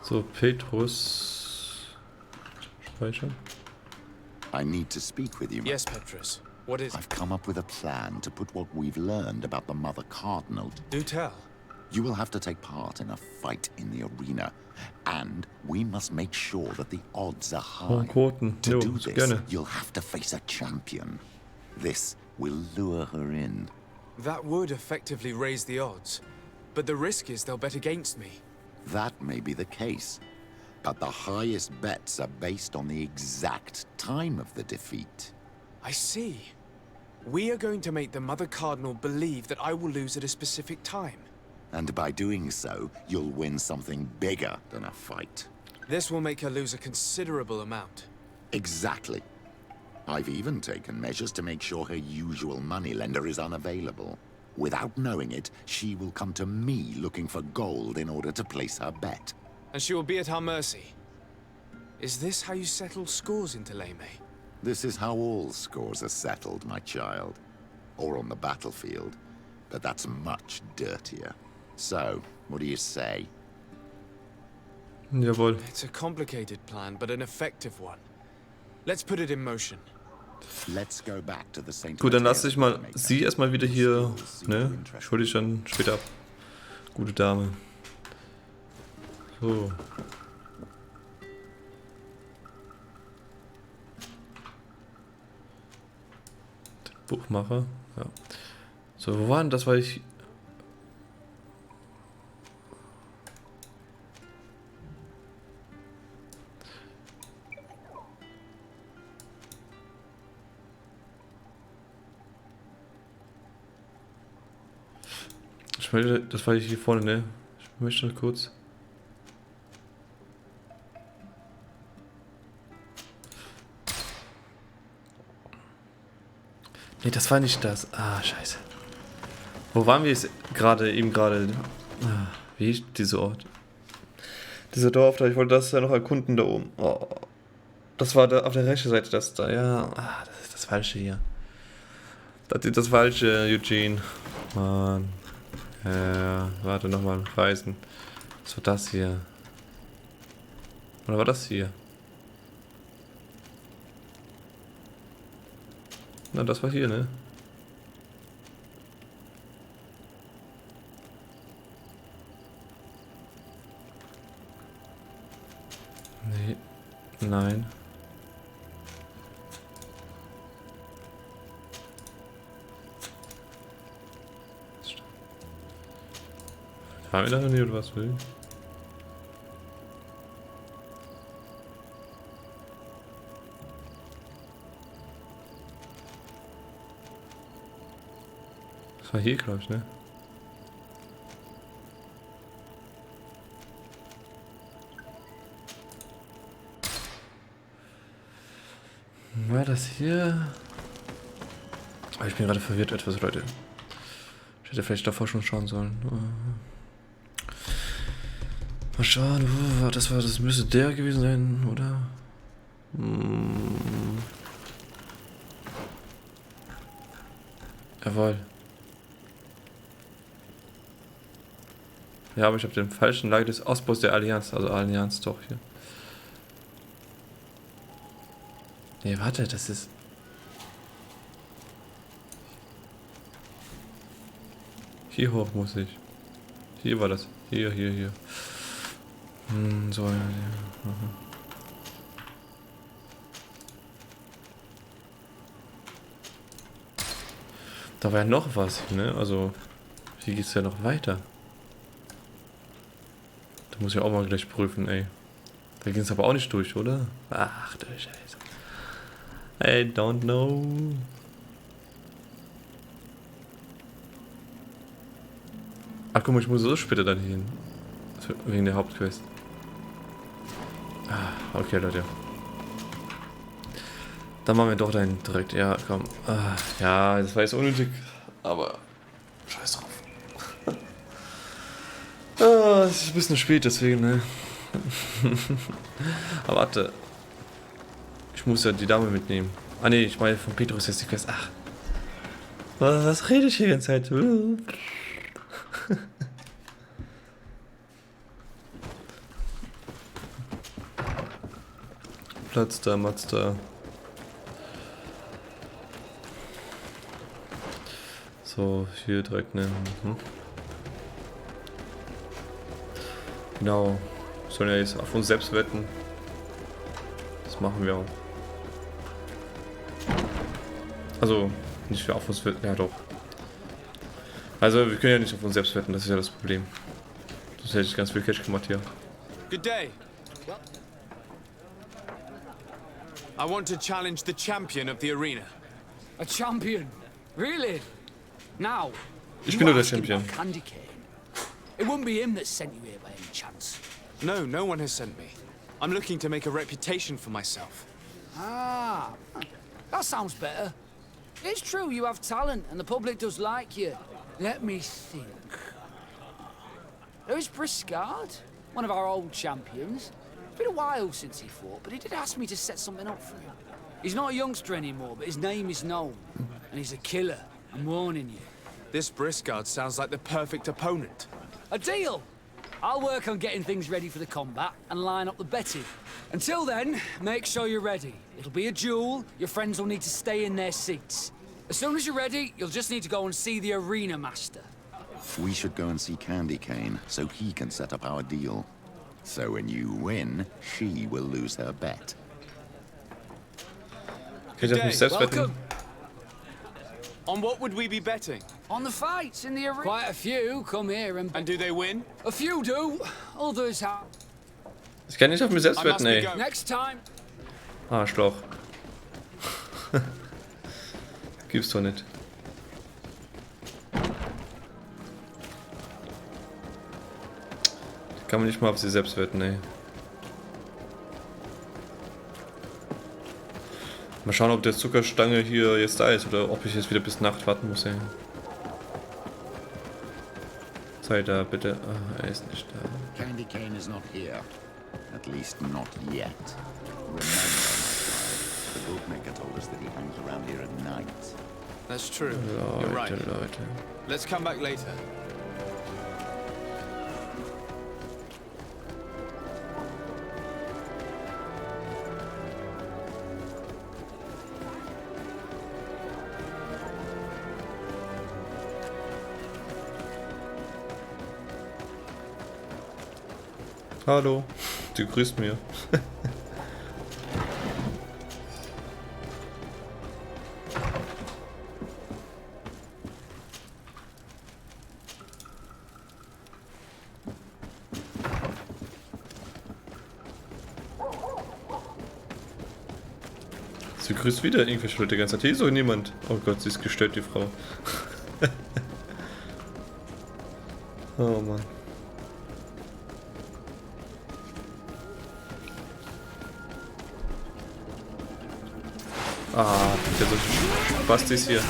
So, Petrus. Speichern. I need to speak with you. Yes, Petrus. What is it? I've come up with a plan to put what we've learned about the Mother Cardinal. Do tell. You will have to take part in a fight in the arena, and we must make sure that the odds are high. To do this, you'll have to face a champion. This will lure her in. That would effectively raise the odds, but the risk is they'll bet against me. That may be the case, but the highest bets are based on the exact time of the defeat. I see. We are going to make the Mother Cardinal believe that I will lose at a specific time. And by doing so, you'll win something bigger than a fight. This will make her lose a considerable amount. Exactly. I've even taken measures to make sure her usual moneylender is unavailable. Without knowing it, she will come to me looking for gold in order to place her bet. And she will be at our mercy. Is this how you settle scores in Teleme? This is how all scores are settled, my child. Or on the battlefield. But that's much dirtier. So, what do you say? Jawohl. It's a complicated plan, but an effective one. Let's put it in motion. Let's go back to the Saint. Gut, dann lasse ich mal sie erstmal wieder hier, ne? Ich hole dich dann später ab. Gute Dame. So. Buchmacher. Ja. So, wo war denn das? Weil ich. Das war ich hier vorne, ne? Ich möchte noch kurz. Ne, das war nicht das. Ah, scheiße. Wo waren wir jetzt gerade, eben gerade? Ah, wie hieß dieser Ort? Dieser Dorf da, ich wollte das ja noch erkunden da oben. Oh, das war da auf der rechten Seite, das da, ja. Ah, das ist das Falsche hier. Das ist das Falsche, Eugene. Mann. Warte, nochmal reisen. Was war das hier? Oder war das hier? Na, das war hier, ne? Nee. Nein. Haben wir da nicht oder was will? Das war hier, glaube ich, ne? War das hier? Oh, ich bin gerade verwirrt etwas, Leute. Ich hätte vielleicht davor schon schauen sollen. Mal schauen, wo war das? Das müsste der gewesen sein, oder? Jawohl. Ja, aber ich habe den falschen Lager des Ausbaus der Allianz. Also Allianz doch hier. Nee, warte, das ist... Hier hoch muss ich. Hier war das. Hier. So, ja. Da war ja noch was, ne? Also, hier geht's ja noch weiter. Da muss ich auch mal gleich prüfen, ey. Da ging es aber auch nicht durch, oder? Ach du Scheiße. I don't know. Ach guck mal, ich muss so später dann hin. Wegen der Hauptquest. Ah, okay, Leute. Dann machen wir doch dahin direkt. Ja, komm. Ah, ja, das war jetzt unnötig. Aber scheiß drauf. Ah, es ist ein bisschen spät, deswegen, ne? Aber warte. Ich muss ja die Dame mitnehmen. Ah ne, ich meine von Petrus jetzt die Quest. Ach. Was rede ich hier die ganze Zeit? Platz da, Matz da. So, hier direkt nehmen. Genau. Wir sollen ja jetzt auf uns selbst wetten. Das machen wir auch. Also, nicht für auf uns wetten, ja doch. Also, wir können ja nicht auf uns selbst wetten, das ist ja das Problem. Sonst hätte ich ganz viel Cash gemacht hier. Good day. I want to challenge the champion of the arena. A champion? Really? Now? Ich bin nur der Champion. Candy cane. It wouldn't be him that sent you here by any chance. No, no one has sent me. I'm looking to make a reputation for myself. Ah, that sounds better. It's true you have talent and the public does like you. Let me think. There is Briscard, one of our old champions. It's been a while since he fought, but he did ask me to set something up for him. He's not a youngster anymore, but his name is known. And he's a killer, I'm warning you. This Briscard sounds like the perfect opponent. A deal! I'll work on getting things ready for the combat and line up the betting. Until then, make sure you're ready. It'll be a duel, your friends will need to stay in their seats. As soon as you're ready, you'll just need to go and see the arena master. We should go and see Candy Cane so he can set up our deal. So when you win, she will lose her bet. Kann ich auf mich selbst wetten? On what would we be betting? On the fights in the arena. Quite a few come here and... And do they win? A few do, others have... Ich kann nicht auf mich selbst wetten, ey. Next time. Arschloch. Gibt's doch nicht. Kann man nicht mal auf sie selbst wetten, ey. Mal schauen, ob der Zuckerstange hier jetzt da ist oder ob ich jetzt wieder bis Nacht warten muss, ey. Sei da, bitte. Ah, er ist nicht da. Candy Cane is not here. At least not yet. Remember, my child, the bookmaker told us that he hangs around here at night. That's true. Leute, You're right. Leute. Let's come back later. Hallo, du grüßt mir. Sie grüßt wieder irgendwelche Leute die ganze Zeit. Hier ist doch niemand. Oh Gott, sie ist gestört, die Frau. Oh Mann. Ah, der so Bastis hier.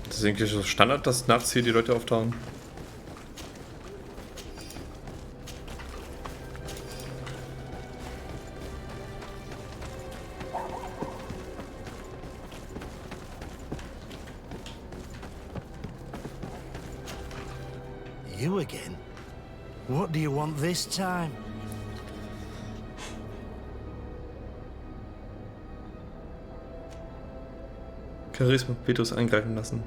Das ist eigentlich so Standard, dass nachts hier die Leute auftauchen. You again? What do you want this time? Charisma Petrus eingreifen lassen.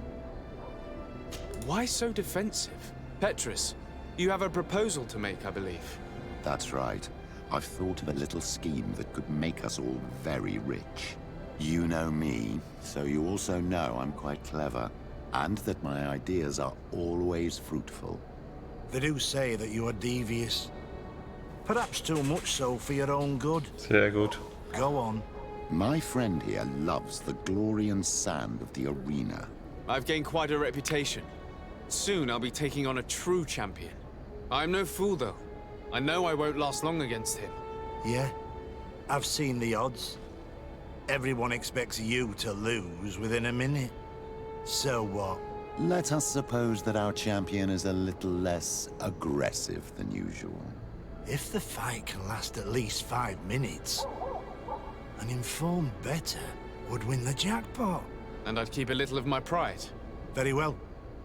Why so defensive? Petrus, you have a proposal to make, I believe. That's right. I've thought of a little scheme that could make us all very rich. You know me, so you also know I'm quite clever, and that my ideas are always fruitful. They do say that you are devious. Perhaps too much so for your own good. Sehr gut. Go on. My friend here loves the glory and sand of the arena. I've gained quite a reputation. Soon I'll be taking on a true champion. I'm no fool though. I know I won't last long against him. Yeah, I've seen the odds. Everyone expects you to lose within a minute. So what? Let us suppose that our champion is a little less aggressive than usual. If the fight can last at least 5 minutes, an informed bettor would win the jackpot. And I'd keep a little of my pride. Very well.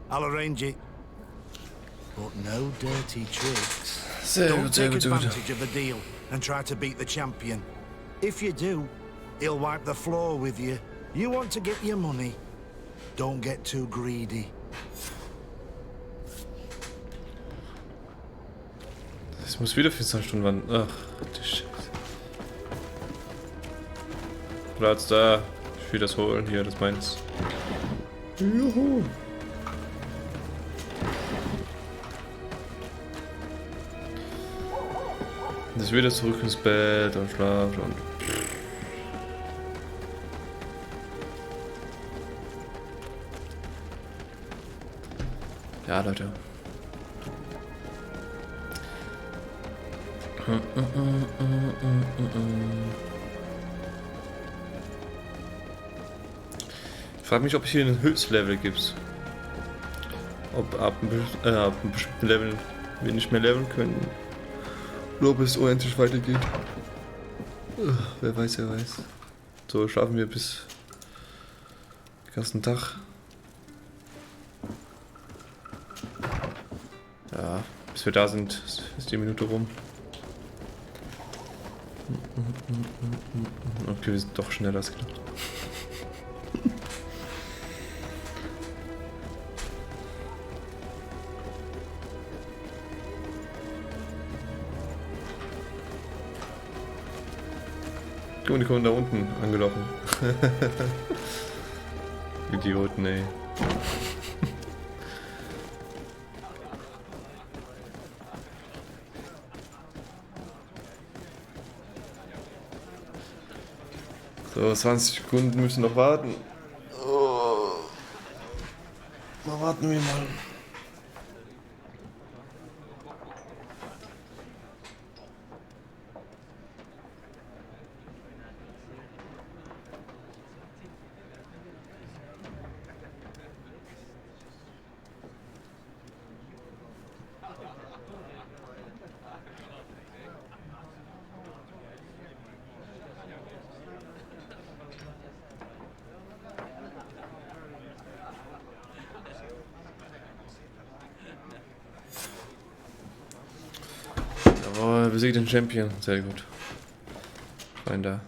I'll arrange it. But no dirty tricks. Don't take advantage of the deal and try to beat the champion. If you do, he'll wipe the floor with you. You want to get your money. Don't get too greedy. Es muss wieder 24 Stunden warten. Ach, die Scheiße. Platz da. Ich will das holen hier, das meins. Juhu. Das wieder zurück ins Bett und schlafen und. Ja, Leute. Ich frage mich, ob es hier ein Höchstlevel gibt. Ob ab einem bestimmten Level wir nicht mehr leveln können. Oder ob es unendlich weitergeht. Wer weiß, wer weiß. So schaffen wir bis den ganzen Tag. Ja, bis wir da sind, ist die Minute rum. Okay, wir sind doch schneller als gedacht. Guck mal, die kommen da unten angelaufen. Idioten, ey. So, 20 Sekunden müssen noch warten. Oh. Mal warten wir mal. Jawohl, besiegt den Champion. Sehr gut. Rein da.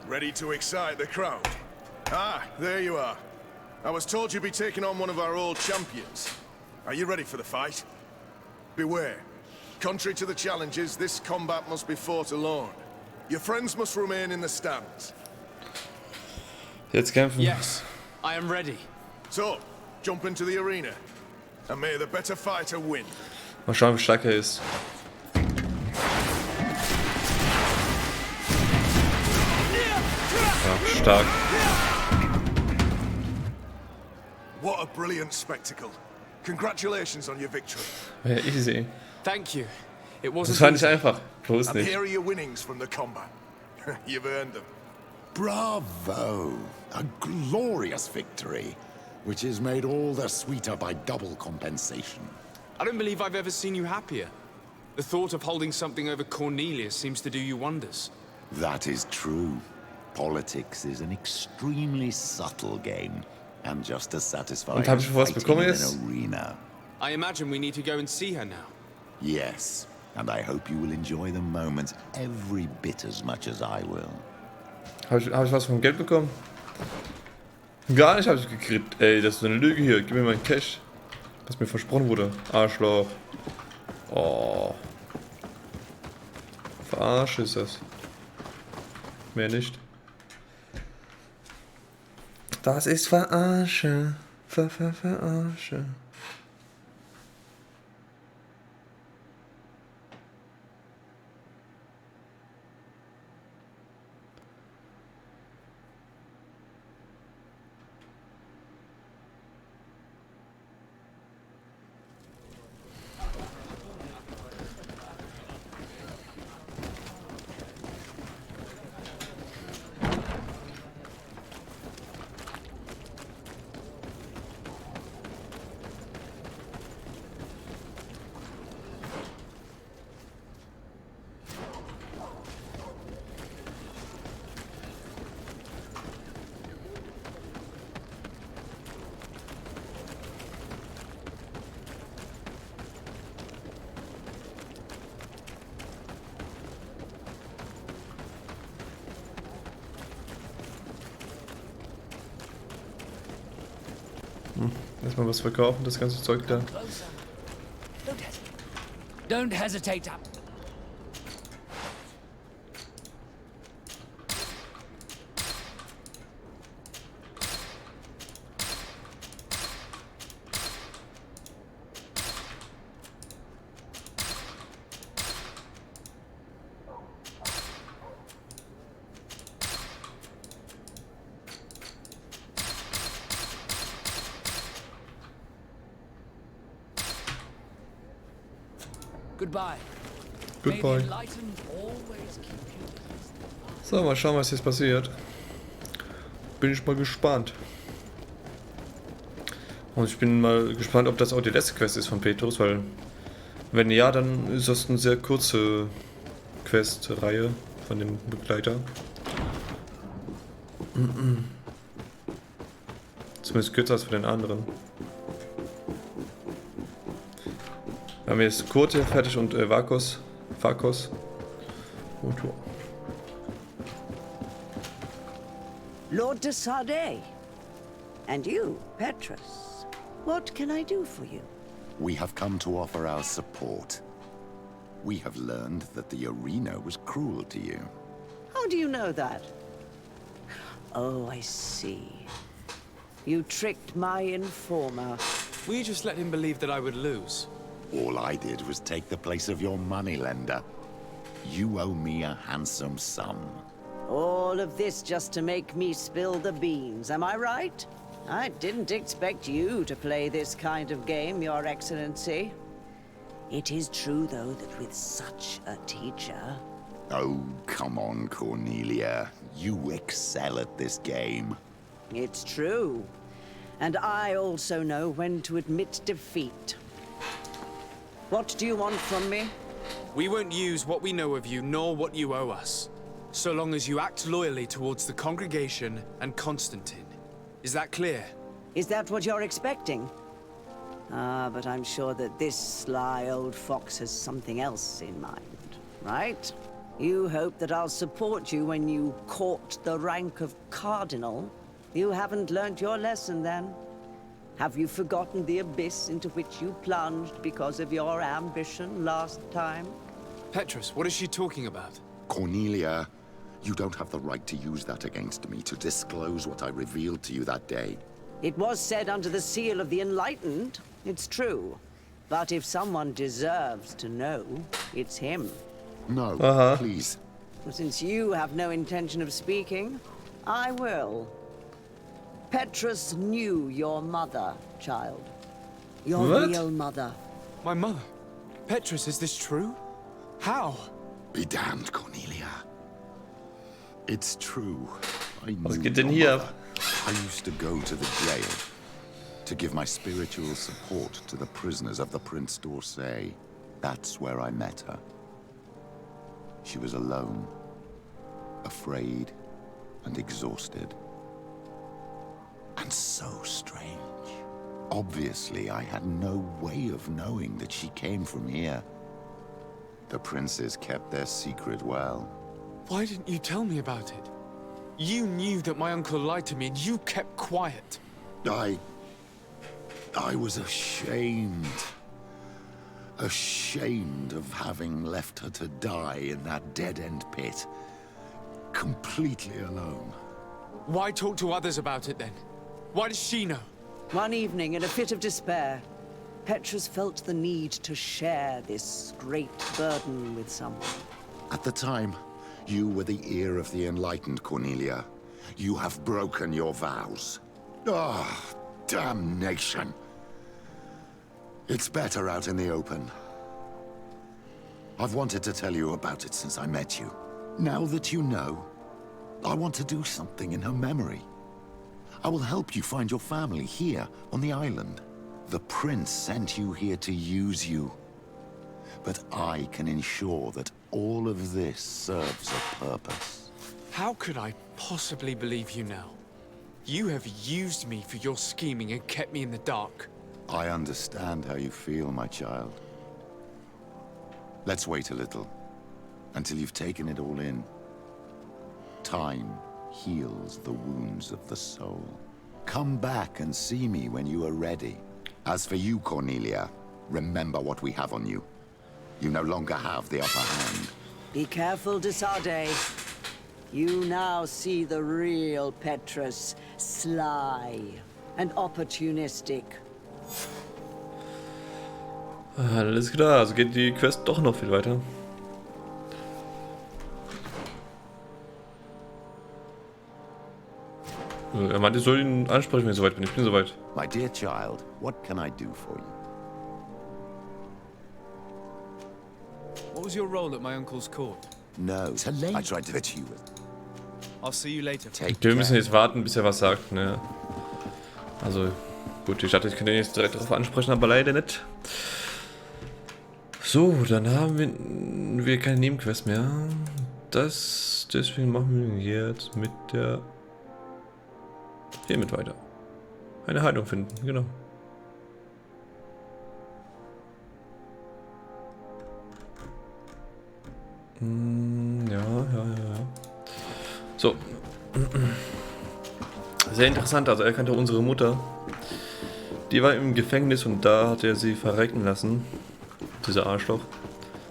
Ready to excite the crowd? Ah, there you are. I was told you'd be taking on one of our old champions. Are you ready for the fight? Beware. Contrary to the challenges, this combat must be fought alone. Your friends must remain in the stands. Jetzt kämpfen. Yes, I am ready. So, jump into the arena. And may the better fighter win. Mal schauen, wie stark er ist. Ja, stark. What a brilliant spectacle. Congratulations on your victory. Ja, easy. Thank you. It Das wasn't war nicht einfach. Bloß And nicht. here are your winnings from the combat. You've earned them. Bravo! A glorious victory, which is made all the sweeter by double compensation. I don't believe I've ever seen you happier. The thought of holding something over Cornelia seems to do you wonders. That is true. Politics is an extremely subtle game, and just as satisfying Und hab as ich was fighting bekommen in jetzt? an arena. I imagine we need to go and see her now. Yes, and I hope you will enjoy the moment every bit as much as I will. Hab ich was vom Geld bekommen? Gar nicht habe ich gekriegt. Ey, das ist so eine Lüge hier. Gib mir meinen Cash. Was mir versprochen wurde. Arschloch. Oh. Verarsche ist das. Mehr nicht. Das ist Verarsche. Verarsche. Erstmal was verkaufen, das ganze Zeug da. Don't hesitate. Goodbye. Goodbye. So, mal schauen, was jetzt passiert. Bin ich mal gespannt. Und ich bin mal gespannt, ob das auch die letzte Quest ist von Petrus, weil wenn ja, dann ist das eine sehr kurze Quest-Reihe von dem Begleiter. Zumindest kürzer als für den anderen. Wir haben jetzt Kurt hier fertig und Vakos. Und ja. Lord de Sardet. And you, Petrus. What can I do for you? We have come to offer our support. We have learned that the arena was cruel to you. How do you know that? Oh, I see. You tricked my informer. Will you just let him believe that I would lose? All I did was take the place of your moneylender. You owe me a handsome sum. All of this just to make me spill the beans, am I right? I didn't expect you to play this kind of game, Your Excellency. It is true, though, that with such a teacher... Oh, come on, Cornelia. You excel at this game. It's true. And I also know when to admit defeat. What do you want from me? We won't use what we know of you, nor what you owe us. So long as you act loyally towards the congregation and Constantine. Is that clear? Is that what you're expecting? Ah, but I'm sure that this sly old fox has something else in mind, right? You hope that I'll support you when you court the rank of cardinal. You haven't learnt your lesson, then. Have you forgotten the abyss into which you plunged because of your ambition last time? Petrus, what is she talking about? Cornelia, you don't have the right to use that against me, to disclose what I revealed to you that day. It was said under the seal of the Enlightened, it's true. But if someone deserves to know, it's him. No, please. Since you have no intention of speaking, I will. Petrus knew your mother, child. Your real mother. My mother? Petrus, is this true? How? Be damned, Cornelia. It's true. Was geht denn hier ab? I used to go to the jail to give my spiritual support to the prisoners of the Prince d'Orsay. That's where I met her. She was alone, afraid, and exhausted. And so strange. Obviously, I had no way of knowing that she came from here. The princes kept their secret well. Why didn't you tell me about it? You knew that my uncle lied to me and you kept quiet. I was ashamed. Ashamed of having left her to die in that dead-end pit. Completely alone. Why talk to others about it then? Why does she know? One evening, in a fit of despair, Petrus felt the need to share this great burden with someone. At the time, you were the ear of the enlightened, Cornelia. You have broken your vows. Ah, damnation. It's better out in the open. I've wanted to tell you about it since I met you. Now that you know, I want to do something in her memory. I will help you find your family here on the island. The prince sent you here to use you. But I can ensure that all of this serves a purpose. How could I possibly believe you now? You have used me for your scheming and kept me in the dark. I understand how you feel, my child. Let's wait a little, until you've taken it all in. Time heals the wounds of the soul. Come back and see me when you are ready. As for you, Cornelia, remember what we have on you. You no longer have the upper hand. Be careful, de Sade. You now see the real Petrus, sly and opportunistic. Alles klar, also geht die Quest doch noch viel weiter. Er meinte, ich soll ihn ansprechen, wenn ich soweit bin. Ich bin soweit. My dear child, what can I do for you? What was your role at my uncle's court? No, I tried to hit you with. I'll see you later. Wir müssen jetzt warten, bis er was sagt. Ne? Also, gut, ich dachte, ich könnte ihn jetzt direkt darauf ansprechen, aber leider nicht. So, dann haben wir keine Nebenquest mehr. Deswegen machen wir jetzt mit der... Hiermit weiter. Eine Heilung finden, genau. Ja. So. Sehr interessant, also er kannte unsere Mutter. Die war im Gefängnis und da hat er sie verrecken lassen. Dieser Arschloch.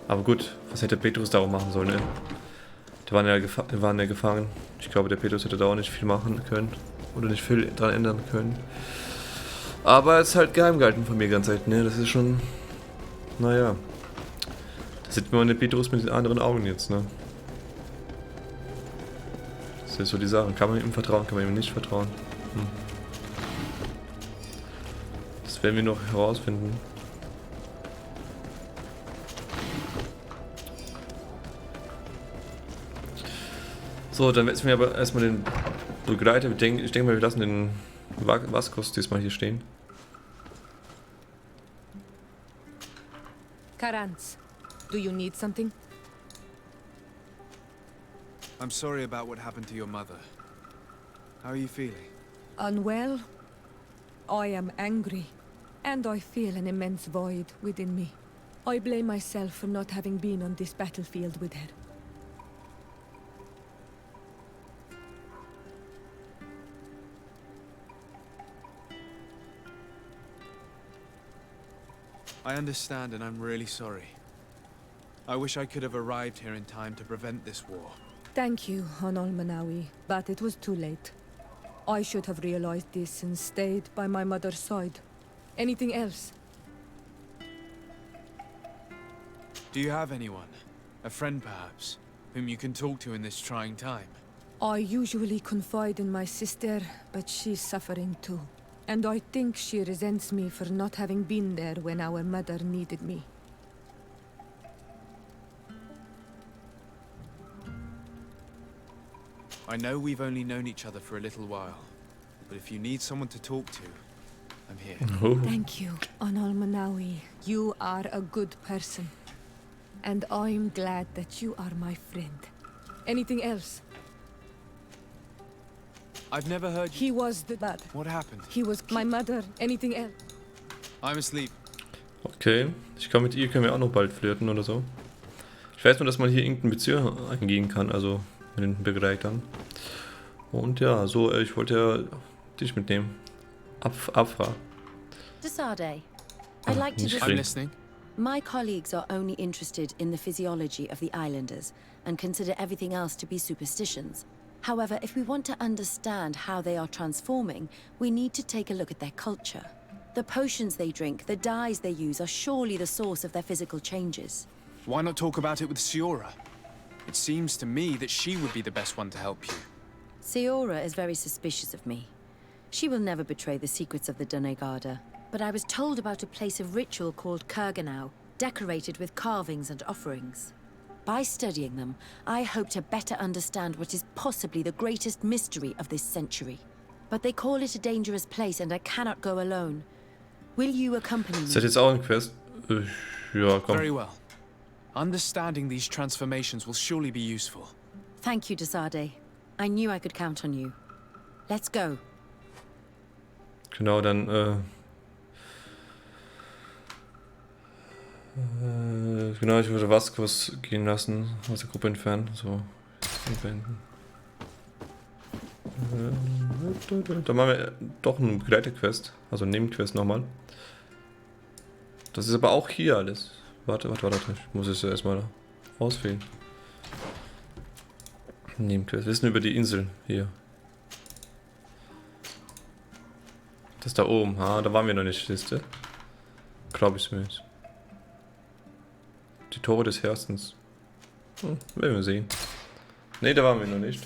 Aber gut, was hätte Petrus da auch machen sollen, ne? Die waren ja gefangen. Ich glaube, der Petrus hätte da auch nicht viel machen können. Oder nicht viel dran ändern können. Aber es ist halt geheim gehalten von mir die ganze Zeit, ne? Das ist schon... Naja. Da sieht man den Petrus mit den anderen Augen jetzt, ne? Das ist so die Sache. Kann man ihm vertrauen, kann man ihm nicht vertrauen? Das werden wir noch herausfinden. So, dann setzen wir aber erstmal den Begleiter. Ich denke mal, wir lassen den Vaskos diesmal hier stehen. Karanz, do you need something? I'm sorry about what happened to your mother. How are you feeling? Unwell? I am angry, and I feel an immense void within me. I blame myself for not having been on this battlefield with her. I understand, and I'm really sorry. I wish I could have arrived here in time to prevent this war. Thank you, Honol Manawi, but it was too late. I should have realized this and stayed by my mother's side. Anything else? Do you have anyone? A friend, perhaps, whom you can talk to in this trying time? I usually confide in my sister, but she's suffering too. And I think she resents me for not having been there when our mother needed me. I know we've only known each other for a little while, but if you need someone to talk to, I'm here. Thank you, Anal Manawi. You are a good person. And I'm glad that you are my friend. Anything else? I've never heard. He was the bad. What happened? He was my mother. Anything else? I'm asleep. Okay, ich glaube, mit ihr können wir auch noch bald flirten oder so. Ich weiß nur, dass man hier irgendeine Beziehung eingehen kann, also mit den Begleitern. Und ja, so, ich wollte ja dich mitnehmen. Afra. Desarde, I'd like to I'm listening. My colleagues are only interested in the physiology of the islanders and consider everything else to be superstitions. However, if we want to understand how they are transforming, we need to take a look at their culture. The potions they drink, the dyes they use are surely the source of their physical changes. Why not talk about it with Siora? It seems to me that she would be the best one to help you. Siora is very suspicious of me. She will never betray the secrets of the Doneigada. But I was told about a place of ritual called Kurganau, decorated with carvings and offerings. By studying them, I hope to better understand what is possibly the greatest mystery of this century. But they call it a dangerous place and I cannot go alone. Will you accompany me? Ist das jetzt auch ein Quest? Ja, komm. Very well. Understanding these transformations will surely be useful. Thank you, Desarde. I knew I could count on you. Let's go. Genau, dann, genau, ich würde Vascos gehen lassen, aus der Gruppe entfernen, so, beenden. Da machen wir doch eine Begleiterquest, also eine Nebenquest nochmal. Das ist aber auch hier alles. Warte, ich muss es ja erstmal auswählen. Nebenquest, Wissen über die Insel, hier. Das da oben, da waren wir noch nicht, siehst du? Glaube ich mir jetzt. Die Tore des Herzens. Werden wir sehen. Ne, da waren wir noch nicht.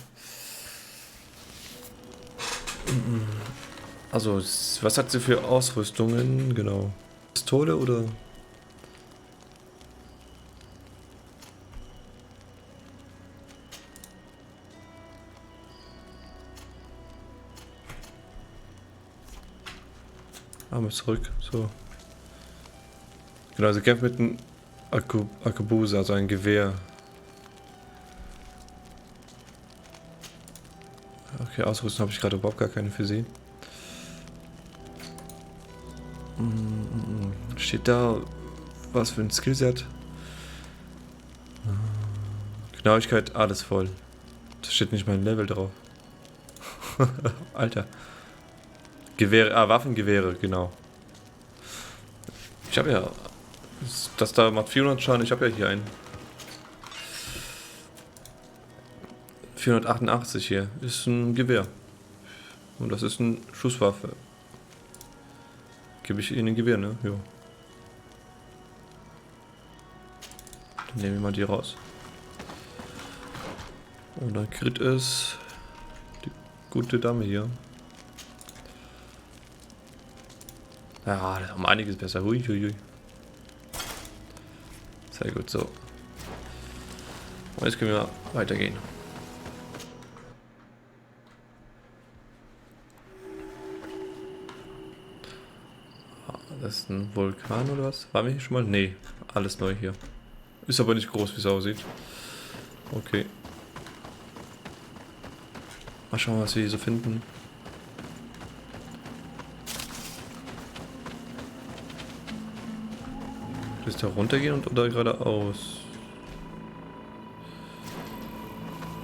Also, was hat sie für Ausrüstungen? Genau. Pistole oder? Arme zurück, so. Genau, sie kämpft mit einem Arkebuse, also ein Gewehr. Okay, Ausrüstung habe ich gerade überhaupt gar keine für sie. Steht da, was für ein Skill sie hat? Genauigkeit, alles voll. Da steht nicht mein Level drauf. Alter. Gewehre, Waffengewehre, genau. Ich habe ja... Das da macht 400 Schaden, ich habe ja hier einen. 488 hier. Ist ein Gewehr. Und das ist eine Schusswaffe. Gebe ich ihnen ein Gewehr, ne? Jo. Dann nehmen wir mal die raus. Und dann Crit ist die gute Dame hier. Ja, das ist um einiges besser. Hui. Sehr gut, so. Und jetzt können wir weitergehen. Das ist ein Vulkan oder was? Waren wir hier schon mal? Nee, alles neu hier. Ist aber nicht groß, wie es aussieht. Okay. Mal schauen, was wir hier so finden. Ist da runtergehen oder geradeaus?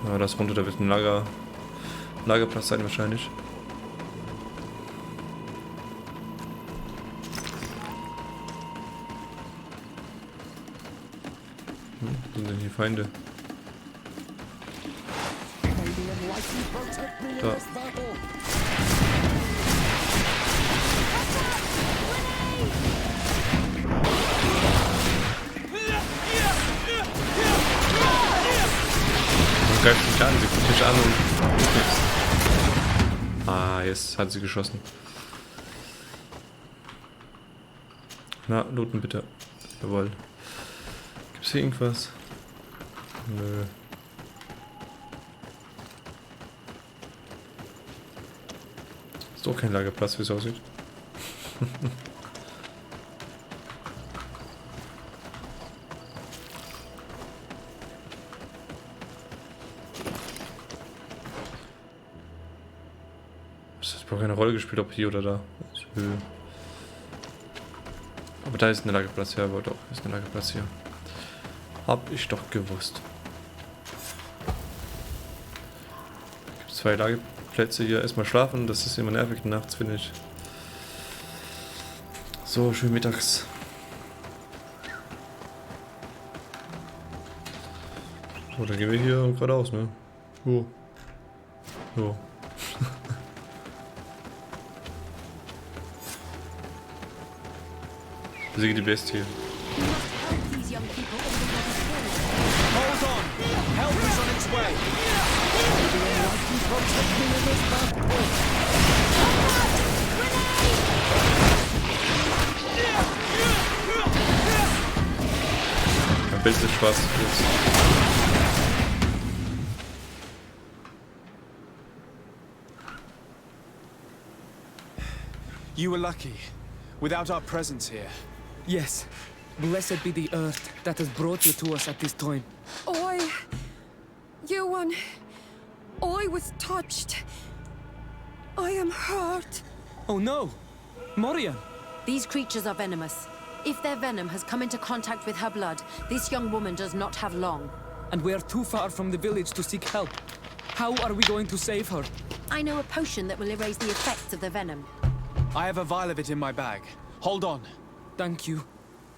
Ja, das runter, da wird ein Lagerplatz sein wahrscheinlich. Wo sind denn hier Feinde? Da. Man greift mich an, sie guckt mich an und nichts. Ah, jetzt hat sie geschossen. Na, looten bitte. Jawohl. Gibt's hier irgendwas? Nö. Ist doch kein Lagerplatz, wie es aussieht. Das hat überhaupt keine Rolle gespielt, ob hier oder da. Aber da ist ein Lagerplatz, ja, aber doch, ist ein Lagerplatz hier. Hab ich doch gewusst. Gibt 2 Lagerplätze hier. Erstmal schlafen, das ist immer nervig nachts, finde ich. So, schön mittags. So, dann gehen wir hier geradeaus, ne? Jo. Jo. Besiege die Bestie. Hold on! Help is on its way! Mein Bild ist schwarz. You were lucky. Without our presence here. Yes. Blessed be the earth that has brought you to us at this time. Euren, I was touched. I am hurt. Oh no! Morian! These creatures are venomous. If their venom has come into contact with her blood, this young woman does not have long. And we are too far from the village to seek help. How are we going to save her? I know a potion that will erase the effects of the venom. I have a vial of it in my bag. Hold on. Thank you.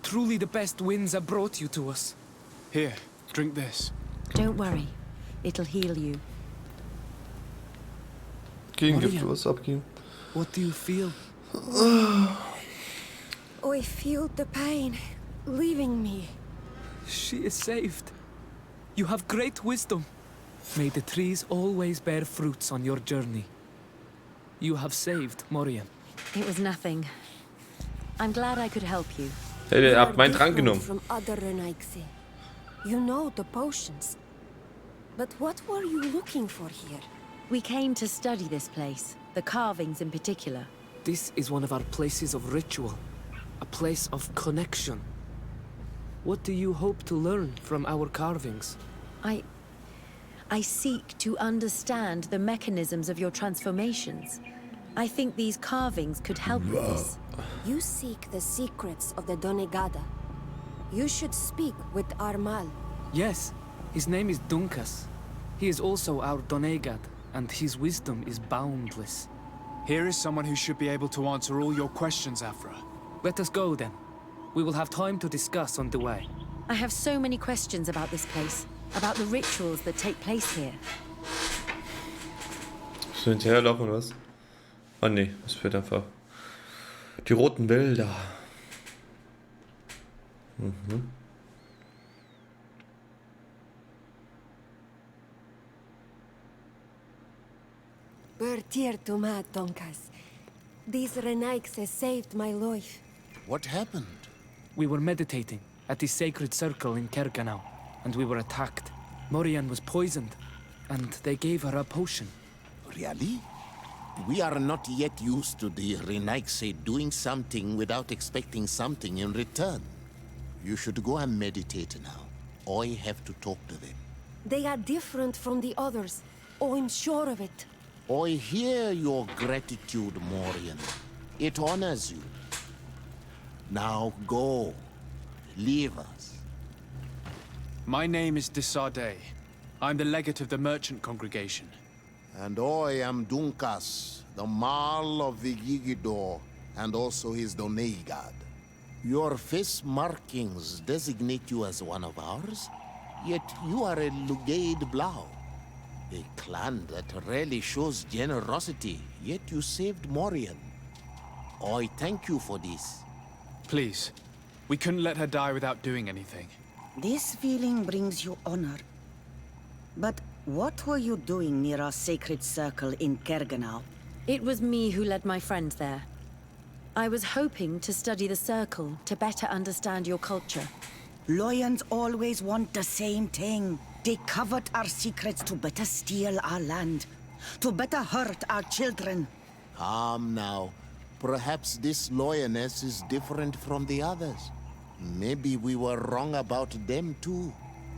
Truly the best winds have brought you to us. Here, drink this. Don't worry. It'll heal you. Gegengift, was abgehen. What do you feel? I feel the pain leaving me. She is saved. You have great wisdom. May the trees always bear fruits on your journey. You have saved Morian. It was nothing. I'm glad I could help you. Hey, ihr habt meinen Trank genommen. From other Ränge. You know the potions. But what were you looking for here? We came to study this place, the carvings in particular. This is one of our places of ritual, a place of connection. What do you hope to learn from our carvings? I seek to understand the mechanisms of your transformations. I think these carvings could help with this. You seek the secrets of the Donegada. You should speak with Armal. Yes, his name is Dunkas. He is also our Donegad, and his wisdom is boundless. Here is someone who should be able to answer all your questions, Afra. Let us go then. We will have time to discuss on the way. I have so many questions about this place, about the rituals that take place here. So hinterherlaufen oder was? Oh ne, es fehlt einfach. Die roten Wälder. Mhm. Bertir to Matt, Donkas. These Ränge saved my life. What happened? We were meditating at the sacred circle in Kerganau, and we were attacked. Morian was poisoned, and they gave her a potion. Really? We are not yet used to the Ränge doing something without expecting something in return. You should go and meditate now. I have to talk to them. They are different from the others. I'm sure of it. I hear your gratitude, Morian. It honors you. Now go. Leave us. My name is Desardet. I'm the legate of the merchant congregation. And I am Dunkas, the Marl of the Gigidor, and also his Donegad. Your face markings designate you as one of ours, yet you are a Lugade Blau. A clan that rarely shows generosity, yet you saved Morian. I thank you for this. Please. We couldn't let her die without doing anything. This feeling brings you honor. But what were you doing near our sacred circle in Kergenau? It was me who led my friends there. I was hoping to study the circle to better understand your culture. Loyans always want the same thing. They covet our secrets to better steal our land, to better hurt our children. Calm now. Perhaps this loyalness is different from the others. Maybe we were wrong about them too.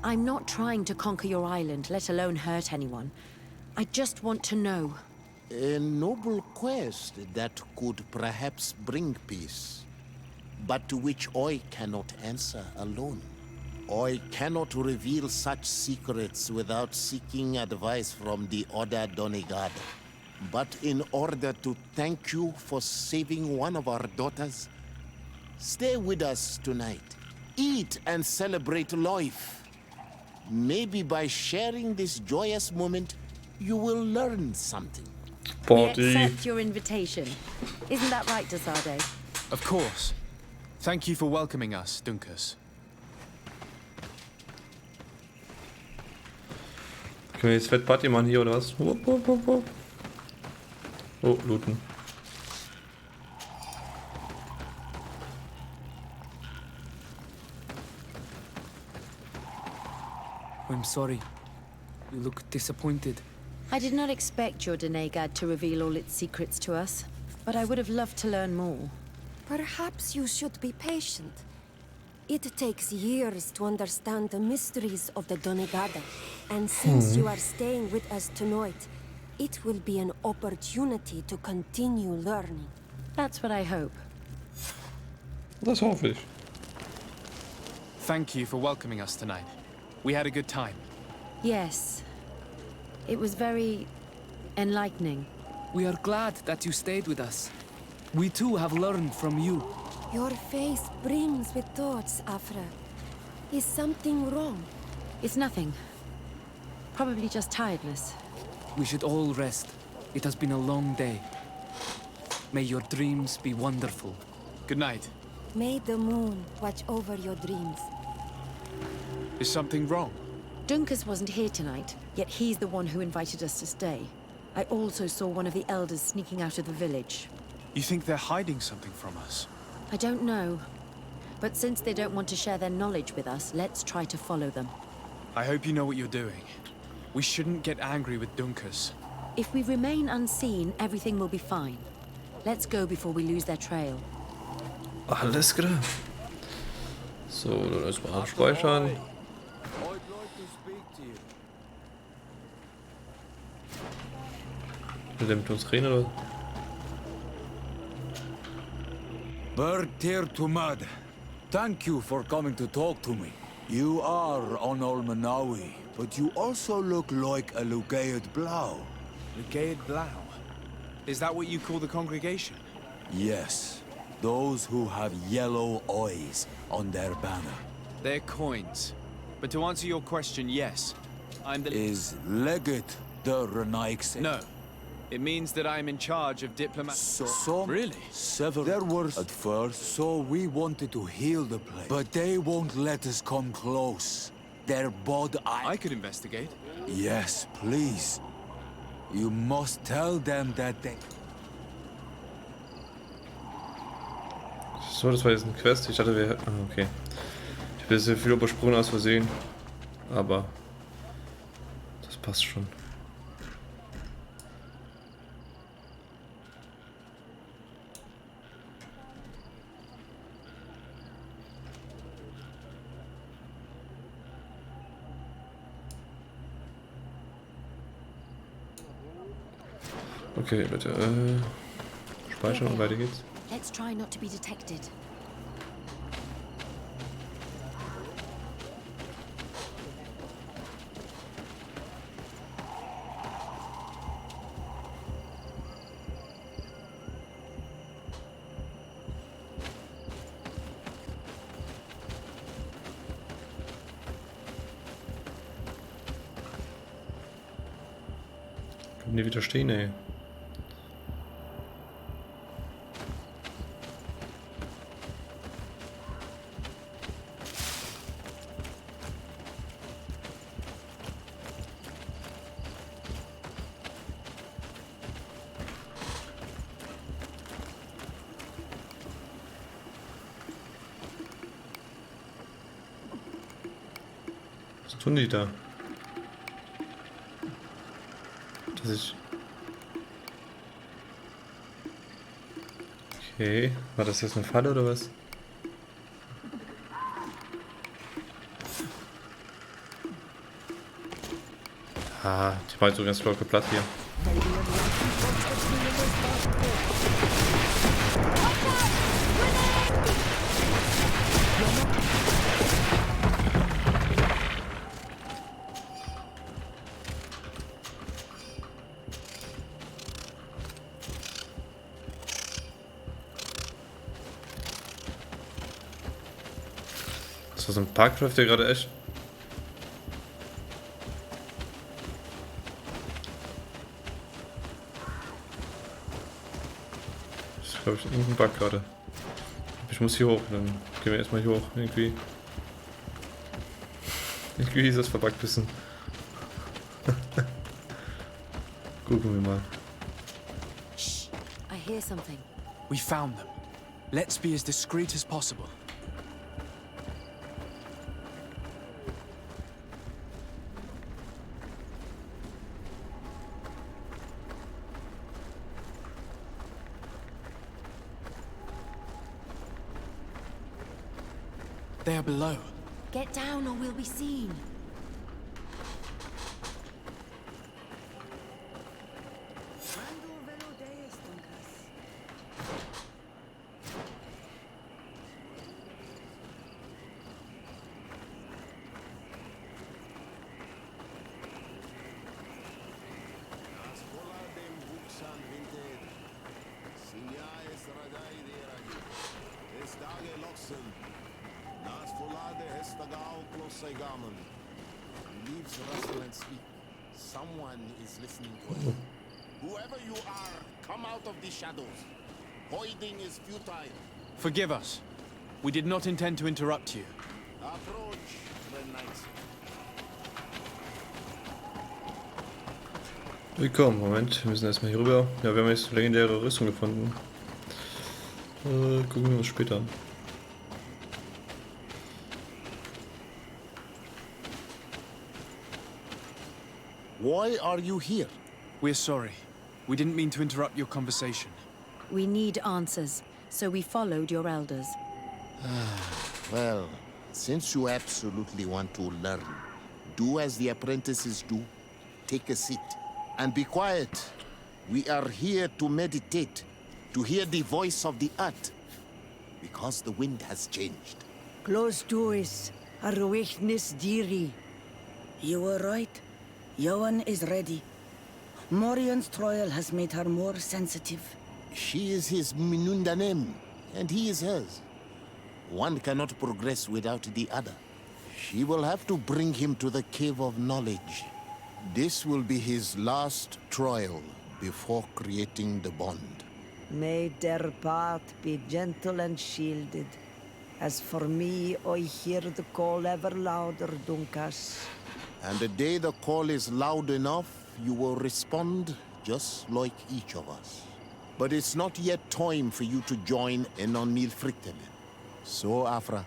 I'm not trying to conquer your island, let alone hurt anyone. I just want to know. A noble quest that could perhaps bring peace, but to which I cannot answer alone. I cannot reveal such secrets without seeking advice from the Order Donegard. But in order to thank you for saving one of our daughters, stay with us tonight. Eat and celebrate life. Maybe by sharing this joyous moment, you will learn something. We accept your invitation. Isn't that right, Desade? Of course. Thank you for welcoming us, Dunkus. Können wir jetzt Fettparty machen hier oder was? Wupp, wupp, wupp, wupp. Oh, looten. I'm sorry. You look disappointed. I did not expect your Donegard to reveal all its secrets to us, but I would have loved to learn more. Perhaps you should be patient. It takes years to understand the mysteries of the Donegada, and since you are staying with us tonight, it will be an opportunity to continue learning. That's what I hope. Das hoffe ich. Thank you for welcoming us tonight. We had a good time. Yes. It was very enlightening. We are glad that you stayed with us. We too have learned from you. Your face brims with thoughts, Afra. Is something wrong? It's nothing. Probably just tiredness. We should all rest. It has been a long day. May your dreams be wonderful. Good night. May the moon watch over your dreams. Is something wrong? Dunkus wasn't here tonight, yet he's the one who invited us to stay. I also saw one of the elders sneaking out of the village. You think they're hiding something from us? I don't know. But since they don't want to share their knowledge with us, let's try to follow them. I hope you know what you're doing. We shouldn't get angry with Dunkus. If we remain unseen, everything will be fine. Let's go before we lose their trail. Alles klar. So, dann erstmal abspeichern. Will der mit uns reden oder? Bird to mud. Thank you for coming to talk to me. You are Onol Manawi, but you also look like a Lugaid Blau. Lugaid Blau? Is that what you call the congregation? Yes. Those who have yellow eyes on their banner. They're coins. But to answer your question, yes. I'm the... Is Legate the Renaixi? No. It means that I'm in charge of Really? There were at first, so we wanted to heal the place. But they won't let us come close. Their bod I could investigate. Yes, please. You must tell them that they... So, das war jetzt eine Quest. Ich dachte, wir... Ah, okay. Ich habe sehr viel übersprungen aus Versehen. Aber... das passt schon. Okay, Leute, speichern und weiter geht's. Let's try not to be detected. Die wieder stehen, ey. Was tun die da? Das ist... Okay, war das jetzt eine Falle oder was? Ah, die war jetzt so ganz locker platt hier. Das war so ein Parkdrive, der gerade echt... Das ist, glaube ich, irgendein Bug gerade. Ich muss hier hoch, dann gehen wir erstmal hier hoch. Irgendwie ist das verbuggt bisschen. Gucken wir mal. Shh, I hear something. We found them. Let's be as discreet as possible. They are below. Get down or we'll be seen. Someone is listening to us. Whoever you are, come out of the shadows. Hiding is futile. Forgive us. We did not intend to interrupt you. Approach the knights. Willkommen, Moment, wir müssen erstmal hier rüber. Ja, wir haben jetzt legendäre Rüstung gefunden. Gucken wir uns später an. Why are you here? We're sorry. We didn't mean to interrupt your conversation. We need answers, so we followed your elders. Well, since you absolutely want to learn, do as the apprentices do. Take a seat and be quiet. We are here to meditate, to hear the voice of the earth, because the wind has changed. Close doors, arwechnis diri. You were right. Euren is ready. Morian's trial has made her more sensitive. She is his Minundanem, and he is hers. One cannot progress without the other. She will have to bring him to the Cave of Knowledge. This will be his last trial before creating the bond. May their path be gentle and shielded. As for me, I hear the call ever louder, Dunkas. And the day the call is loud enough, you will respond just like each of us. But it's not yet time for you to join in on Milfrichtemen. So, Afra,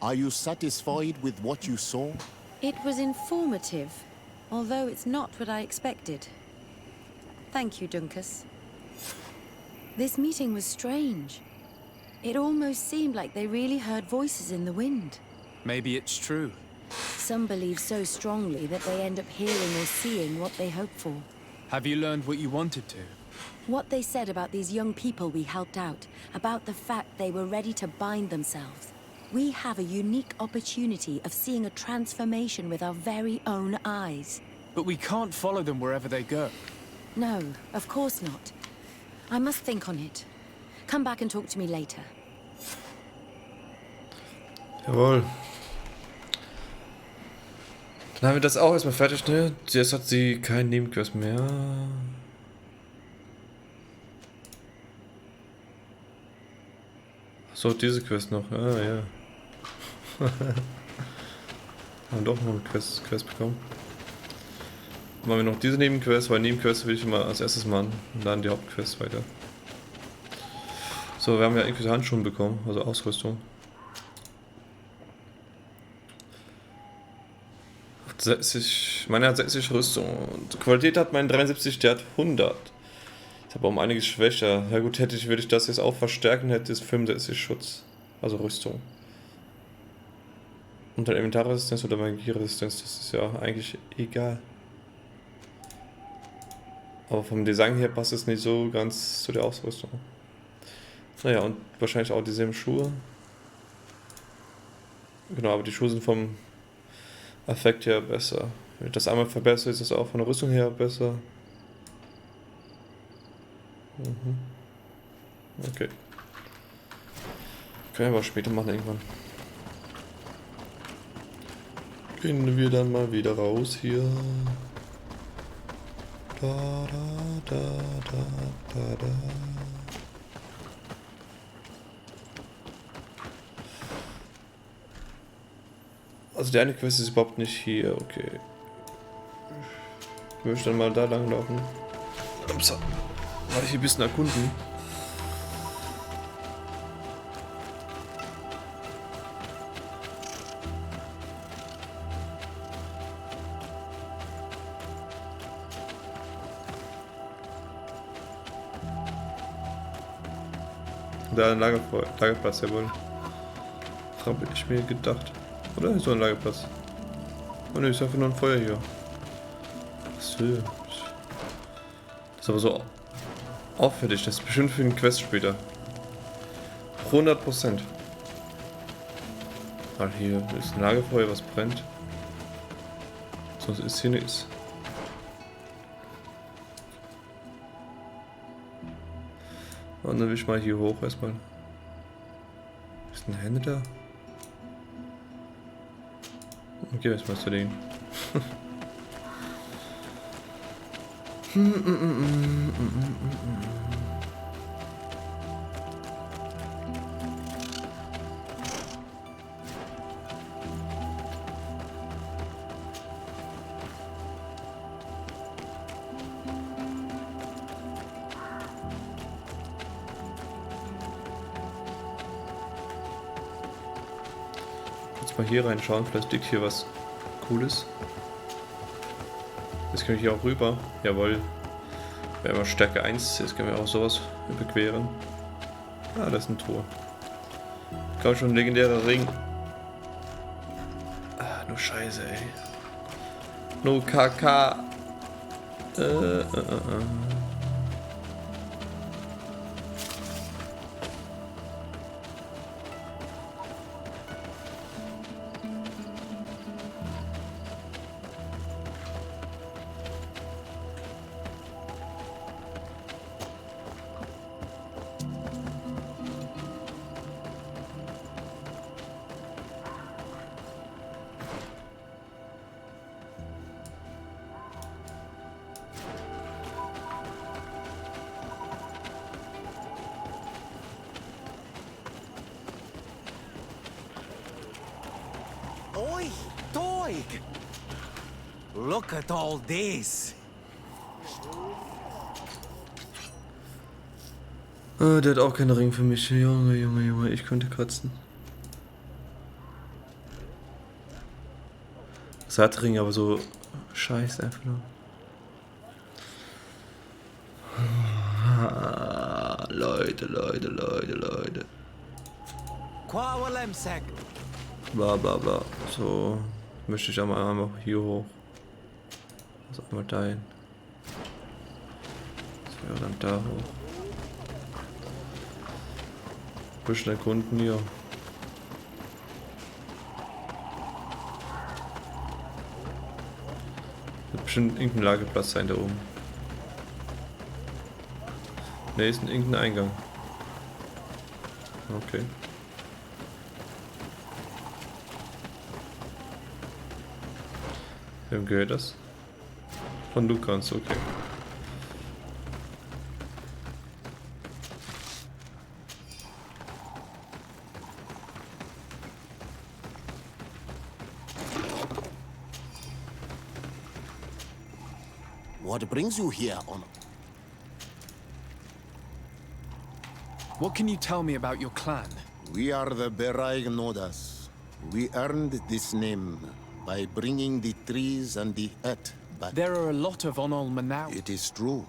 are you satisfied with what you saw? It was informative, although it's not what I expected. Thank you, Dunkas. This meeting was strange. It almost seemed like they really heard voices in the wind. Maybe it's true. Some believe so strongly that they end up hearing or seeing what they hope for. Have you learned what you wanted to? What they said about these young people we helped out, about the fact they were ready to bind themselves. We have a unique opportunity of seeing a transformation with our very own eyes. But we can't follow them wherever they go. No, of course not. I must think on it. Come back and talk to me later. Jawohl. Dann haben wir das auch erstmal fertig, ne? Jetzt hat sie keinen Nebenquest mehr. So, diese Quest noch. Ah, ja. Haben doch noch eine Quest bekommen. Machen wir noch diese Nebenquest, weil Nebenquest will ich immer als erstes machen. Und dann die Hauptquest weiter. So, wir haben ja irgendwie Handschuhe bekommen, also Ausrüstung. 60, meine hat 60 Rüstung. Und Qualität hat mein 73, der hat 100. Ist aber um einiges schwächer. Ja gut, würde ich das jetzt auch verstärken, hätte es 65 Schutz. Also Rüstung. Und dann Inventarresistenz oder Magieresistenz, das ist ja eigentlich egal. Aber vom Design her passt es nicht so ganz zu der Ausrüstung. Naja, und wahrscheinlich auch dieselben Schuhe. Genau, aber die Schuhe sind vom Effekt her besser. Wenn ich das einmal verbessere, ist es auch von der Rüstung her besser. Okay. Können wir aber später machen irgendwann. Gehen wir dann mal wieder raus hier. Da, da, da, da, da, da. Also der eine Quest ist überhaupt nicht hier, okay. Ich möchte dann mal da lang laufen. Ups. Mal hier ein bisschen erkunden. Da ein Lagerplatz, jawohl. Habe ich mir gedacht. Oder ist so ein Lagerplatz? Oh ne, ist einfach nur ein Feuer hier. So. Das ist aber so auffällig. Das ist bestimmt für den Quest später. 100%. Weil hier ist ein Lagerfeuer, was brennt. Sonst ist hier nichts. Und dann will ich mal hier hoch erstmal. Ist ein Hände da? Okay, erstmal zu denen. Jetzt mal hier reinschauen, vielleicht liegt hier was Cooles. Jetzt können wir hier auch rüber. Jawohl. Wir haben Stärke 1, jetzt können wir auch sowas überqueren. Ah, das ist ein Tor. Komm schon, legendärer Ring. Ah, nur Scheiße, ey. No KK. Oi, Toig! Look at all this. Der hat auch keinen Ring für mich. Junge, Junge, Junge, ich könnte kotzen. Es hat Ring, aber so scheiße einfach nur. Leute. Bla bla bla. So, möchte ich einmal hier hoch. Also einmal dahin. Das wäre dann da hoch. Bisschen erkunden hier. Wird bestimmt irgendein Lagerplatz sein da oben. Ne, ist irgendein Eingang. Okay. Wem gehört das? Von Lukas, okay. What brings you here, on? What can you tell me about your clan? We are the Nodas. We earned this name by bringing the trees and the earth back. There are a lot of Onol Manawi. It is true.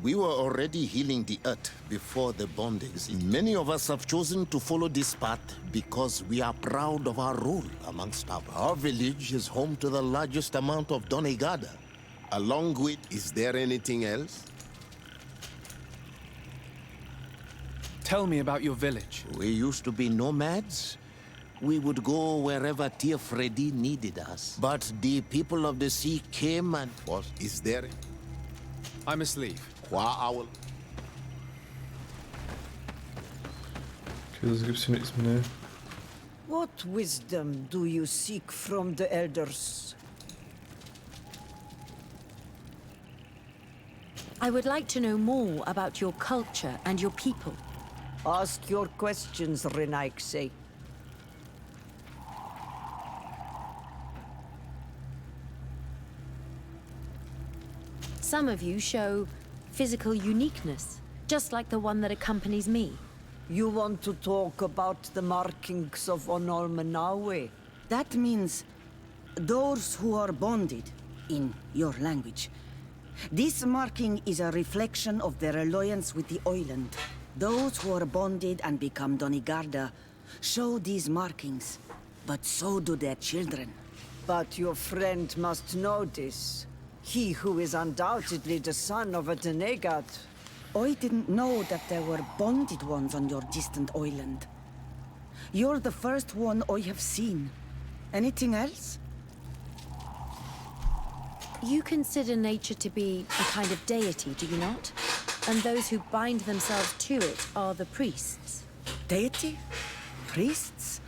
We were already healing the earth before the bond existed. Many of us have chosen to follow this path because we are proud of our role amongst our village is home to the largest amount of Donegada. Along with, is there anything else? Tell me about your village. We used to be nomads. We would go wherever Tia Freddy needed us. But the people of the sea came and... What? Is there... I must leave. Okay, das gibt's hier nichts mehr. What wisdom do you seek from the elders? I would like to know more about your culture and your people. Ask your questions, Renaikse. Some of you show physical uniqueness, just like the one that accompanies me. You want to talk about the markings of Onol Manawi? That means those who are bonded, in your language. This marking is a reflection of their alliance with the island. Those who are bonded and become Donigarda show these markings, but so do their children. But your friend must know this. He who is undoubtedly the son of a Denegat. I didn't know that there were bonded ones on your distant island. You're the first one I have seen. Anything else? You consider nature to be a kind of deity, do you not? And those who bind themselves to it are the priests. Deity? Priests?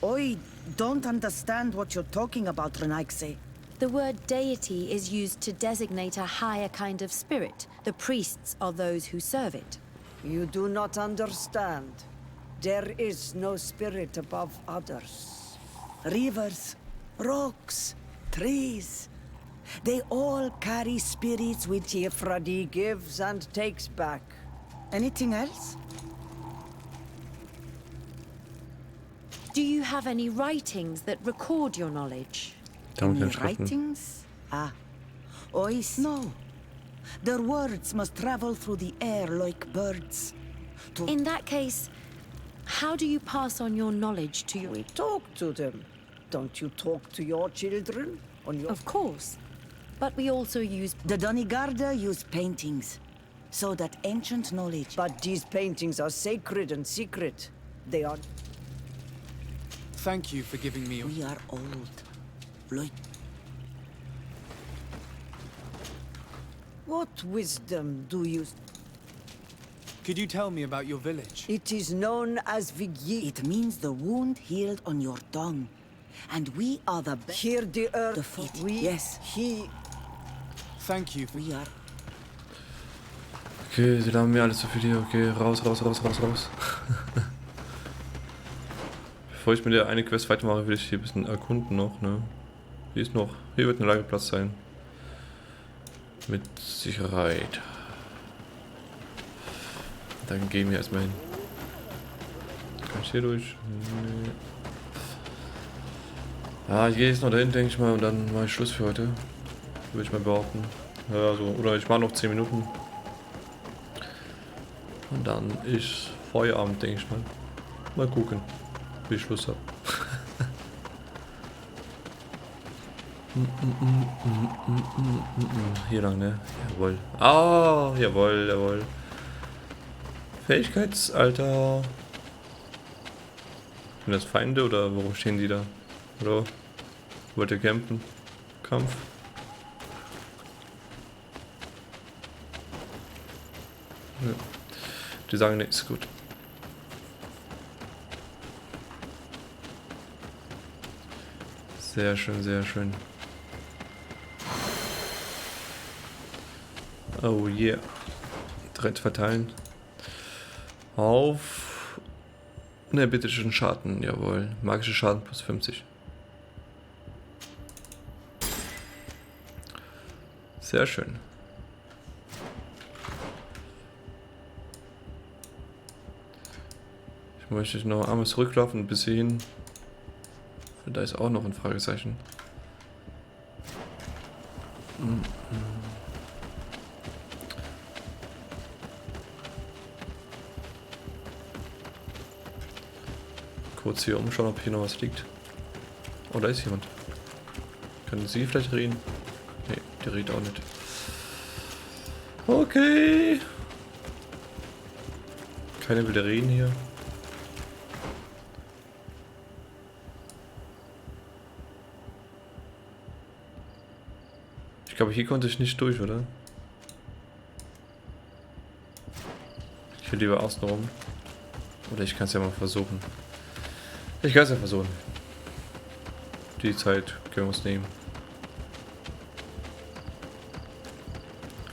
I don't understand what you're talking about, Renaikse. The word deity is used to designate a higher kind of spirit. The priests are those who serve it. You do not understand. There is no spirit above others. Rivers, rocks, trees. They all carry spirits which Ifradi gives and takes back. Anything else? Do you have any writings that record your knowledge? Any writings? Ah, no. Their words must travel through the air like birds. In that case, how do you pass on your knowledge to your... We talk to them. Don't you talk to your children? Of course. But we also use... The Donigarda use paintings, so that ancient knowledge... But these paintings are sacred and secret. They are... Thank you for giving me... We are old. Like... What wisdom do you... Could you tell me about your village? It is known as Vigyi. It means the wound healed on your tongue. And we are the best. Here the earth. The feet. Yes. He... Thank you. We are... Okay, sie haben mir alles zu viel hier. Okay, raus. Bevor ich mit der eine Quest weitermache, will ich hier ein bisschen erkunden noch, ne? Hier wird ein Lagerplatz sein. Mit Sicherheit. Dann gehen wir erstmal hin. Kann ich hier durch? Nee. Ah, ich gehe jetzt noch dahin, denke ich mal, und dann mache ich Schluss für heute. Würde ich mal behaupten. Ja, also, oder ich mache noch 10 Minuten. Und dann ist Feierabend, denke ich mal. Mal gucken, wie ich Schluss habe. Hier lang, ne? Jawohl. Ah, jawohl. Fähigkeitsalter. Sind das Feinde oder warum stehen die da? Oder wollt ihr campen? Kampf? Ja. Die sagen nichts, gut. Sehr schön, sehr schön. Oh yeah. Direkt verteilen. Auf... Ne, bitte schon Schaden, jawohl. Magische Schaden plus 50. Sehr schön. Ich möchte noch einmal zurücklaufen bis hierhin. Da ist auch noch ein Fragezeichen. Kurz hier umschauen, ob hier noch was liegt. Oh, da ist jemand. Können Sie vielleicht reden? Nee, die redet auch nicht. Okay. Keine will reden hier. Ich glaube, hier konnte ich nicht durch, oder? Ich will lieber außen rum. Oder ich kann es ja mal versuchen. Ich kann es ja versuchen. Die Zeit können wir uns nehmen.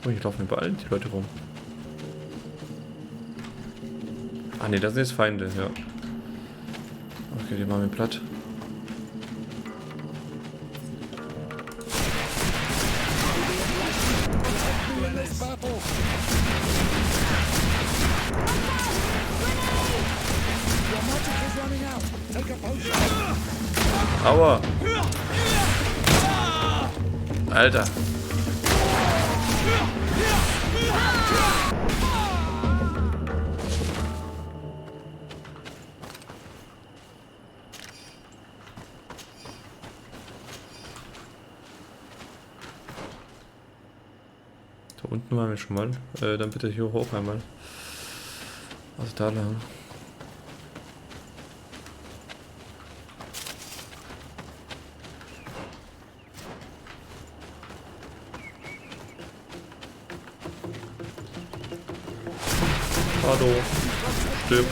Oh, hier laufen überall die Leute rum. Ah ne, das sind jetzt Feinde, ja. Okay, die machen wir platt. Aua! Alter! Da unten waren wir schon mal. Dann bitte hier hoch einmal. Also da lang. Hallo. Stirb.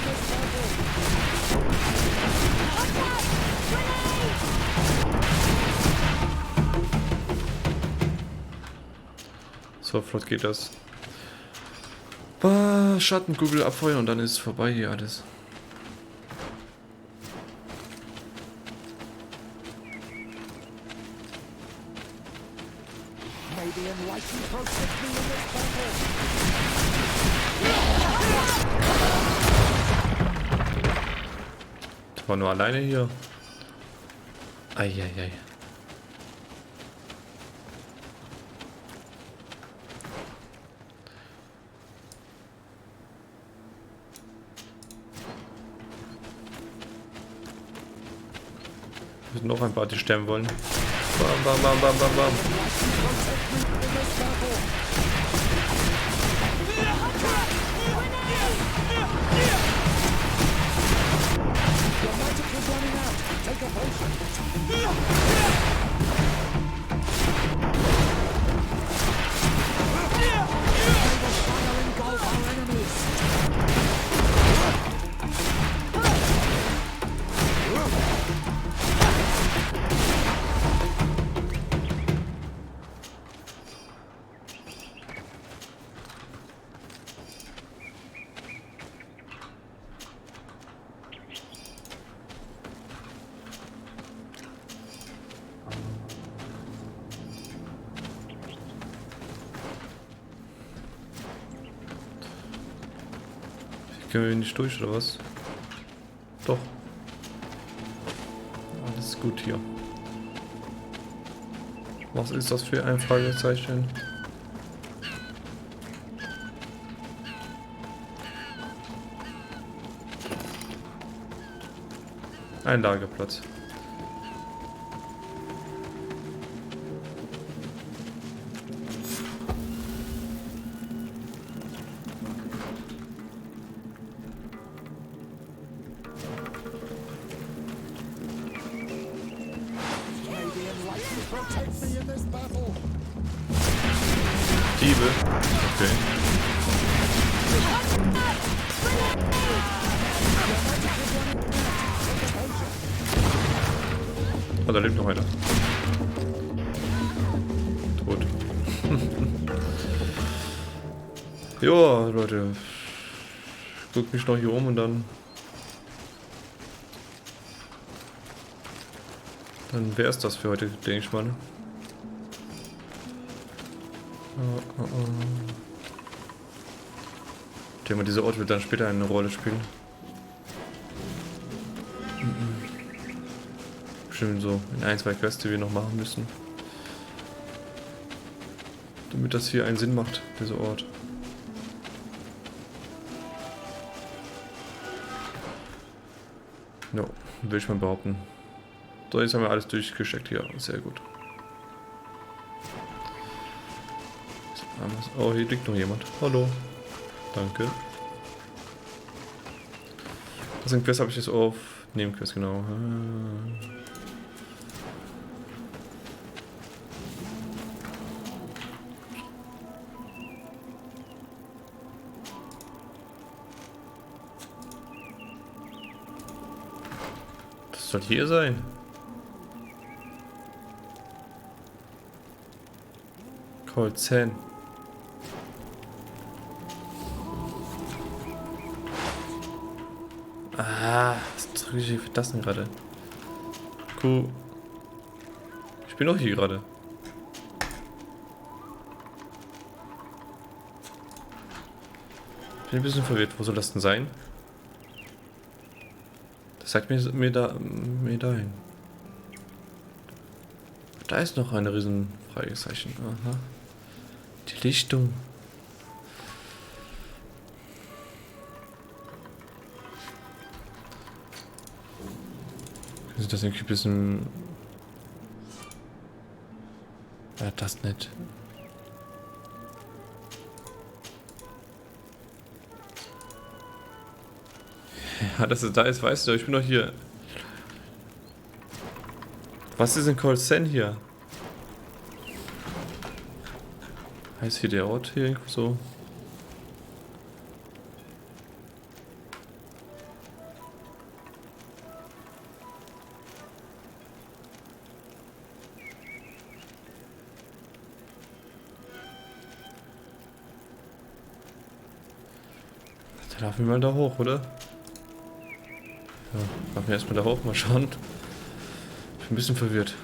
So flott geht das. Schattenkugel abfeuern und dann ist es vorbei hier alles. Ich war nur alleine hier. Eieiei. Wir sind noch ein paar, die sterben wollen. Bam, bam, bam, bam, bam, bam. Können wir nicht durch, oder was? Doch. Alles gut hier. Was ist das für ein Fragezeichen? Ein Lagerplatz. Diebe. Okay. Oh, da lebt noch einer. Tot. Ja, Leute. Ich guck mich noch hier um und dann wäre es das für heute, denke ich mal. Ne? Ich denke mal, dieser Ort wird dann später eine Rolle spielen. Bestimmt so in 1, 2 Quests, die wir noch machen müssen. Damit das hier einen Sinn macht, dieser Ort. No, will ich mal behaupten. So, jetzt haben wir alles durchgecheckt hier. Sehr gut. Oh, hier liegt noch jemand. Hallo. Danke. Was sind Quest habe ich jetzt auf? Nebenquest, genau. Das soll hier sein. Call 10. Ah, was drücke ich für das denn gerade? Cool. Ich bin auch hier gerade. Ich bin ein bisschen verwirrt. Wo soll das denn sein? Das sagt mir dahin. Da ist noch eine riesen Fragezeichen. Aha. Die Lichtung. Ist das irgendwie ein bisschen... Ja, das nicht. Ja, dass es da ist, weißt du, ich bin doch hier. Was ist in Call Sen hier? Heißt hier der Ort hier irgendwo so? Dann laufen wir mal da hoch, oder? Ja, machen wir erstmal da hoch, mal schauen. Ich bin ein bisschen verwirrt.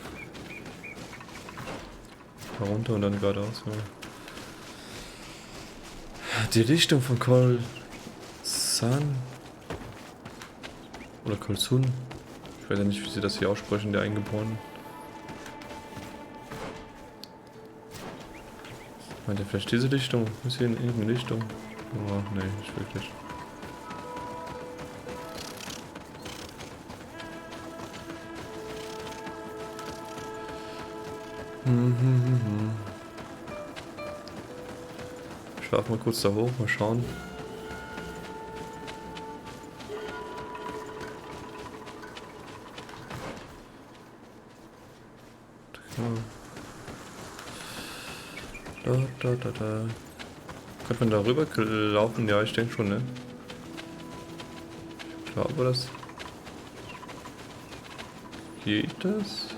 Da runter und dann geradeaus. Ja. Die Richtung von Kol San oder Kol Sun. Ich weiß ja nicht, wie sie das hier aussprechen, der Eingeborenen. Meint ihr vielleicht diese Richtung? Ist hier in irgendeine Richtung? Oh, nee, nicht wirklich. Ich laufe mal kurz da hoch, mal schauen. Da. Könnte man da rüber laufen? Ja, ich denke schon, ne? Ich glaube, das... Geht das?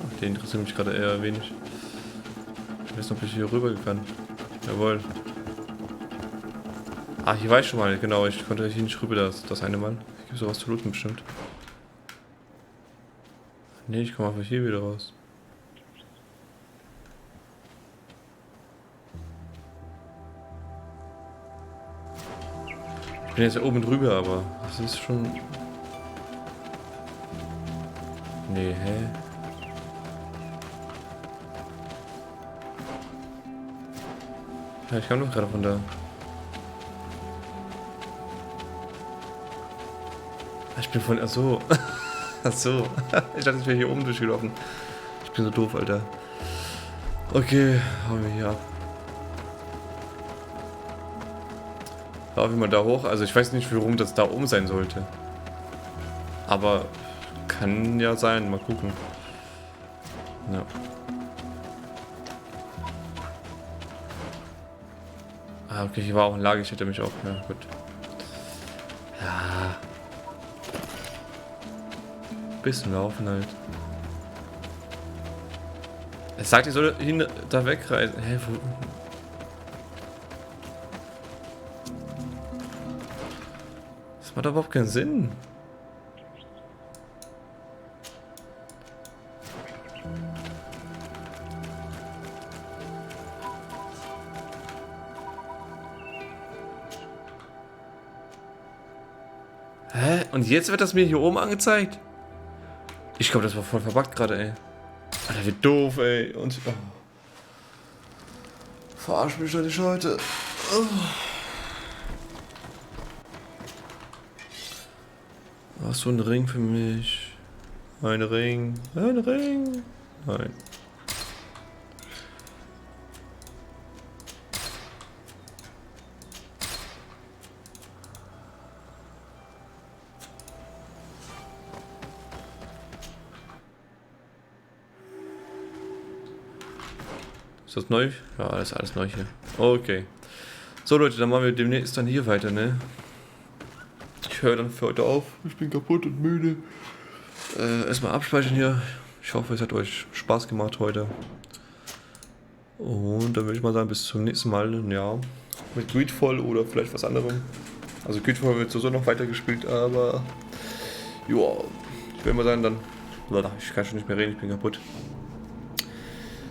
Ach, die interessiert mich gerade eher wenig. Ich weiß nicht, ob ich hier rüber kann. Jawohl. Ah, hier war ich schon mal, genau. Ich konnte hier nicht rüber, das eine Mal. Hier gibt sowas zu looten bestimmt. Nee, ich komme einfach hier wieder raus. Ich bin jetzt ja oben drüber, aber das ist schon... Nee, hä? Ja, ich kam doch gerade von da. Ich bin von... Achso. Achso. Ich dachte, ich wäre hier oben durchgelaufen. Ich bin so doof, Alter. Okay, hauen wir hier ab. Laufen wir mal da hoch. Also ich weiß nicht, warum das da oben sein sollte. Aber kann ja sein. Mal gucken. Ja. Ah, okay, hier war auch ein Lager. Ich hätte mich auch... Ja, gut. Ja. Bisschen laufen halt. Er sagt, ich soll da wegreisen. Hä, wo? Das macht überhaupt keinen Sinn. Hä? Und jetzt wird das mir hier oben angezeigt? Ich glaube, das war voll verbuggt gerade, ey. Alter, wie doof, ey. Und... Oh. Verarsch mich doch nicht heute. Oh. Hast du einen Ring für mich? Ein Ring. Ein Ring. Nein. Ist das neu? Ja, das ist alles neu hier. Okay. So Leute, dann machen wir demnächst dann hier weiter, ne? Ich höre dann für heute auf. Ich bin kaputt und müde. Erstmal abspeichern hier. Ich hoffe, es hat euch Spaß gemacht heute. Und dann würde ich mal sagen, bis zum nächsten Mal. Ja, mit Greedfall oder vielleicht was anderem. Also Greedfall wird sowieso noch weiter gespielt, aber... Joa, ich würde mal sagen, dann... Ich kann schon nicht mehr reden, ich bin kaputt.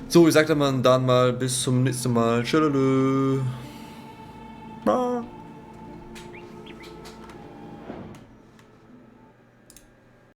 So, ich sag dann mal bis zum nächsten Mal. Tschüss.